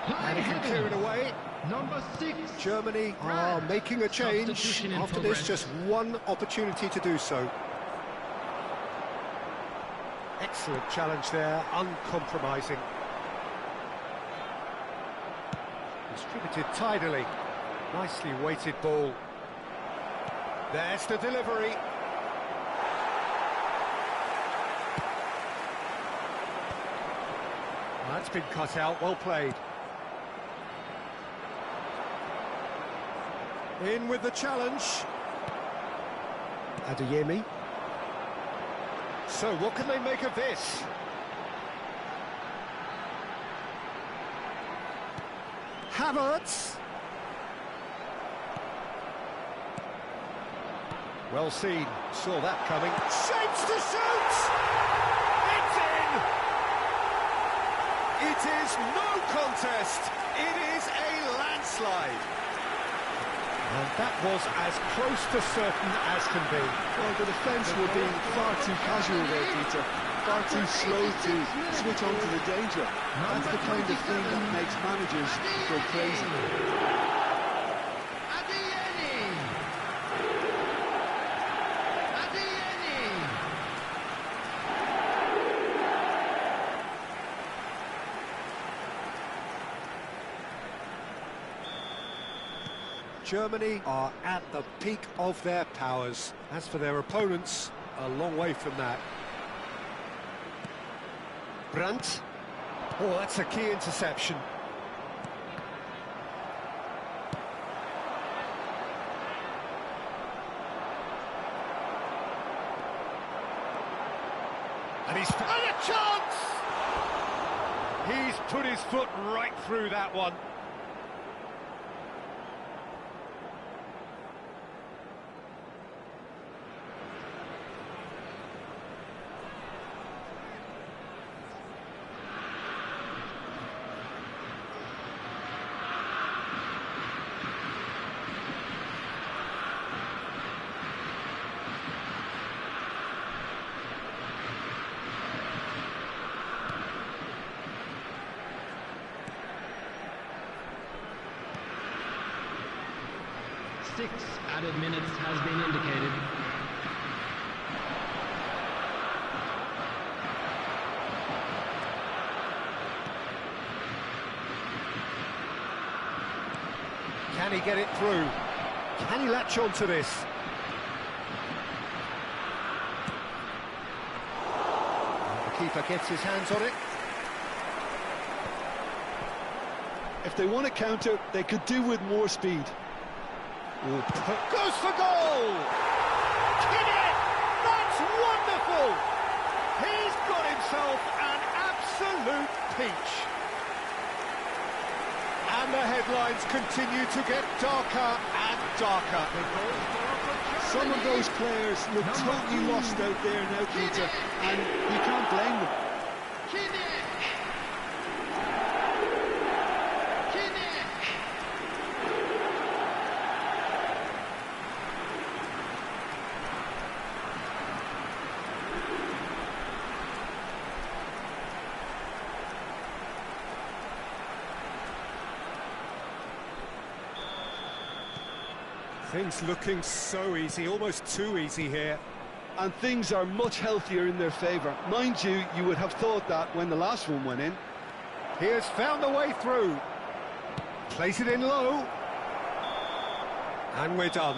And he can clear it away. Number 6, Germany are making a change. Substitution in After this, progress. just one opportunity to do so. Excellent challenge there, uncompromising. Distributed tidily. Nicely weighted ball. There's the delivery. That's been cut out, well played. In with the challenge. Adeyemi. So what can they make of this? Havertz. Well seen, saw that coming. Shapes to shoot! It's in! It is no contest, it is a landslide. And that was as close to certain as can be. Well, the defence were being far too casual there, Peter. Far too slow to switch on to the danger. That's the kind of thing that makes managers go crazy. Germany are at the peak of their powers. As for their opponents, a long way from that. Brandt. Oh, that's a key interception. And he's found a chance! He's put his foot right through that one. Six added minutes has been indicated. Can he get it through? Can he latch on to this? The keeper gets his hands on it. If they want to counter, they could do with more speed. Goes for goal! Hit it! That's wonderful! He's got himself an absolute peach. And the headlines continue to get darker and darker. Some of those players look totally lost out there now, Peter, and you can't blame them. Things looking so easy, almost too easy here. And things are much healthier in their favour. Mind you, you would have thought that when the last one went in. He has found a way through. Plays it in low. And we're done.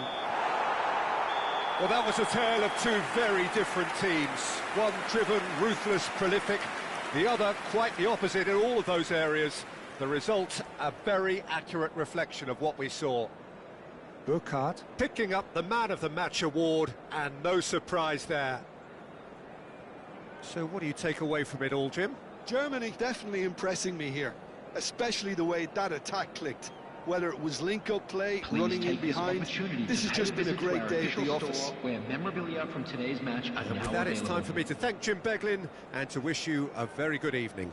Well, that was a tale of two very different teams. One driven, ruthless, prolific. The other quite the opposite in all of those areas. The result, a very accurate reflection of what we saw. Burkhardt picking up the Man of the Match award, and no surprise there. So what do you take away from it all, Jim? Germany definitely impressing me here, especially the way that attack clicked. Whether it was link-up play, running in behind, this has just been a great day at the office. Where memorabilia from today's match are And now with that, it's available. time for me to thank Jim Beglin and to wish you a very good evening.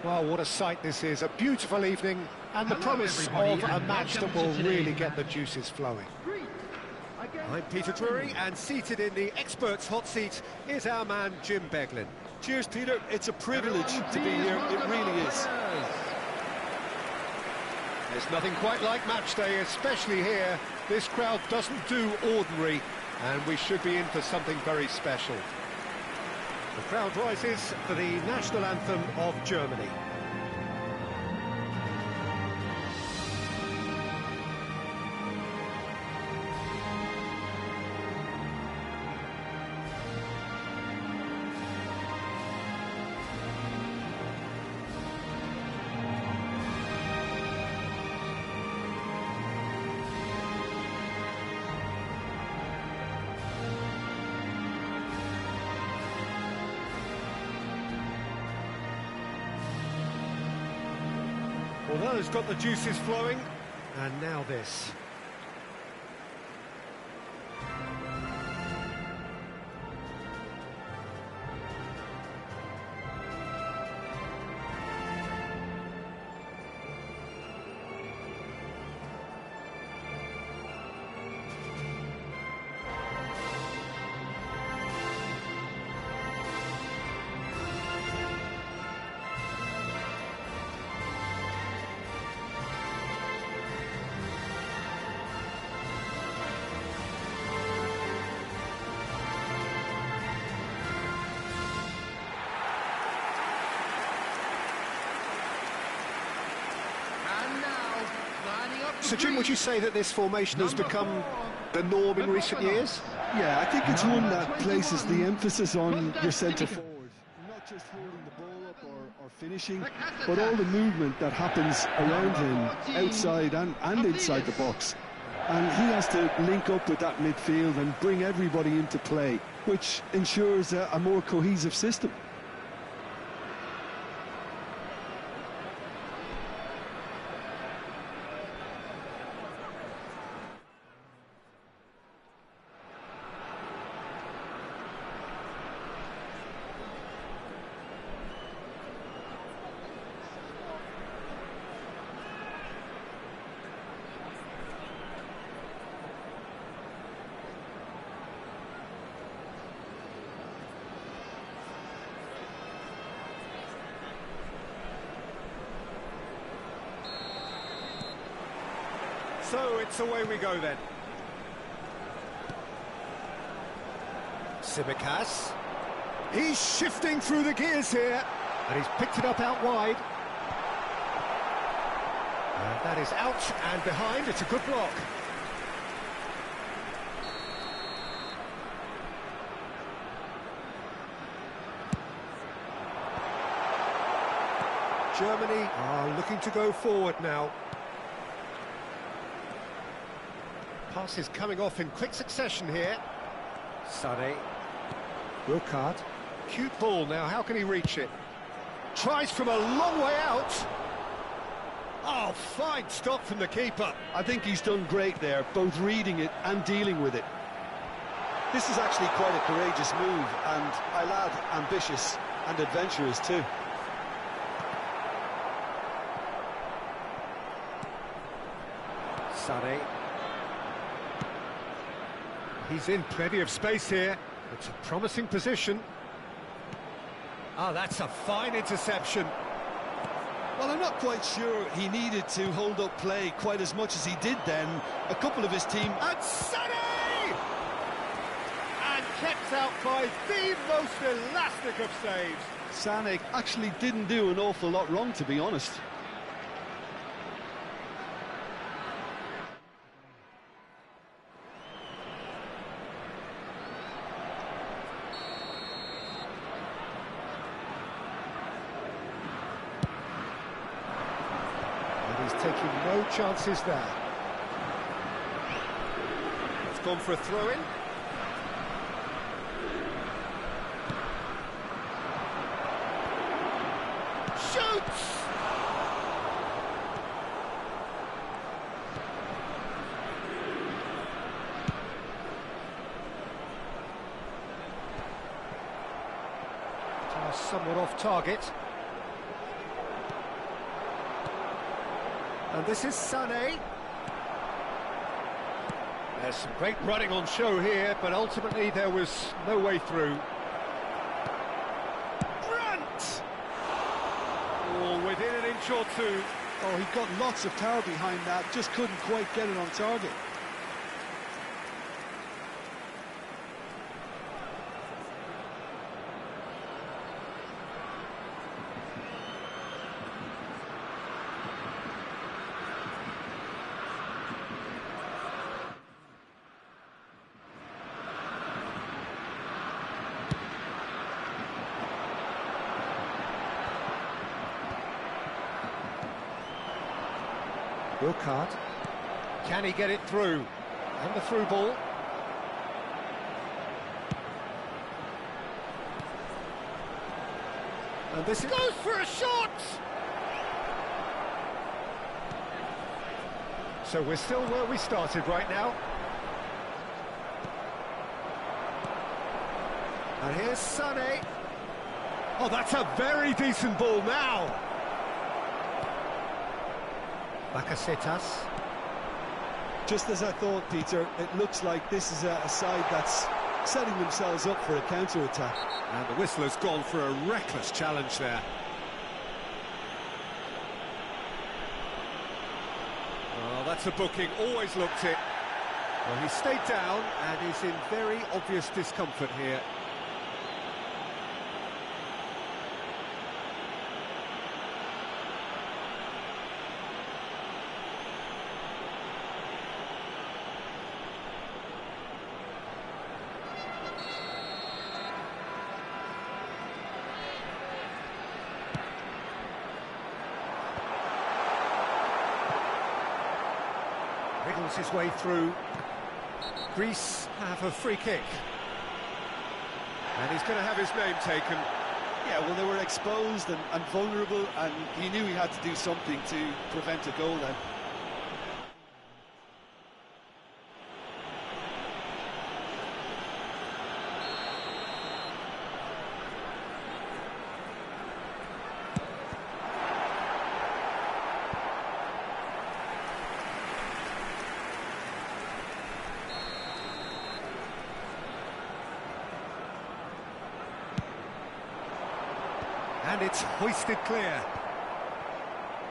Well, what a sight this is, a beautiful evening, and the promise of a match that will really get the juices flowing. I'm Peter Drury, and seated in the experts' hot seat is our man Jim Beglin. Cheers, Peter. It's a privilege to be here. It really is. There's nothing quite like match day, especially here. This crowd doesn't do ordinary, and we should be in for something very special. The crowd rises for the national anthem of Germany. Well, those got the juices flowing, and now this. So, Jim, would you say that this formation has become the norm in recent years? Yeah, I think it's one that places the emphasis on your centre forward, not just holding the ball up or finishing, but all the movement that happens around him, outside and inside the box. And he has to link up with that midfield and bring everybody into play, which ensures a more cohesive system. So it's away we go then. Tsimikas. He's shifting through the gears here, and he's picked it up out wide. And that is out and behind. It's a good block. Germany are looking to go forward now. Pass is coming off in quick succession here. Sané. Burkhardt. Cute ball now, how can he reach it? Tries from a long way out. Oh, fine stop from the keeper. I think he's done great there, both reading it and dealing with it. This is actually quite a courageous move, and I lad ambitious and adventurous too. Sané. He's in plenty of space here. It's a promising position. Ah, that's a fine interception. Well, I'm not quite sure he needed to hold up play quite as much as he did then. A couple of his team... And Sané! And kept out by the most elastic of saves. Sané actually didn't do an awful lot wrong, to be honest. He's taking no chances there. It's gone for a throw-in. Shoots! Somewhat off target. And this is Sané. There's some great running on show here, but ultimately there was no way through. Brandt! Oh, within an inch or two. Oh, he got lots of power behind that, just couldn't quite get it on target. Wilcard. Can he get it through? And the through ball. And this goes for a shot! So we're still where we started right now. And here's Sané. Oh, that's a very decent ball now. Bakasetas. Just as I thought, Peter, it looks like this is a side that's setting themselves up for a counter-attack. And the whistler's gone for a reckless challenge there. Oh, that's a booking, always looked it. Well, he stayed down and is in very obvious discomfort here. Wriggles his way through. Greece have a free kick. And he's going to have his name taken. Yeah, well, they were exposed and vulnerable, and he knew he had to do something to prevent a goal then. And it's hoisted clear.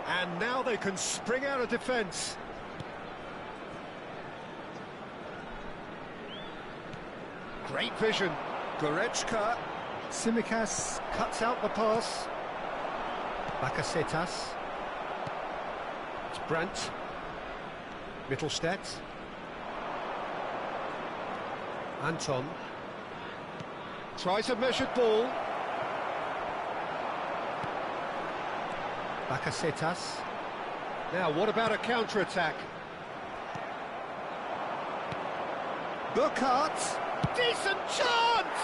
And now they can spring out of defence. Great vision. Goretzka. Tsimikas cuts out the pass. Bakasetas. It's Brandt. Mittelstädt. Anton. Tries a measured ball. Bakasetas. Now, what about a counter-attack? Burkhardt. Decent chance!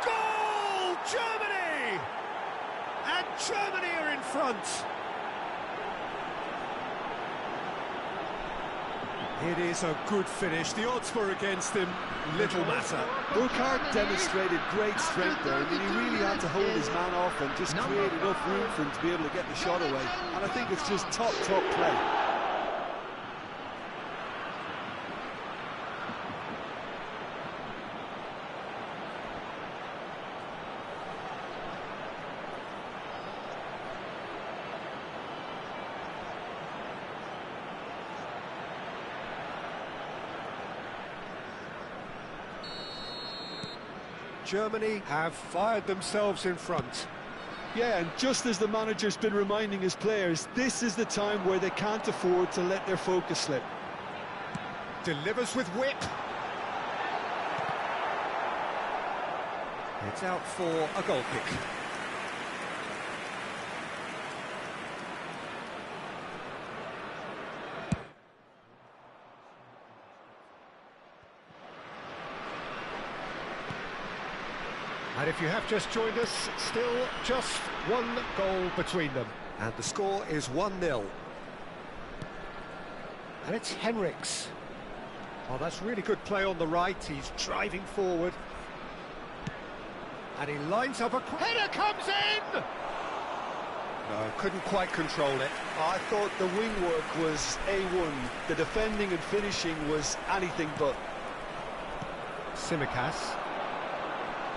Goal! Germany! And Germany are in front. It is a good finish. The odds were against him. Little matter. Burkhardt demonstrated great strength there. I mean, he really had to hold his man off and just create enough room for him to be able to get the shot away. And I think it's just top play. Germany have fired themselves in front. Yeah, and just as the manager's been reminding his players, this is the time where they can't afford to let their focus slip. Delivers with whip. It's out for a goal kick. And if you have just joined us, still just one goal between them. And the score is 1-0. And it's Henriks. Oh, that's really good play on the right. He's driving forward. And he lines up a... Header comes in! No, couldn't quite control it. I thought the wing work was A1. The defending and finishing was anything but. Tsimikas.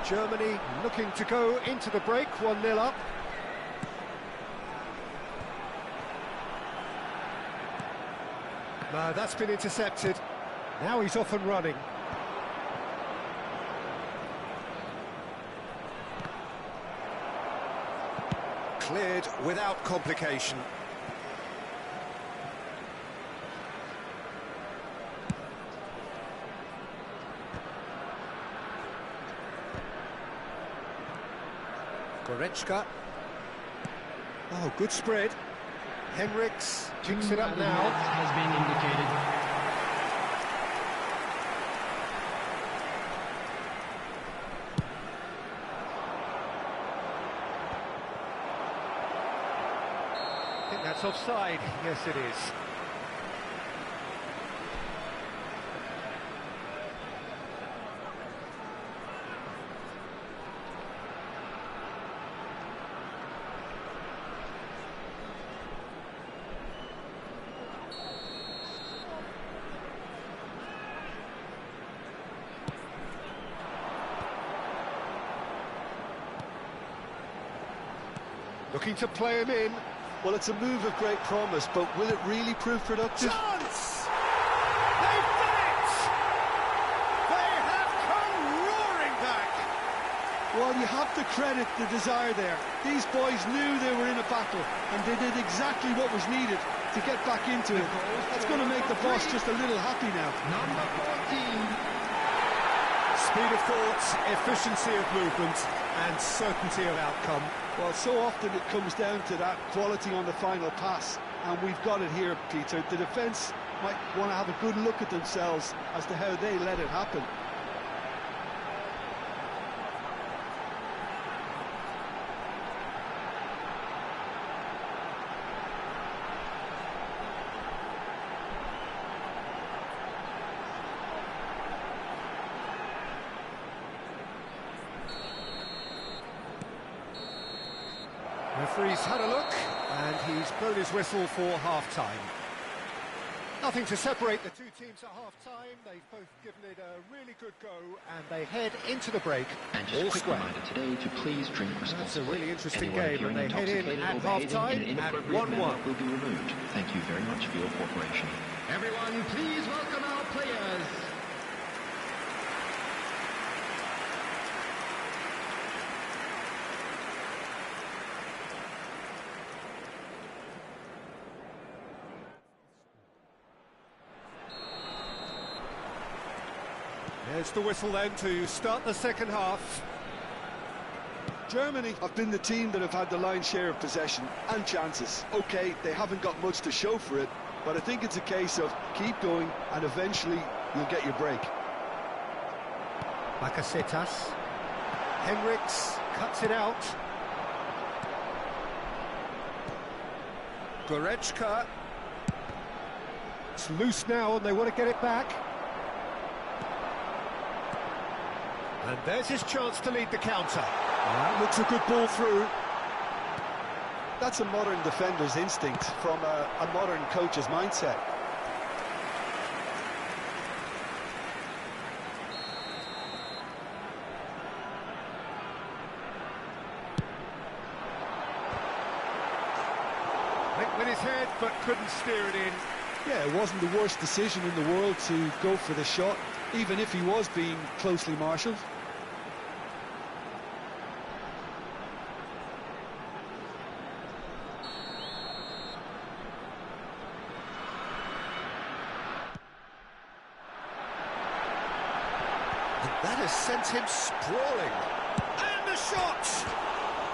Germany looking to go into the break, 1-0 up. No, that's been intercepted. Now he's off and running. Cleared without complication. Goretzka. Oh, good spread. Henriks picks it up now. Has been indicated. I think that's offside. Yes, it is. Looking to play him in. Well, it's a move of great promise, but will it really prove productive? Chance! They've done it! They have come roaring back! Well, you have to credit the desire there. These boys knew they were in a battle, and they did exactly what was needed to get back into it. That's going to make the boss just a little happy now. Number 14. Speed of thought, efficiency of movement, and certainty of outcome. Well, so often it comes down to that quality on the final pass, and we've got it here, Peter. The defence might want to have a good look at themselves as to how they let it happen. Referee's had a look, and he's blown his whistle for half-time. Nothing to separate the two teams at half-time. They've both given it a really good go, and they head into the break. And just a quick reminder today to please drink responsibly. That's a really interesting Anyone game, and they head in at half-time at 1-1. Will be removed. Thank you very much for your cooperation. Everyone, please welcome our players. There's the whistle then to start the second half. Germany have been the team that have had the lion's share of possession and chances. OK, they haven't got much to show for it, but I think it's a case of keep going and eventually you'll get your break. Bakasetas. Henriks cuts it out. Goretzka. It's loose now and they want to get it back. And there's his chance to lead the counter. That looks a good ball through. That's a modern defender's instinct from a modern coach's mindset. Went with his head, but couldn't steer it in. Yeah, it wasn't the worst decision in the world to go for the shot, even if he was being closely marshalled. That has sent him sprawling. And the shot!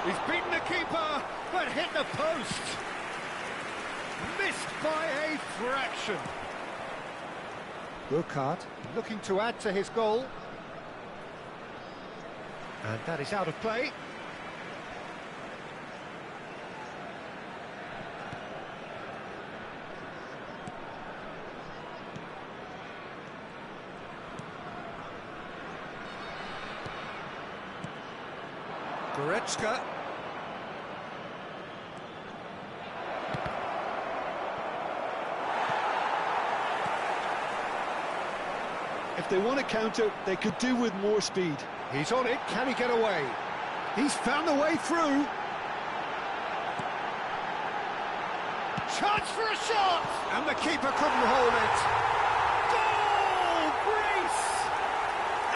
He's beaten the keeper, but hit the post. Missed by a fraction. Burkhardt looking to add to his goal. And that is out of play. Goretzka. If they want to counter, they could do with more speed. He's on it, can he get away? He's found the way through. Chance for a shot! And the keeper couldn't hold it. Goal, Greece!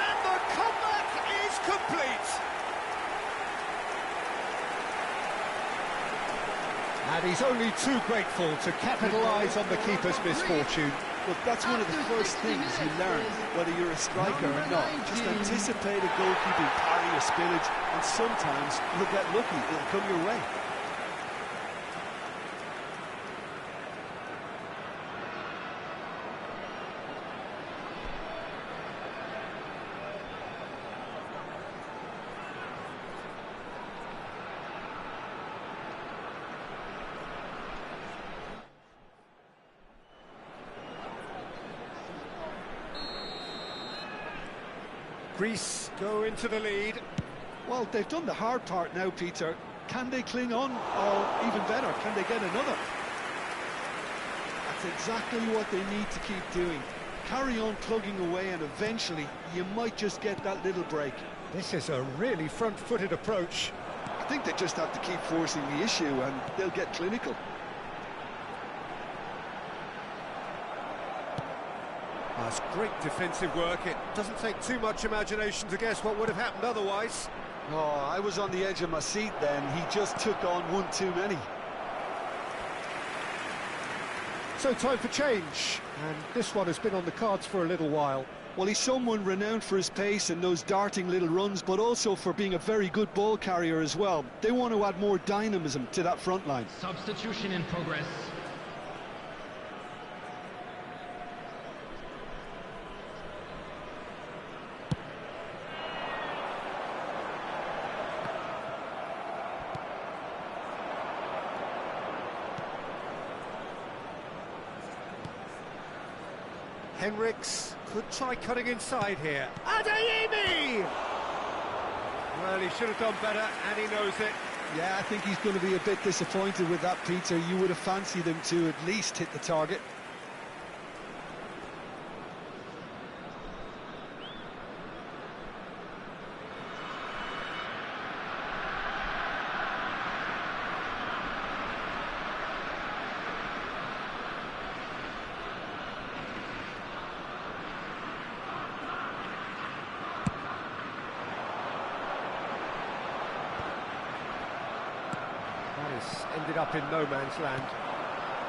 And the comeback is complete. And he's only too grateful to capitalise on the keeper's misfortune. Look, that's one of the first things you learn, whether you're a striker or not. Just anticipate a goalkeeping parry or spillage, and sometimes you'll get lucky, it'll come your way. Greece go into the lead. Well, they've done the hard part now, Peter. Can they cling on, or even better, can they get another? That's exactly what they need to keep doing. Carry on plugging away, and eventually you might just get that little break. This is a really front-footed approach. I think they just have to keep forcing the issue, and they'll get clinical. That's great defensive work. It doesn't take too much imagination to guess what would have happened otherwise. Oh, I was on the edge of my seat then. He just took on one too many. So time for change, and this one has been on the cards for a little while. Well, he's someone renowned for his pace and those darting little runs, but also for being a very good ball carrier as well. They want to add more dynamism to that front line. Substitution in progress. Henriks could try cutting inside here. Adeyemi! Well, he should have done better, and he knows it. Yeah, I think he's going to be a bit disappointed with that, Peter. You would have fancied him to at least hit the target. Ended up in no man's land.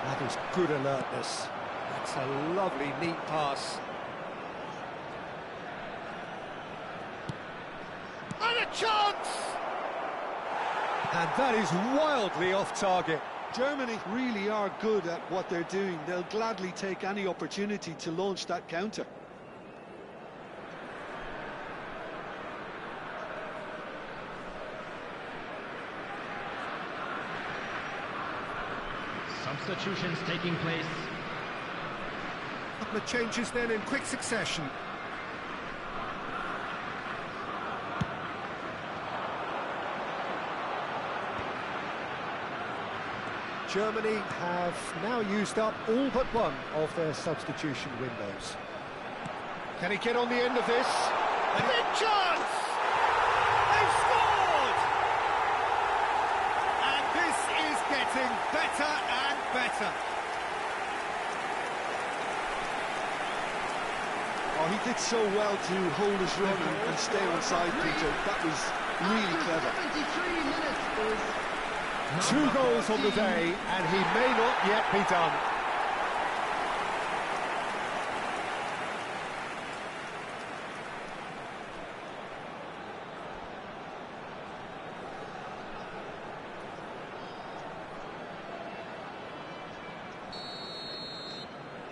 That is good alertness. That's a lovely, neat pass. And a chance! And that is wildly off target. Germany really are good at what they're doing. They'll gladly take any opportunity to launch that counter. Substitutions taking place. A couple of changes then in quick succession. Germany have now used up all but one of their substitution windows. Can he get on the end of this? A big chance! They've scored! And this is getting better and better. Oh, he did so well to hold his run and stay on side, Peter. That was really clever. 73 minutes is... 2 goals on the day, and he may not yet be done.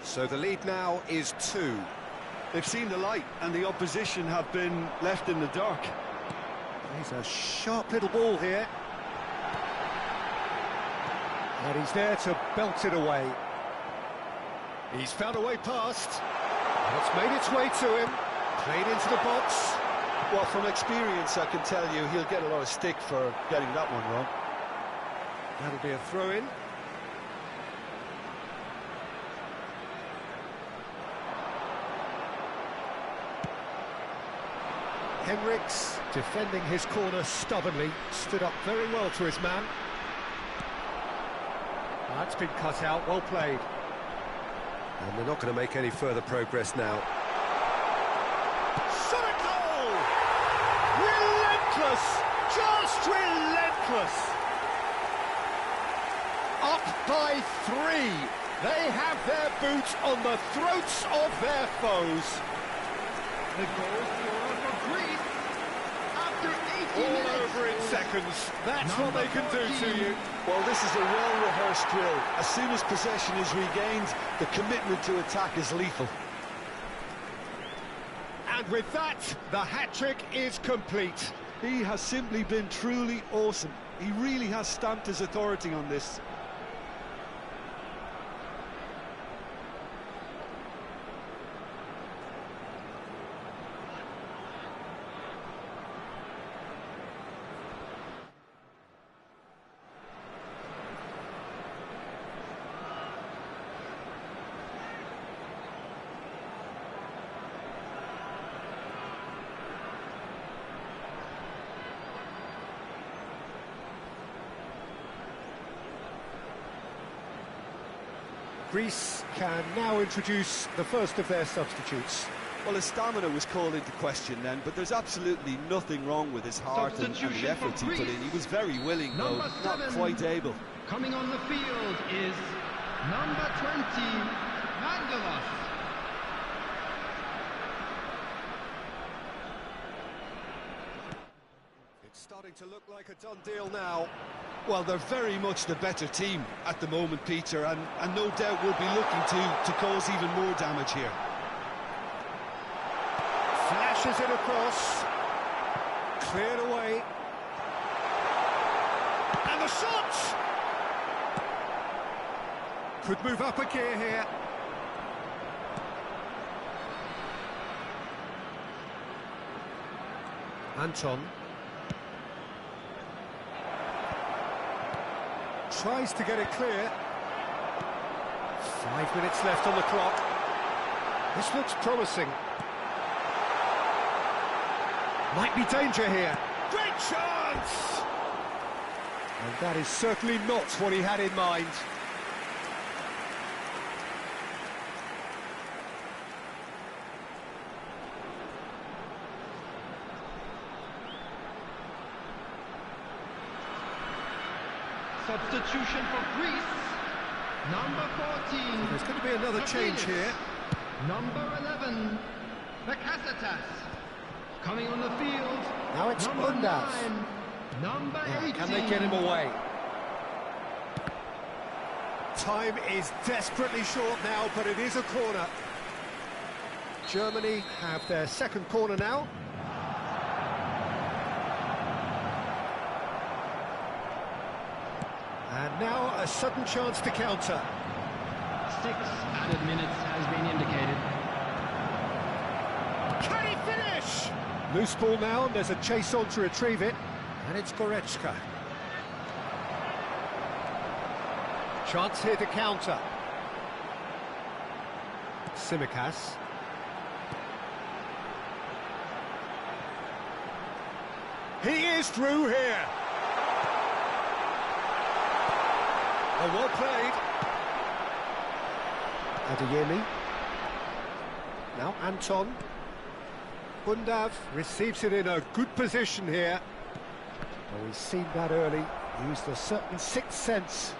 So the lead now is 2. They've seen the light, and the opposition have been left in the dark. He's a sharp little ball here. And he's there to belt it away. He's found a way past. It's made its way to him. Played into the box. Well, from experience, I can tell you he'll get a lot of stick for getting that one wrong. That'll be a throw-in. Henriks defending his corner stubbornly, stood up very well to his man. That's been cut out, well played. And they're not going to make any further progress now. Shot a goal! Relentless! Just relentless! Up by 3. They have their boots on the throats of their foes. The goal scorer for Greece after 80 All minutes. over in seconds. That's what they can do to you. Well, this is a well-rehearsed drill. As soon as possession is regained, the commitment to attack is lethal. And with that, the hat-trick is complete. He has simply been truly awesome. He really has stamped his authority on this. Greece can now introduce the first of their substitutes. Well, his stamina was called into question then, but there's absolutely nothing wrong with his heart and the efforts he put in. He was very willing, though, not quite able. Coming on the field is number 20, Vangelos. It's starting to look like a done deal now. Well, they're very much the better team at the moment, Peter, and no doubt will be looking to cause even more damage here. Flashes it across. Cleared away. And the shot! Could move up a gear here. Anton. Tries to get it clear. 5 minutes left on the clock. This looks promising. Might be danger here. Great chance! And that is certainly not what he had in mind. Substitution for Greece, number 14. There's going to be another change here. Number 11, Bakasetas. Coming on the field. Now it's number Undav. 9, number 18. Can they get him away? Time is desperately short now, but it is a corner. Germany have their second corner now. And now a sudden chance to counter. 6 added minutes has been indicated. Can he finish? Loose ball now, and there's a chase on to retrieve it. And it's Goretzka. Chance here to counter. Tsimikas. He is through here. Oh, well played. Adeyemi. Now Anton. Undav receives it in a good position here. Oh, he's seen that early. Used a certain sixth sense.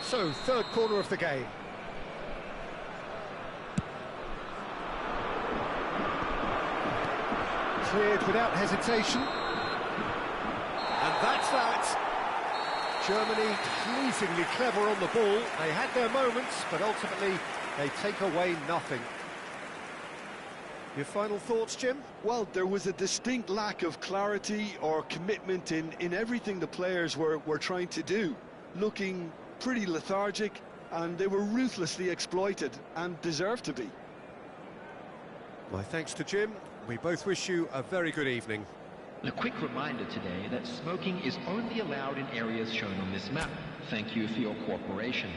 So, third corner of the game. Cleared without hesitation. And that's that. Germany pleasingly clever on the ball. They had their moments, but ultimately they take away nothing. Your final thoughts, Jim? Well, there was a distinct lack of clarity or commitment in everything the players were trying to do. Looking pretty lethargic, and they were ruthlessly exploited and deserved to be. My thanks to Jim. We both wish you a very good evening. A quick reminder today that smoking is only allowed in areas shown on this map. Thank you for your cooperation.